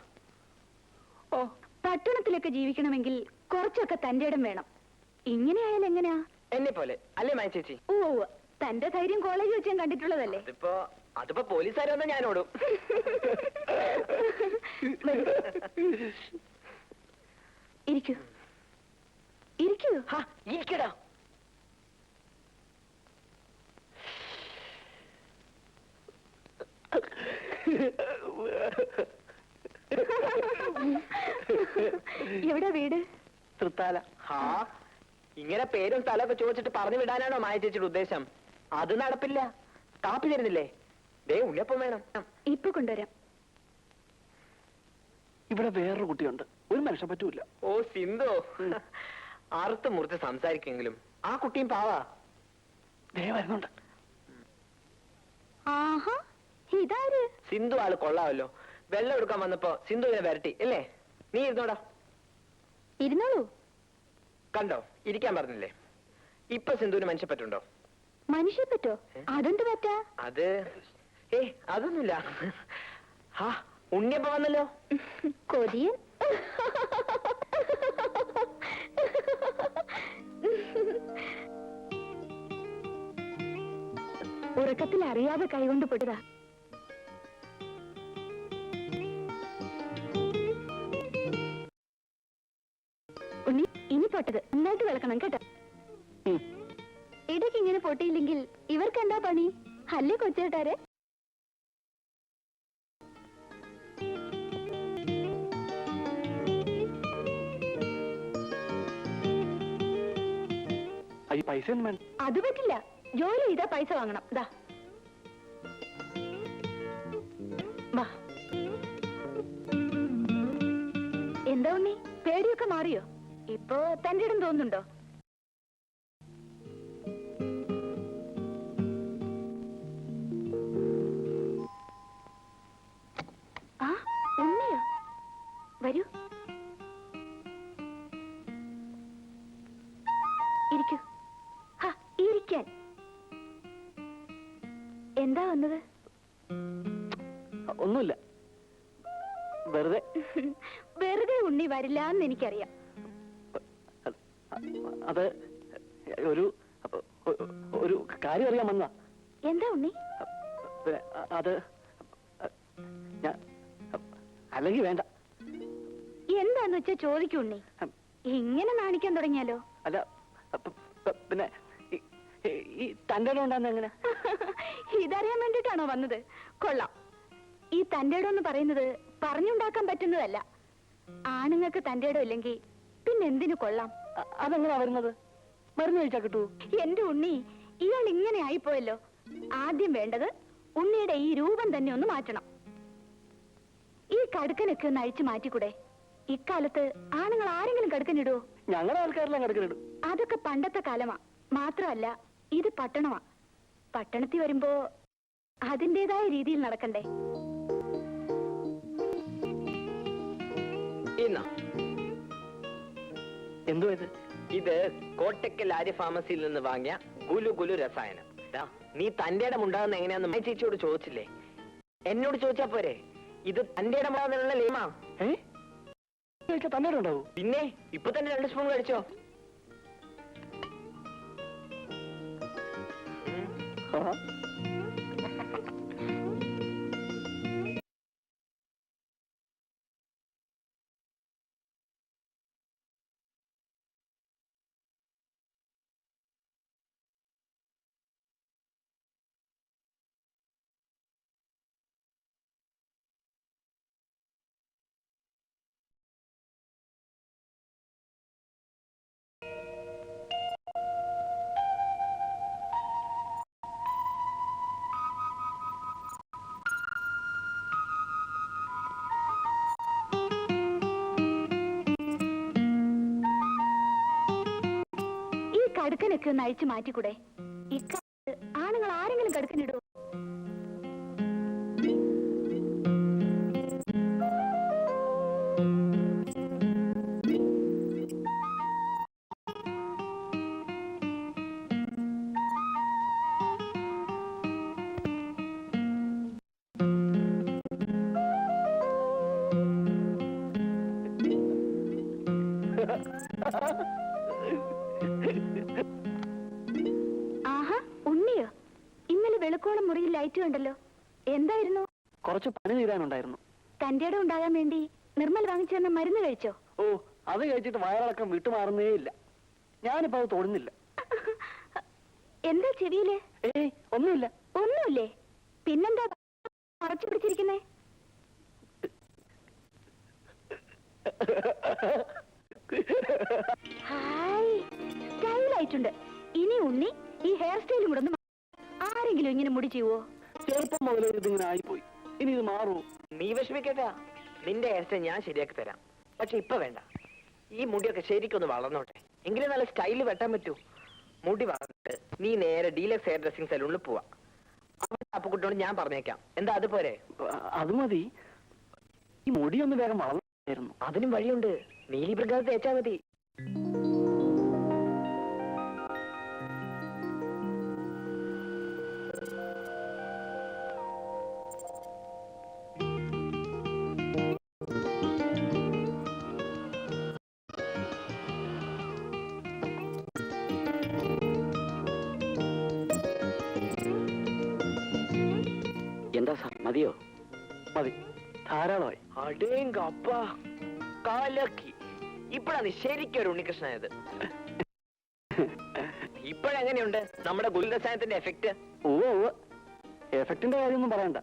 ഓ, പട്ടണത്തിലൊക്കെ ജീവിക്കണമെങ്കിൽ കുറച്ചൊക്കെ തന്റെ ഇടം വേണം. ഇങ്ങനെയായാലും എങ്ങനെയാ? എന്നെ പോലെ അല്ലേ മായ ചേച്ചി? ഓ, തന്റെ ധൈര്യം കോളേജ് വെച്ച് ഞാൻ കണ്ടിട്ടുള്ളതല്ലേ. അതിപ്പോ പോലീസുകാർ വന്നാൽ ഞാൻ ഓടും. ഇരിക്കൂ, ഇരിക്കൂ. ഇരിക്കടാ. എവിടെ വീട്? തൃത്താല. ഇങ്ങനെ പേരും സ്ഥലമൊക്കെ ചോദിച്ചിട്ട് പറഞ്ഞു വിടാനാണോ മായ ചേച്ചിയുടെ ഉദ്ദേശം? അത് നടപ്പില്ല. കാപ്പി തരുന്നില്ലേ? ദേ ഉണ്ണിയപ്പം വേണം. ഇപ്പൊ കൊണ്ടുവരാം. ഇവിടെ വേറൊരു കുട്ടിയുണ്ട്, ഒരു മനുഷ്യൻ പറ്റൂല. ഓ സിന്ധു, അറുത്ത് മുറിച്ച് സംസാരിക്കെങ്കിലും ആ കുട്ടിയും പാവാ. ദേ വരുന്നുണ്ട്. ആഹാ, ഇതാര്? സിന്ധു ആള് കൊള്ളാമല്ലോ. വെള്ളം എടുക്കാൻ വന്നപ്പോ സിന്ധുവിനെ വരട്ടി അല്ലേ? നീ ഇരുന്നോടാ. ഇരുന്നോളൂ. കണ്ടോ, ഇരിക്കാൻ പറഞ്ഞില്ലേ? ഇപ്പൊ സിന്ധുവിന് മനുഷ്യപ്പറ്റുണ്ടോ? മനുഷ്യപ്പറ്റോ? അതെന്ത് പറ്റാ? അത് അതൊന്നുമില്ല. ഉണ്ണിയപ്പ വന്നല്ലോ. കൊതിയൻ. ഉറക്കത്തിൽ അറിയാതെ കൈകൊണ്ട് പൊട്ടതാ. ഉണ്ണി, ഇനി പൊട്ടത് നന്നായിട്ട് വിളക്കണം കേട്ടോ. ഇടയ്ക്ക് ഇങ്ങനെ പൊട്ടിയില്ലെങ്കിൽ ഇവർക്ക് എന്താ പണി? അല്ലേ കൊച്ചേട്ടാരെ? പൈസ അത് പറ്റില്ല. ജോലി ചെയ്താ പൈസ വാങ്ങണം. ദാ വാ. എന്താ ഉണ്ണി, പേടിയൊക്കെ മാറിയോ? ഇപ്പോ തന്റെ ഇടം തോന്നുന്നുണ്ടോ? ആ, ഉണ്ണിയോ? വരൂ, ഇരിക്കൂ. ഇരിക്കാൻ. എന്താ വന്നത്? ഒന്നുമില്ല, വെറുതെ. വെറുതെ ഉണ്ണി വരില്ല എന്ന് എനിക്കറിയാം. അത് ഒരു കാര്യം അറിയാൻ വന്നതാ. എന്താ ഉണ്ണി? അത് അല്ലെങ്കിൽ വേണ്ട. എന്താന്ന് വെച്ചാ ചോദിക്കൂ ഉണ്ണി. ഇങ്ങനെ നാണിക്കാൻ തുടങ്ങിയാലോ? അല്ല, പിന്നെ ഈ തന്റെ ഇടം ഉണ്ടാകുന്ന എങ്ങനെ? ഇതറിയാൻ വേണ്ടിട്ടാണോ വന്നത്? കൊള്ളാം. ഈ തന്റെ ഇടം എന്ന് പറയുന്നത് പറഞ്ഞുണ്ടാക്കാൻ പറ്റുന്നതല്ല. ആണുങ്ങൾക്ക് തന്റെ ഇടം ഇല്ലെങ്കിൽ പിന്നെ എന്തിനു കൊള്ളാം? അതെങ്ങനെയാ വരുന്നത്? മരുന്ന് കഴിച്ചാ കിട്ടൂ? എന്റെ ഉണ്ണി, ഇയാൾ ഇങ്ങനെ ആയിപ്പോയല്ലോ. ആദ്യം വേണ്ടത് ഉണ്ണിയുടെ ഈ രൂപം തന്നെ ഒന്ന് മാറ്റണം. ഈ കടുക്കനൊക്കെ ഒന്ന് അഴിച്ചു മാറ്റിക്കൂടെ? ഇക്കാലത്ത് ആണുങ്ങൾ ആരെങ്കിലും കടുക്കനിടുവോ? ഞങ്ങളുടെ ആൾക്കാരെല്ലാം കടുക്കനിടും. അതൊക്കെ പണ്ടത്തെ കാലമാ. മാത്രമല്ല, ഇത് പട്ടണമാ. പട്ടണത്തിൽ വരുമ്പോ അതിൻ്റെതായ രീതിയിൽ നടക്കണ്ടേ? എന്തോ ഇത് കോട്ടക്കൽ ആര്യ ഫാർമസിയിൽ നിന്ന് വാങ്ങിയ ഗുലു രസായനം. നീ തന്റെ ഇടം ഉണ്ടാകുന്ന എങ്ങനെയാന്ന് മായ ചേച്ചിയോട് ചോദിച്ചില്ലേ? എന്നോട് ചോദിച്ചാ പോരെ? ഇത് തന്റെ ഇടം ഉണ്ടാകുന്നുള്ള ലേമാ. തന്നെ ഉണ്ടാവൂ? പിന്നെ ഇപ്പൊ തന്നെ 2 സ്പൂൺ കഴിച്ചോ. കടുക്കനൊക്കെ ഒന്ന് അഴിച്ചു മാറ്റിക്കൂടെ? ഇക്കാലത്ത് ആണുങ്ങൾ ആരെങ്കിലും കടുക്കനിടുവോ? എന്തായിരുന്നു? കുറച്ച് പനി തീരാനുണ്ടായിരുന്നു. തന്റെ ഇടം ഉണ്ടാകാൻ വേണ്ടി നിർമ്മൽ വാങ്ങിച്ചു തന്ന മരുന്ന് കഴിച്ചോ? ഓ, അത് കഴിച്ചിട്ട് വയറിളക്കം വിട്ടുമാറുന്നേ ഇല്ല. ഞാനിപ്പോ അത് തൊടുന്നില്ല. എന്താ ചെവിയില്? ഏയ്, ഒന്നുമില്ല. ഒന്നുമില്ലേ? പിന്നെന്താ മറച്ചു പിടിച്ചിരിക്കുന്നേ? ഹായ്, സ്റ്റൈലായിട്ടുണ്ട്. ഇനി ഉണ്ണി ഈ ഹെയർ സ്റ്റൈലും കൂടെ ഒന്ന് ആരെങ്കിലും ഇങ്ങനെ മുടി ചെയ്യുവോ? ചെറുപ്പം മുതലേ ഇതിങ്ങനെ ആയിപ്പോയി. ഇനി ഇത് മാറുമോ? നീ വിഷമിക്കേട്ടാ, നിന്റെ ഹെയർ സ്റ്റൈൽ ഞാൻ ശരിയാക്കി തരാം. പക്ഷെ ഇപ്പൊ വേണ്ട, ഈ മുടിയൊക്കെ ശരിക്കൊന്ന് വളർന്നോട്ടെ, എങ്കിലും നല്ല സ്റ്റൈല് വെട്ടാൻ പറ്റൂ. മുടി വളർന്നിട്ട് നീ നേരെ ഡീലക്സ് ഹെയർ ഡ്രസ്സിംഗ് സലൂണിൽ പോവാ. അവിടെ അപ്പുക്കുട്ടിയോട് ഞാൻ പറഞ്ഞേക്കാം. എന്താ അതുപോലെ? അത് മതി. ഈ മുടി ഒന്ന് വേഗം വളർന്നു. അതിനും വഴിയുണ്ട്. നീലി പ്രകാശം തേച്ചാ മതി. എന്താ സാർ, മതിയോ? മതി, ധാരാളമായി. അടേങ്കപ്പ, കാലക്കി. ഇപ്പഴാ നീ ശരിക്കും ഒരു ഉണ്ണികൃഷ്ണനായത്. ഇപ്പഴെങ്ങനെയുണ്ട് നമ്മുടെ ഗുരുരസായനത്തിന്റെ എഫക്ട്? ഓ, എഫക്റ്റിന്റെ കാര്യമൊന്നും പറയണ്ട.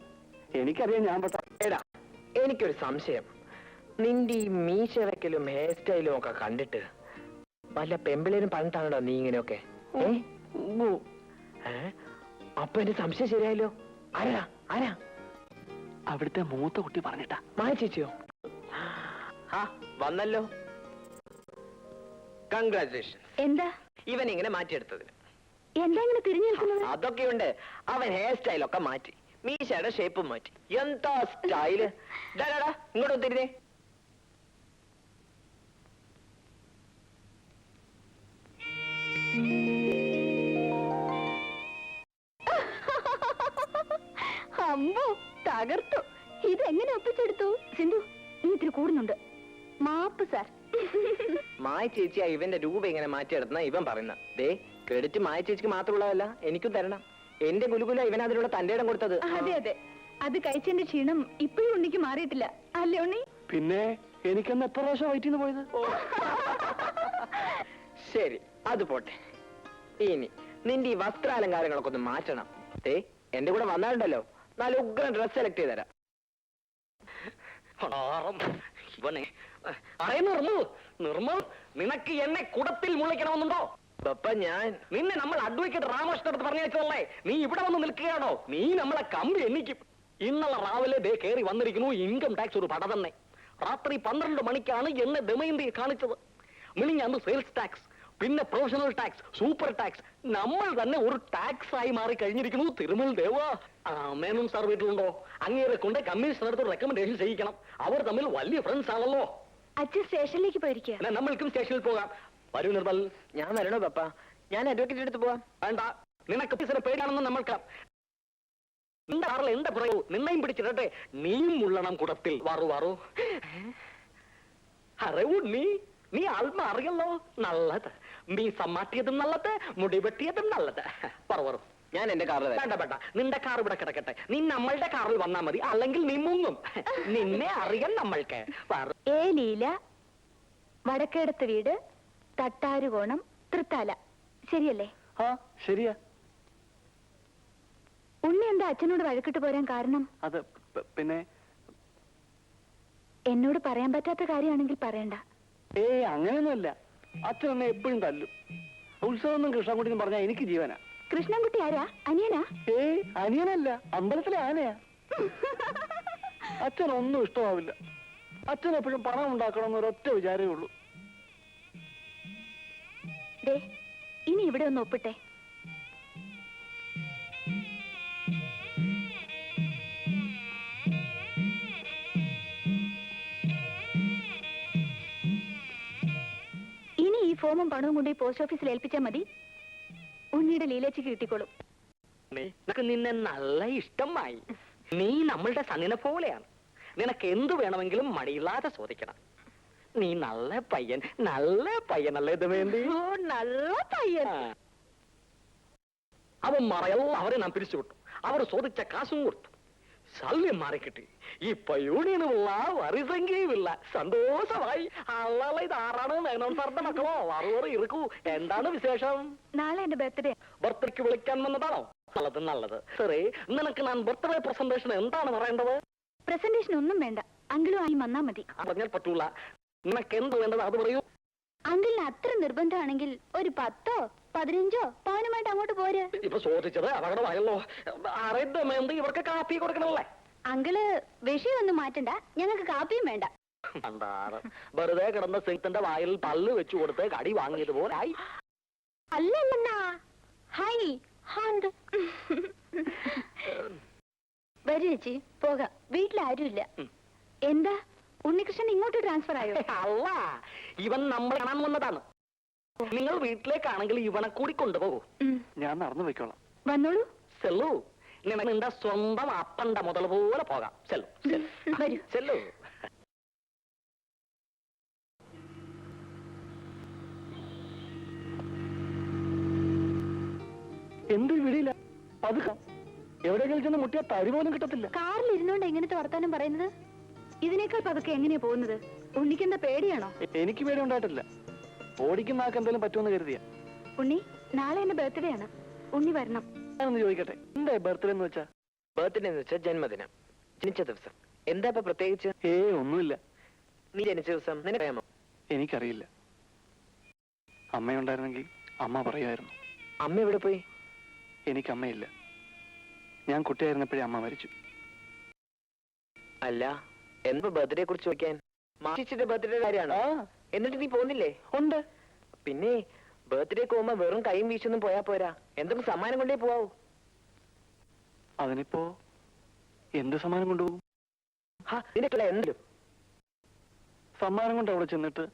എനിക്കറിയാം ഞാൻ പെട്ട. എടാ, എനിക്കൊരു സംശയം. നിന്റെ ഈ മീശ വെക്കലും ഹെയർ സ്റ്റൈലും ഒക്കെ കണ്ടിട്ട് വല്ല പെമ്പിളേരും പറഞ്ഞിട്ടാണോ നീ ഇങ്ങനെയൊക്കെ? അപ്പൊ എന്റെ സംശയം ശരിയായല്ലോ. ആരാ ആരാ? അവിടുത്തെ മൂത്ത കുട്ടി പറഞ്ഞിട്ടാ. മായ ചേച്ചിയോ? ആ, വന്നല്ലോ. കൺഗ്രാറ്റുലേഷൻ. എന്താ ഇവൻ ഇങ്ങനെ മാറ്റിയെടുത്തതിന്. എന്താ ഇങ്ങനെ തിരിഞ്ഞു നിൽക്കുന്നത്? അതൊക്കെയുണ്ട്. അവൻ ഹെയർ സ്റ്റൈലൊക്കെ മാറ്റി, മീശയുടെ ഷേപ്പും മാറ്റി. എന്താ സ്റ്റൈല്! ഇങ്ങോട്ട് തിരിഞ്ഞേ. അമ്പോ, തകർത്തു. ഇതെങ്ങനെ ഒപ്പിച്ചെടുത്തു? സിന്ധു, നീ ഇത്തിരി കൂടുന്നുണ്ട്. മാപ്പ് സാർ. മായ ചേച്ചിയാ ഇവന്റെ രൂപ ഇങ്ങനെ മാറ്റിയെടുത്തുന്ന ഇവൻ പറയുന്ന. ദേ, ക്രെഡിറ്റ് മായ ചേച്ചിക്ക് മാത്രമുള്ളതല്ല, എനിക്കും തരണം. എന്റെ ഗുലുകുല ഇവൻ അതിലൂടെ തന്റെ ഇടം കൊടുത്തത്. അതെ അതെ, അത് കഴിച്ചതിന്റെ ക്ഷീണം ഇപ്പോഴും ഉണ്ണിക്ക് മാറിയിട്ടില്ല, അല്ലേ ഉണ്ണി? പിന്നെ എനിക്കെന്ന് എത്ര പ്രാവശ്യം വയറ്റിന്ന് പോയത്? ശരി, അത് പോട്ടെ. ഇനി നിന്റെ ഈ വസ്ത്രാലങ്കാരങ്ങളൊക്കെ ഒന്ന് മാറ്റണം. ദേ, എന്റെ കൂടെ വന്നാലുണ്ടല്ലോ, നല്ല ഉഗ്രൻ ഡ്രസ് സെലക്ട് ചെയ്ത് തരാം. നിനക്ക് എന്നെ കുടത്തിൽ മുളയ്ക്കണമെന്നുണ്ടോ? ഞാൻ നിന്നെ നമ്മൾ അഡ്വക്കേറ്റ് രാമകൃഷ്ണടുത്ത് പറഞ്ഞയച്ചതല്ലേ? നീ ഇവിടെ വന്ന് നിൽക്കുകയാണോ? നീ നമ്മളെ കമ്പി എണ്ണിക്കും. ഇന്നലെ രാവിലെ ദേ കയറി വന്നിരിക്കുന്നു ഇൻകം ടാക്സ് ഒരു പട തന്നെ. രാത്രി 12 മണിക്കാണ് എന്നെ ദമയന്തി കാണിച്ചത്. മിനിഞ്ഞാന്ന് സെയിൽസ് ടാക്സ്, പിന്നെ പ്രൊഫഷണൽ ടാക്സ്, സൂപ്പർ ടാക്സ്. നമ്മൾ തന്നെ ഒരു ടാക്സ് ആയി മാറി കഴിഞ്ഞിരിക്കുന്നു. തിരുമൽ ദേവ, മേനോൻ സാർ വീട്ടിലുണ്ടോ? അങ്ങേരെ കൊണ്ട് കമ്മീഷണർക്ക് റെക്കമെൻഡേഷൻ ചെയ്യിക്കണം. അവർ തമ്മിൽ വലിയ ഫ്രണ്ട്സ് ആണല്ലോ. അച്ഛൻ സ്റ്റേഷനിലേക്ക് പോയിരിക്കുക. നമ്മൾക്കും സ്റ്റേഷനിൽ പോകാം. വരൂ നിർമ്മൽ. ഞാൻ വരണോ പപ്പ? ഞാൻ അഡ്വക്കേറ്റ് എടുത്ത് പോവാം. വേണ്ട, നിനക്ക് ഓഫീസിനെ പേടിയാണെന്ന് നമ്മൾക്ക്. നിന്റെ കാറിൽ എന്താ പറയൂ? നിന്നെയും പിടിച്ചിട്ടെ, നീയും മുള്ളണം കുടത്തിൽ. വാറു വാറു. അറിവൂ, നീ ആത്മ അറിയല്ലോ. നല്ലത്. മീസ മാറ്റിയതും നല്ലത്, മുടി വെട്ടിയതും നല്ലത്. പറവറു. ഞാൻ എന്റെ കാറിൽ വേണ്ട വേണ്ട, നിന്റെ കാർ ഇവിടെ കിടക്കട്ടെ. നീ നമ്മളുടെ കാറിൽ വന്നാ മതി, അല്ലെങ്കിൽ നീ മുങ്ങും. നിന്നെ അറിയാം നമ്മൾക്ക്. ഏ ലീല, വടക്കേടത്ത് വീട്, തട്ടാരുകോണം, തൃത്താല. ശരിയല്ലേ? ആ, ശരിയാ. ഉണ്ണി എന്താ അച്ഛനോട് വഴക്കിട്ട് പോരാൻ കാരണം? അത് പിന്നെ എന്നോട് പറയാൻ പറ്റാത്ത കാര്യമാണെങ്കിൽ പറയണ്ട. അങ്ങനെയൊന്നുമല്ല. അച്ഛൻ എന്നെ എപ്പോഴും തല്ലും. ഉത്സവമൊന്നും കൃഷ്ണൻകുട്ടി എന്ന് പറഞ്ഞാൽ എനിക്ക് ജീവനാ. കൃഷ്ണൻകുട്ടി ആരാ? അനിയനാ? അനിയനല്ല, അമ്പലത്തിലെ ആനയാ. അച്ഛനൊന്നും ഇഷ്ടമാവില്ല. അച്ഛൻ എപ്പോഴും പണം ഉണ്ടാക്കണം എന്നൊരൊറ്റ വിചാരമേ ഉള്ളൂ. ദേ, ഇനി ഇവിടെ ഒന്ന് ഒപ്പിട്ടെ. ഇനി ഈ ഫോമും പണവും കൊണ്ട് ഈ പോസ്റ്റ് ഓഫീസിൽ ഏൽപ്പിച്ചാൽ മതി. ഉണ്ണിയുടെ ലീലേച്ചിക്ക് കിട്ടിക്കോളും. നിന്നെ നല്ല ഇഷ്ടമായി. നീ നമ്മളുടെ സണ്ണിനെ പോലെയാണ്. നിനക്ക് എന്തു വേണമെങ്കിലും മടിയില്ലാതെ ചോദിക്കണം. നീ നല്ല പയ്യനല്ലേ ദമയന്തി? നല്ല പയ്യൻ. അവൻ മറയല്ല, അവരെ നാം പിരിച്ചുവിട്ടു. അവർ ചോദിച്ച കാശും കൊടുത്തു. ശല്യം മാറിക്കിട്ടി. ഇപ്പൊ യൂണിയനുമില്ല, വറിസംഖ്യയുമില്ല. സന്തോഷമായി. അല്ലാതെ ഇത് ആറാണ് മേനോൻ സാറിന്റെ മക്കളോ? വറുവറ് ഇറുക്കൂ. എന്താണ് വിശേഷം? നാളെ എന്റെ ബർത്ത്ഡേ. ബർത്ത്ഡേക്ക് വിളിക്കാൻ വന്നതാണോ? നല്ലത് നല്ലത്. സാറേ, നിനക്ക് ഞാൻ ബർത്ത്ഡേ പ്രസന്റേഷൻ എന്താണ് പറയേണ്ടത്? പ്രസന്റേഷൻ ഒന്നും വേണ്ട, അങ്കിളും ആയി വന്നാ മതി. പറഞ്ഞാൽ പറ്റൂല. നിനക്ക് എന്ത് വേണ്ടത് അത് പറയൂ. അങ്കിളിന് അത്ര നിർബന്ധമാണെങ്കിൽ ഒരു 10ഓ 15ഓ പവനുമായിട്ട് അങ്ങോട്ട് പോര്. ഇപ്പൊ ചോദിച്ചത് അപകടമായല്ലോ. അറിയുന്നത് ഇവർക്ക് കാപ്പി കൊടുക്കണല്ലേ? അങ്കിള് വിഷയമൊന്നും മാറ്റണ്ട, ഞങ്ങൾക്ക് കാപ്പിയും വേണ്ട. അന്താറ് വെറുതെ കിടന്ന സിംഗത്തിന്റെ വായിൽ പല്ല് വെച്ചു കൊടുത്ത് കടി വാങ്ങിയത് പോലെ ആയി. അല്ലല്ലണ്ണാ, ഹായ് ഹാണ്ട്. വരൂ ചേച്ചി, പോകാം. വീട്ടിലാരുമില്ല. എന്താ ഉണ്ണികൃഷ്ണൻ ഇങ്ങോട്ട് ട്രാൻസ്ഫർ ആയോ? അല്ല, ഇവൻ നമ്മളെ കാണാൻ വന്നതാണ്. നിങ്ങൾ വീട്ടിലേക്കാണെങ്കിൽ ഇവനെ കൂടി കൊണ്ടുപോകൂ. ഞാൻ നടന്നു പോയിക്കോളാം. വന്നോളൂ. ചെല്ലു, നിന്റെ സ്വന്തം അപ്പന്റെ മുതൽ പോലെ പോകാം. ചെല്ലു വരൂ. ചെല്ലു. എന്ത് വിടിയില്ല. പതുക്കാം. എവിടെയെങ്കിലും ചെന്ന് മുട്ടിയാൽ തരി പോലും കിട്ടത്തില്ല. കാറിൽ ഇരുന്നോണ്ട് എങ്ങനത്തെ വർത്താനം പറയുന്നത്? ഇതിനേക്കാൾ പതുക്കെ എങ്ങനെയാ പോകുന്നത്? ഉണ്ണിക്കെന്താ പേടിയാണോ? എനിക്ക് പേടി ഉണ്ടായിട്ടില്ല. ഓടിക്കുന്ന ആൾക്ക് എന്തെങ്കിലും പറ്റുമെന്ന് കരുതിയ. ഉണ്ണി, നാളെ എന്റെ ബർത്ത്ഡേ ആണ്. ഉണ്ണി വരണം. ഞാനൊന്ന് ചോദിക്കട്ടെ, എന്താ ബർത്ത്ഡേ എന്ന് വെച്ചാ? ബർത്ത്ഡേ എന്ന് വെച്ചാൽ ജന്മദിനം, ജനിച്ച ദിവസം. എന്താ ഇപ്പൊ പ്രത്യേകിച്ച്? ഒന്നുമില്ല. നീ ജനിച്ച ദിവസം നിനക്കറിയാമോ? എനിക്കറിയില്ല. അമ്മയുണ്ടായിരുന്നെങ്കിൽ അമ്മ പറയുമായിരുന്നു. അമ്മ എവിടെ പോയി? എനിക്ക് അമ്മയില്ല. ഞാൻ കുട്ടിയായിരുന്നപ്പോഴേ അമ്മ മരിച്ചു. അല്ല, എന്താ ബർത്ത്ഡേ കുറിച്ച് ചോദിക്കാൻ? മാഷിച്ചിന്റെ ബർത്ത്ഡേ കാര്യമാണോ? എന്നിട്ട് നീ പോകുന്നില്ലേ? ഉണ്ട്. പിന്നെ ബർത്ത്ഡേ പോകുമ്പോ വെറും കൈയും വീശൊന്നും പോയാ പോരാ, എന്തൊക്കെ സമ്മാനം കൊണ്ടേ പോവാവൂ. അതിനിപ്പോ എന്ത് സമ്മാനം കൊണ്ടുപോകും? നിനക്കുള്ള എന്തും സമ്മാനം കൊണ്ട് അവിടെ ചെന്നിട്ട്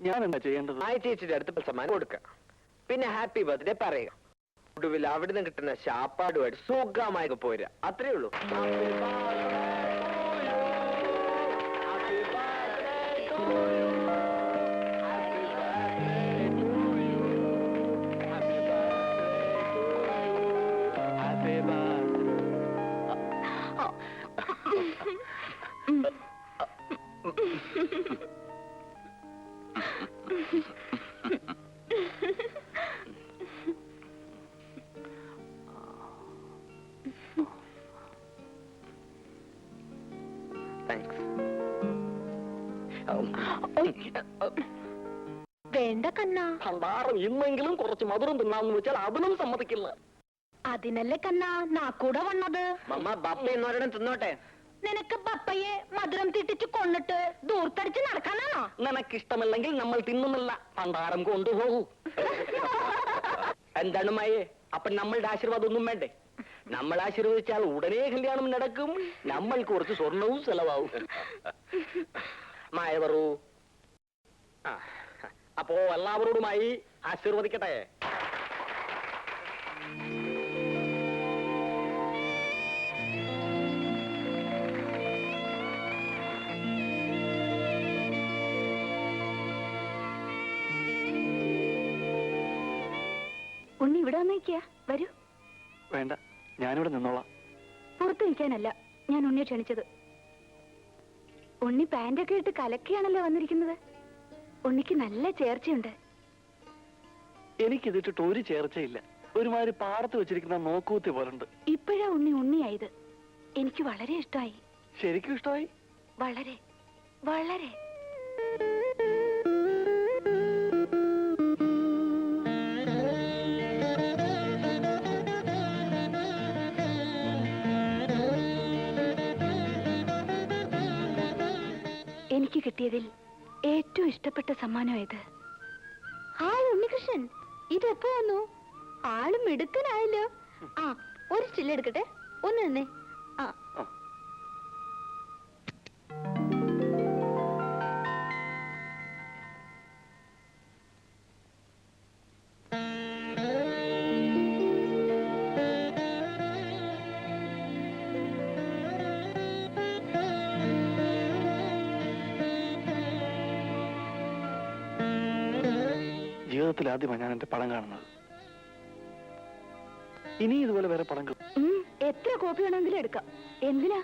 ഞാൻ എന്താ ചെയ്യേണ്ടത്? ആ ചേച്ചിയുടെ അടുത്ത് സമ്മാനം കൊടുക്കുക, പിന്നെ ഹാപ്പി ബർത്ത്ഡേ പറയുക. ഒടുവിൽ അവിടുന്ന് കിട്ടുന്ന ശാപ്പാടുമായിട്ട് സുഖമായി പോരാ. അത്രേ ഉള്ളൂ. വേണ്ട കണ്ണാ. ഭണ്ഡാരം ഇന്നെങ്കിലും കുറച്ച് മധുരം തിന്നാന്ന് വെച്ചാൽ അതിനും സമ്മതിക്കില്ല. അതിനല്ലേ കണ്ണാ നാക്കൂടെ വന്നത്. മമ്മ ബപ്പ എന്നോരിടം തിന്നോട്ടെ. നിനക്ക് പപ്പയെ മധുരം തിട്ടിച്ച് കൊണ്ടിട്ട് ദൂർത്തടിച്ച് നടക്കാനാണോ? നിനക്കിഷ്ടമല്ലെങ്കിൽ നമ്മൾ തിന്നുന്നില്ല. ഭണ്ഡാരം കൊണ്ടുപോകൂ. എന്താണ് മായേ, അപ്പൊ നമ്മളുടെ ആശീർവാദം ഒന്നും വേണ്ടേ? നമ്മൾ ആശീർവദിച്ചാൽ ഉടനെ കല്യാണം നടക്കും. നമ്മൾ കുറച്ച് സ്വർണവും ചെലവാവും. മായ പറൂ. അപ്പോ എല്ലാവരോടുമായി ആശീർവദിക്കട്ടെ. ഉണ്ണി ഇവിടെ വന്നേക്കാ. വരൂ. വേണ്ട, ഞാനിവിടെ നിന്നോളാം. പുറത്തു നിൽക്കാനല്ല ഞാൻ ഉണ്ണിയെ ക്ഷണിച്ചത്. ഉണ്ണി പാൻറ്റൊക്കെ ഇട്ട് കലക്കിയാണല്ലോ വന്നിരിക്കുന്നത്. ഉണ്ണിക്ക് നല്ല ചേർച്ചയുണ്ട്. എനിക്കിതിട്ടിട്ട് ഒരു ചേർച്ചയില്ല. ഒരുമാതിരി പാടത്ത് വെച്ചിരിക്കുന്ന നോക്കൂത്തി പോലുണ്ട്. ഇപ്പോഴാ ഉണ്ണി ഉണ്ണിയായത്. എനിക്ക് വളരെ ഇഷ്ടമായി. ശരിക്കും ഇഷ്ടമായി? വളരെ വളരെ. എനിക്ക് കിട്ടിയതിൽ ഏറ്റവും ഇഷ്ടപ്പെട്ട സമ്മാനം ഇത്. ഹായ് ഉണ്ണികൃഷ്ണൻ, ഇതെപ്പോ വന്നു? ആളും മിടുക്കനായല്ലോ. ആ, ഒരു സ്റ്റിൽ എടുക്കട്ടെ. ഒന്ന് തന്നെ. ആ, ജീവിതത്തിൽ ആദ്യമാണ് ഞാൻ എന്റെ പടം കാണുന്നത്. ഇനി ഇതുപോലെ വേറെ പടങ്ങൾ. എത്ര കോപ്പി വേണമെങ്കിലും എടുക്കാം. എന്തിനാ?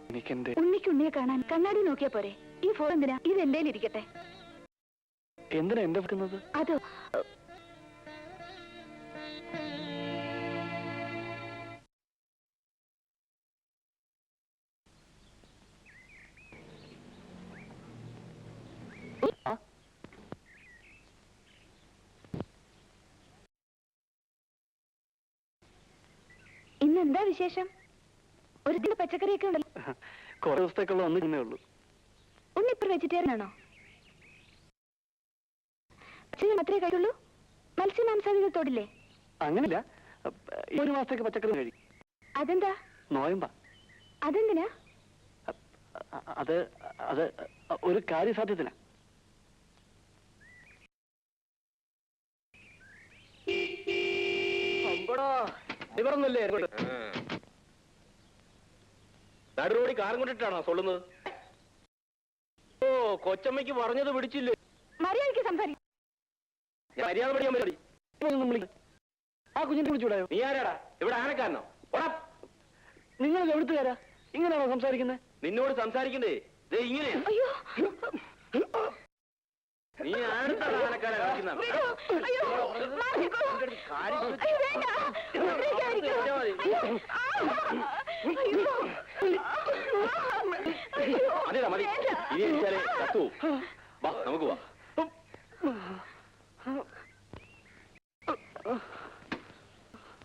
എനിക്കെന്റെ ഉണ്ണിയെ കാണാൻ കണ്ണാടി നോക്കിയാ പോരെ? ഈ ഫോൺ എന്തിനാ? ഇത് എന്റെ ഇരിക്കട്ടെ. എന്തിനാ എന്റെ വെക്കുന്നത്? അതോ ഇന്നെന്താ വിശേഷം? ഒരു ദിന പച്ചക്കറിയൊക്കെ ഉണ്ടല്ലോ. കുറെ ദിവസത്തേക്കുള്ള ഒന്നേ ഉള്ളൂ. ഉണ്ണി ഇപ്പൊ വെജിറ്റേറിയൻ ആണോ? പച്ചക്കറി മാത്രമേ കഴിക്കുള്ളൂ? മത്സ്യമാംസാദികൾ തൊടില്ലേ? അങ്ങനില്ല, ഒരു മാസത്തേക്ക് പച്ചക്കറി കഴിക്കും. അതെന്താ? നോയമ്പാ. അതെന്തിനാ? അത് അത് ഒരു കാര്യസാധ്യത്തിനാ. ഇവരൊന്നുമില്ലേ നടുറോടി കാറും കൊണ്ടിട്ടാണോ സൊല്ലുന്നത്? ഓ, കൊച്ചമ്മയ്ക്ക് പറഞ്ഞത് പിടിച്ചില്ലേ? മര്യാദയ്ക്ക് സംസാരിക്കും. മര്യാദ പഠിക്കാൻ പറ്റി. ആ കുഞ്ഞിനെ വിളിച്ചൂടായോ? നീ ആരാടാ? ഇവിടെ ആനക്കാരനോ? നിങ്ങൾ എവിടുത്തുകാരാ? ഇങ്ങനെയാണോ സംസാരിക്കുന്നത്? നിന്നോട് സംസാരിക്കണ്ടേ ദേ ഇങ്ങനെയാ. അയ്യോ നീ ആരുടെ ആനക്കാരെ കളിക്കുന്ന? മതിടാ, മതി. ഇനി അടിച്ചാലേ കത്തു. വാ, നമുക്ക് വാ.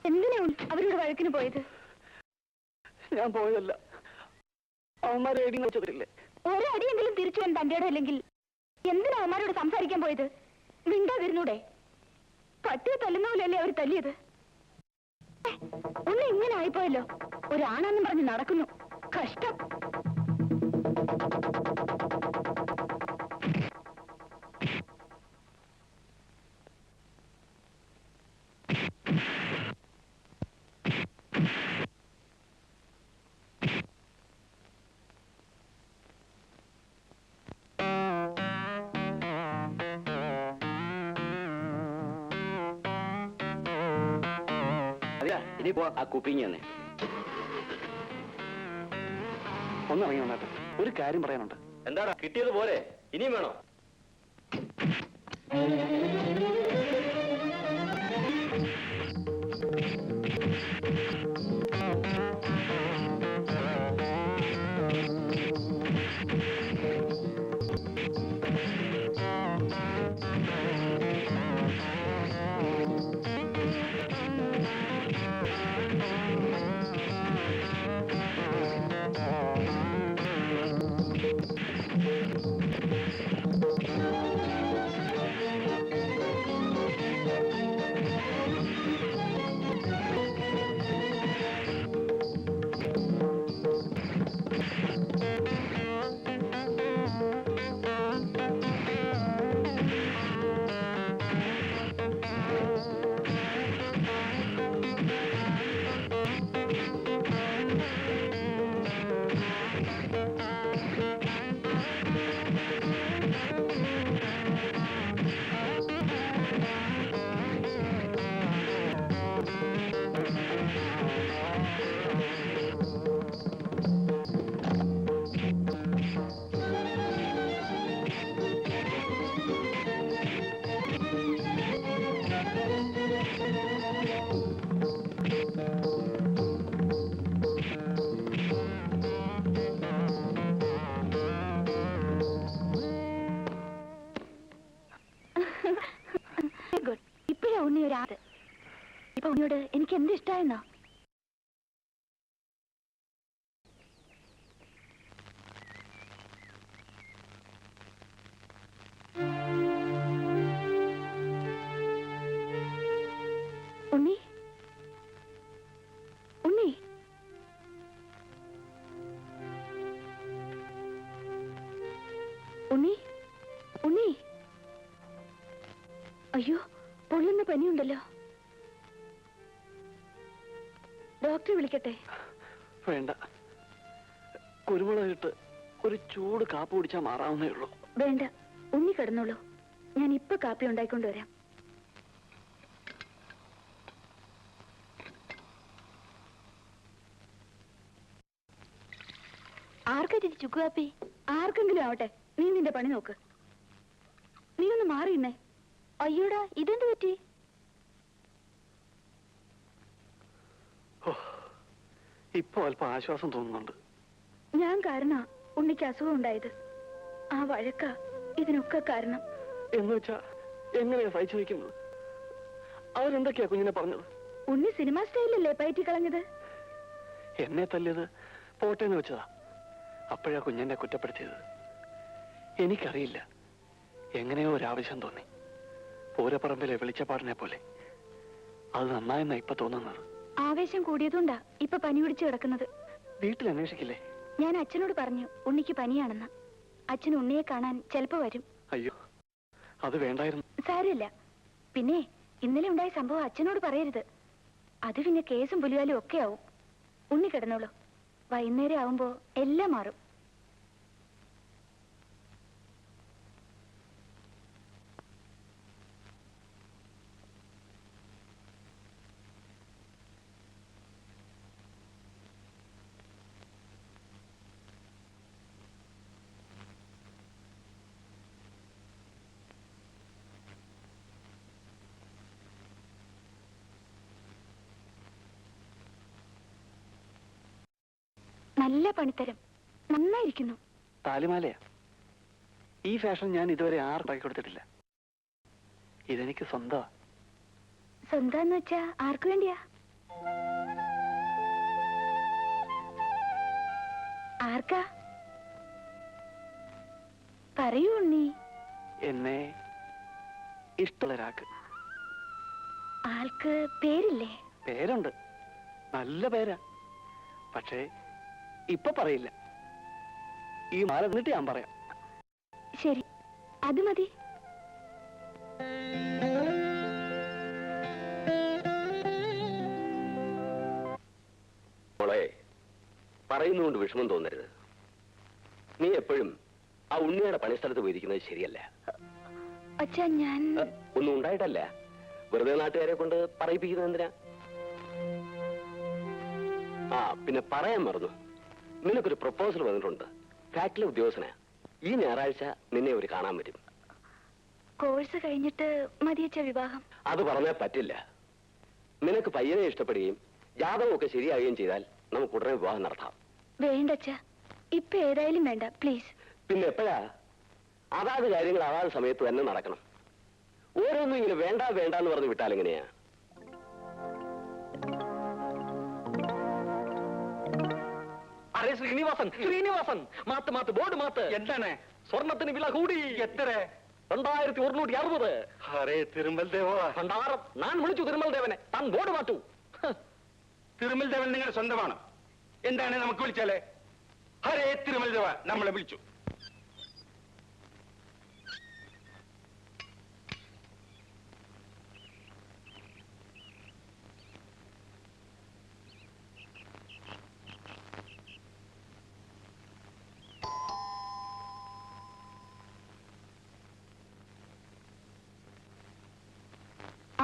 എന്തിനാ അവരോട് വഴക്കിന് പോയത്? ഞാൻ പോയതല്ല, അവന്മാരെ എടി വെച്ചിട്ടില്ലേ? ഒരടിയെങ്കിലും തിരിച്ചു വന്ന് തന്റെ അല്ലെങ്കിൽ എന്തിനാ അവന്മാരോട് സംസാരിക്കാൻ പോയത്? മിണ്ടാതിരുന്നൂടെ? പട്ടിയെ തല്ലുന്ന പോലെയല്ലേ അവർ തല്ലിയത്? ഒന്ന് ഇങ്ങനെ ആയിപ്പോയല്ലോ. ഒരാണാന്നും പറഞ്ഞ് നടക്കുന്നു. കഷ്ടം. ഇനി പോ, ആ കുപ്പിങ് തന്നെ. ഒന്നിറങ്ങി വന്നാട്ടെ, ഒരു കാര്യം പറയാനുണ്ട്. എന്താടാ, കിട്ടിയത് പോലെ ഇനിയും വേണോ? ഇപ്പോഴാ ഉണ്ണി ഒരാത്. ഇപ്പൊ ഉണ്ണിയോട് എനിക്ക് എന്ത് ഇഷ്ടായെന്നോ? ഉണ്ണി ഉണ്ണി ഉണ്ണി ഉണ്ണി അയ്യോ, പൊള്ളുന്ന പനിയുണ്ടല്ലോ. ഡോക്ടറെ വിളിക്കട്ടെ? വേണ്ട, കുരുമുളക് ഇട്ട് ഒരു ചൂട് കാപ്പി കുടിച്ചാൽ മാറാവുന്നേ ഉള്ളൂ. വേണ്ട, ഉണ്ണി കിടന്നോളൂ. ഞാൻ ഇപ്പൊ കാപ്പി ഉണ്ടായിക്കൊണ്ടുവരാം. ആർക്കാ ചേച്ചി ചുക്ക് കാപ്പി? ആർക്കെങ്കിലും ആവട്ടെ, നീ നിന്റെ പണി നോക്ക്. നീ ഒന്ന് മാറിയുന്നേ. അയ്യോടാ, ഇതെന്ത് പറ്റി? ഇപ്പൊ അല്പം ആശ്വാസം തോന്നുന്നുണ്ട്. ഞാൻ കാരണ ഉണ്ണിക്ക് അസുഖം ഉണ്ടായത്. ആ വഴക്ക ഇതിനൊക്കെ കാരണം. എന്ന് വെച്ചാ എങ്ങനെയാ സഹിച്ചു വയ്ക്കുന്നത്? അവരെന്തൊക്കെയാ കുഞ്ഞിനെ പറഞ്ഞത്? ഉണ്ണി സിനിമ സ്റ്റൈലല്ലേ പയറ്റി കളഞ്ഞത്? എന്നെ തല്ലിയത് പോട്ടെന്ന് വെച്ചതാ. അപ്പോഴാ കുഞ്ഞെന്നെ കുറ്റപ്പെടുത്തിയത്. എനിക്കറിയില്ല, എങ്ങനെയോ ഒരാവശ്യം തോന്നി. പൂരപ്പറമ്പിലെ വെളിച്ചപ്പാടിനെ പോലെ. അത് നന്നായെന്നാ ഇപ്പൊ തോന്നുന്നത്. ആവേശം കൂടിയതുകൊണ്ടാ ഇപ്പൊ പനി പിടിച്ചു കിടക്കുന്നത്. വീട്ടിൽ അന്വേഷിക്കില്ലേ? ഞാൻ അച്ഛനോട് പറഞ്ഞു ഉണ്ണിക്ക് പനിയാണെന്ന്. അച്ഛൻ ഉണ്ണിയെ കാണാൻ ചിലപ്പോ വരും. അയ്യോ, അത് വേണ്ടായിരുന്നു. സാരമില്ല. പിന്നെ ഇന്നലെ ഉണ്ടായ സംഭവം അച്ഛനോട് പറയരുത്. അത് പിന്നെ കേസും പുലിവാലും ഒക്കെ ആവും. ഉണ്ണി കിടന്നോളൂ. വൈകുന്നേരം ആവുമ്പോ എല്ലാം മാറും. നല്ല പണിത്തരം, നന്നായിരിക്കുന്നു. താലിമാലയാ. ഈ ഫാഷൻ ഞാൻ ഇതുവരെ ആർക്കാക്കി കൊടുത്തിട്ടില്ല. ഇതെനിക്ക് സ്വന്തമാ. സ്വന്തം വെച്ചാ ആർക്കു വേണ്ടിയാ? ആർക്കാ? പറയൂ ഉണ്ണി. എന്നെ ഇഷ്ടമുള്ള ഒരാൾക്ക്. ആൾക്ക് പേരില്ലേ? പേരുണ്ട്, നല്ല പേരാ. പക്ഷേ ഇപ്പൊ പറയില്ല. ഈ മാല എന്നിട്ട് ഞാൻ പറയാം. ശരി, അത് മതി. മോളെ, പറയുന്നതുകൊണ്ട് വിഷമം തോന്നരുത്. നീ എപ്പോഴും ആ ഉണ്ണിയുടെ പണിസ്ഥലത്ത് പോയിരിക്കുന്നത് ശരിയല്ല. അച്ഛാ, ഞാൻ ഒന്നും ഉണ്ടായിട്ടല്ല. വെറുതെ നാട്ടുകാരെ കൊണ്ട് പറയിപ്പിക്കുന്നത് എന്തിനാ? ആ, പിന്നെ പറയാൻ മറന്നു. നിനക്കൊരു പ്രപ്പോസൽ വന്നിട്ടുണ്ട്. ഫാക്ടറി ഉദ്യോഗസ്ഥനാ. ഈ ഞായറാഴ്ച നിന്നെ ഒരു കാണാൻ പറ്റും. കോഴ്സ് കഴിഞ്ഞിട്ട് മതിയച്ച വിവാഹം? അത് പറഞ്ഞാൽ പറ്റില്ല. നിനക്ക് പയ്യനെ ഇഷ്ടപ്പെടുകയും ജാതകമൊക്കെ ശരിയാകുകയും ചെയ്താൽ നമുക്ക് ഉടനെ വിവാഹം നടത്താം. വേണ്ടച്ച, ഇപ്പൊ ഏതായാലും വേണ്ട, പ്ലീസ്. പിന്നെ എപ്പോഴാ? അതാത് കാര്യങ്ങൾ അതാത് സമയത്ത് തന്നെ നടക്കണം. ഓരോന്നും ഇങ്ങനെ വേണ്ട വേണ്ട എന്ന് പറഞ്ഞ് വിട്ടാൽ എങ്ങനെയാ? അരേ Sreenivasan, Sreenivasan, math math board math. എന്താണ്? സ്വർണത്തിന് വില കൂടി. എത്ര? 2160. ഹരേ തിരുമൽ ദേവ. ഭണ്ഡാരം. ഞാൻ വിളിച്ചു തിരുമൽ ദേവനെ. താൻ ബോർഡ് മാറ്റൂ. തിരുമൽ ദേവൻ നിങ്ങളുടെ സ്വന്തമാണ്. എന്താണ് നമുക്ക് വിളിച്ചാലേ? ഹരേ തിരുമൽ ദേവ നമ്മളെ വിളിച്ചു.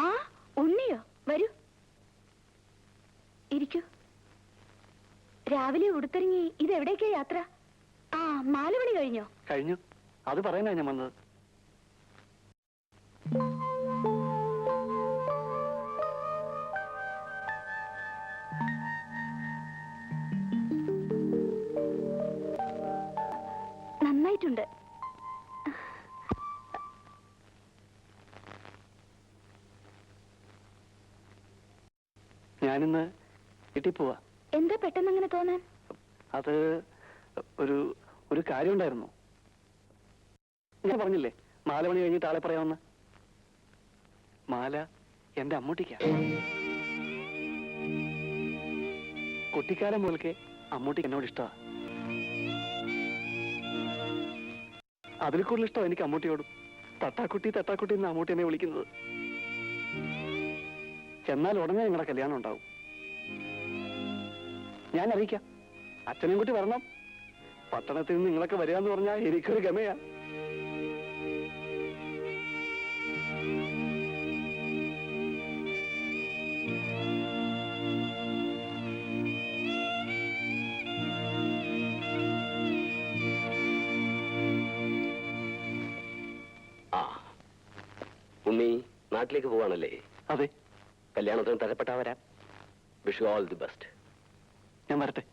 ആ, ഉണ്ണിയോ? വരൂ, ഇരിക്കൂ. രാവിലെ ഉടുത്തിറങ്ങി ഇതെവിടേക്കാ യാത്ര? ആ, 4 മണി കഴിഞ്ഞോ? കഴിഞ്ഞു. അത് പറയാനാ ഞാൻ വന്നത്. നന്നായിട്ടുണ്ട്. ഞാനിന്ന് വീട്ടിൽ പോവാ. എന്താ പെട്ടെന്ന് അങ്ങനെ തോന്നാൻ? അത് ഒരു കാര്യം ഉണ്ടായിരുന്നു. ഞാൻ പറഞ്ഞില്ലേ 4 മണി കഴിഞ്ഞിട്ട് ആളെ പറയാമെന്ന്. മാല എന്റെ അമ്മൂട്ടിക്കാ. കുട്ടിക്കാലം മുതൽക്കേ അമ്മൂട്ടിക്ക് എന്നോട് ഇഷ്ടമാ. അതിൽ കൂടുതൽ ഇഷ്ടം എനിക്ക് അമ്മൂട്ടിയോടും. തട്ടാക്കുട്ടി തട്ടാക്കുട്ടി എന്ന് അമ്മൂട്ടി എന്നെ വിളിക്കുന്നത്. ചെന്നാൽ ഉടനെ നിങ്ങളുടെ കല്യാണം ഉണ്ടാവും. ഞാൻ അറിയിക്കാം. അച്ഛനെയും കൂട്ടി വരണം. പട്ടണത്തിൽ നിന്ന് നിങ്ങളൊക്കെ വരികയെന്ന് പറഞ്ഞാൽ എനിക്കൊരു ഗമയാ. നാട്ടിലേക്ക് പോവാണല്ലേ? അതെ, കല്യാണത്തിന് തരപ്പെട്ടാ വരാം. Wish you all the best. ഞാൻ വരട്ടെ.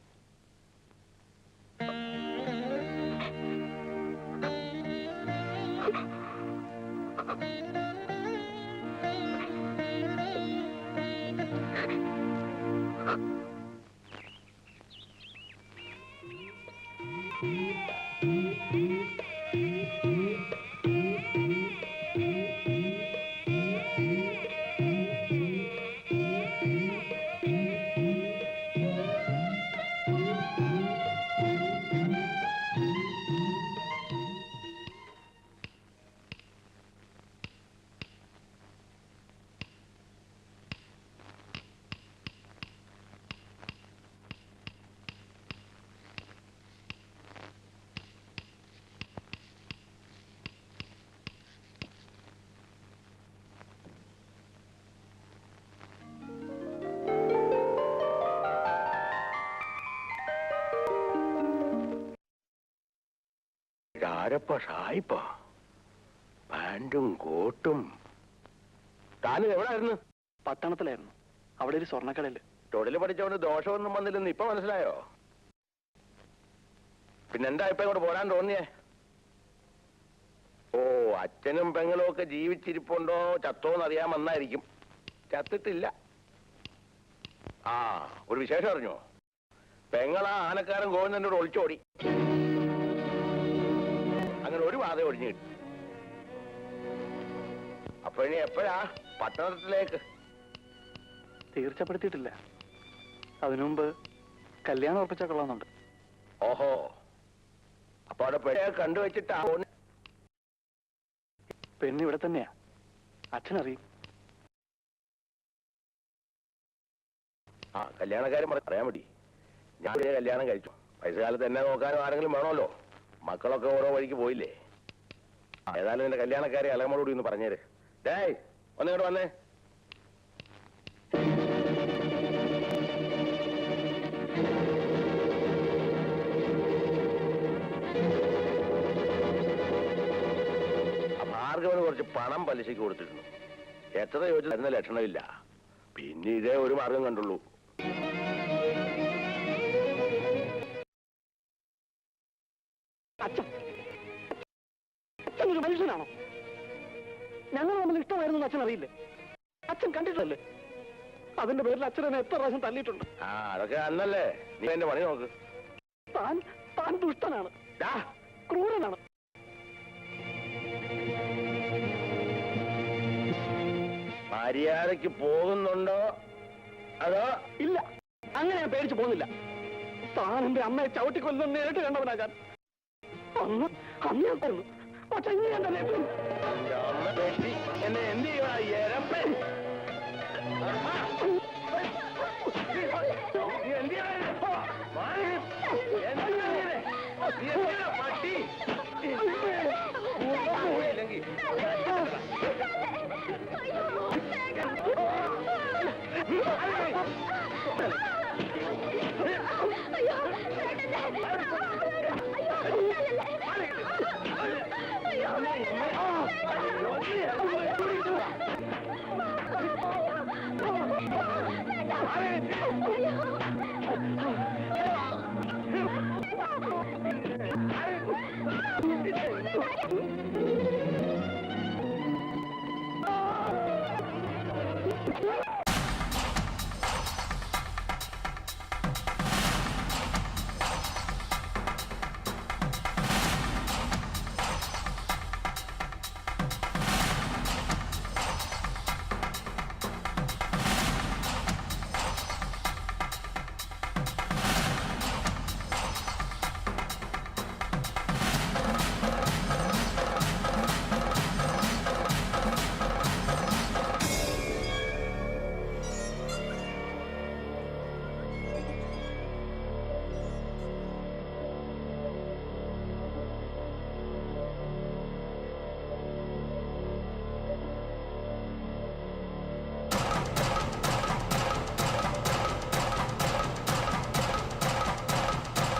ആരപ്പ ഷായിപ്പ പാൻറ്റും കോട്ടും. താനും എവിടായിരുന്നു? പട്ടണത്തിലായിരുന്നു. അവിടെ ഒരു സ്വർണ്ണക്കടയില്. തൊഴിൽ പഠിച്ചവന് ദോഷമൊന്നും വന്നില്ലെന്ന് ഇപ്പൊ മനസ്സിലായോ? പിന്നെന്താ ഇപ്പൊ ഇങ്ങോട്ട് പോരാൻ തോന്നിയേ? ഓ, അച്ഛനും പെങ്ങളും ഒക്കെ ജീവിച്ചിരിപ്പുണ്ടോ ചത്തോന്ന് അറിയാൻ വന്നായിരിക്കും. ചത്തിട്ടില്ല. ആ, ഒരു വിശേഷം അറിഞ്ഞോ? പെങ്ങളാ ആനക്കാരൻ ഗോവിന്ദനോട് ഒളിച്ചോടി. അങ്ങനെ ഒരു വാത ഒഴിഞ്ഞു കിട്ടി. അപ്പൊ ഇനി എപ്പോഴാ പട്ടണത്തിലേക്ക്? തീർച്ചപ്പെടുത്തിയിട്ടില്ല. അതിനുമുമ്പ് കല്യാണം ഉറപ്പിച്ചാൽ കൊള്ളാമെന്നുണ്ട്. ഓഹോ, അപ്പൊ അവിടെ പെണ്ണെ കണ്ടുവച്ചിട്ടാ? പെണ്ണ് ഇവിടെ തന്നെയാ. അച്ഛനറിയും. ആ, കല്യാണക്കാരും പറയാൻ മതി. ഞാൻ കല്യാണം കഴിച്ചു. വയസ്സ് കാലത്ത് എന്നെ നോക്കാനും ആരെങ്കിലും വേണമല്ലോ. മക്കളൊക്കെ ഓരോ വഴിക്ക് പോയില്ലേ. ഏതായാലും നിന്റെ കല്യാണക്കാരെ അലമോടുകൂടി ഒന്ന് പറഞ്ഞേര്. ഡേയ്, ഒന്നിങ്ങോട്ട് വന്നേ. ഭാർഗവന് കുറച്ച് പണം പലിശയ്ക്ക് കൊടുത്തിരുന്നു. എത്ര ചോദിച്ചു തരുന്ന ലക്ഷണമില്ല. പിന്നെ ഇതേ ഒരു മാർഗം കണ്ടുള്ളൂ. അച്ഛനൊരു മനുഷ്യനാണോ? ഞങ്ങൾ തമ്മിൽ ഇഷ്ടമായിരുന്നു അച്ഛൻ അറിയില്ലേ? അച്ഛൻ കണ്ടിട്ടല്ലേ? അതിന്റെ പേരിൽ അച്ഛൻ എന്നെ എത്ര പ്രാവശ്യം തല്ലിയിട്ടുണ്ട്. ആ, അതൊക്കെ അന്നല്ലേ. നീ എന്റെ പണി നോക്ക്. താൻ ദുഷ്ടനാണ്, ക്രൂരനാണ്. മര്യാദയ്ക്ക് പോകുന്നുണ്ടോ അതോ? ഇല്ല, അങ്ങനെ ഞാൻ പേടിച്ചു പോകുന്നില്ല. താൻ എന്റെ അമ്മയെ ചവിട്ടിക്കൊല്ലുന്ന നേരിട്ട് കണ്ടവനാ ഞാൻ. അന്ന് ഞാൻ പറഞ്ഞു. പക്ഷെ ഇനി ഞാൻ തന്നെ എന്നെ എന്ത് ചെയ്യുവാ എരപ്പൻ? പട്ടി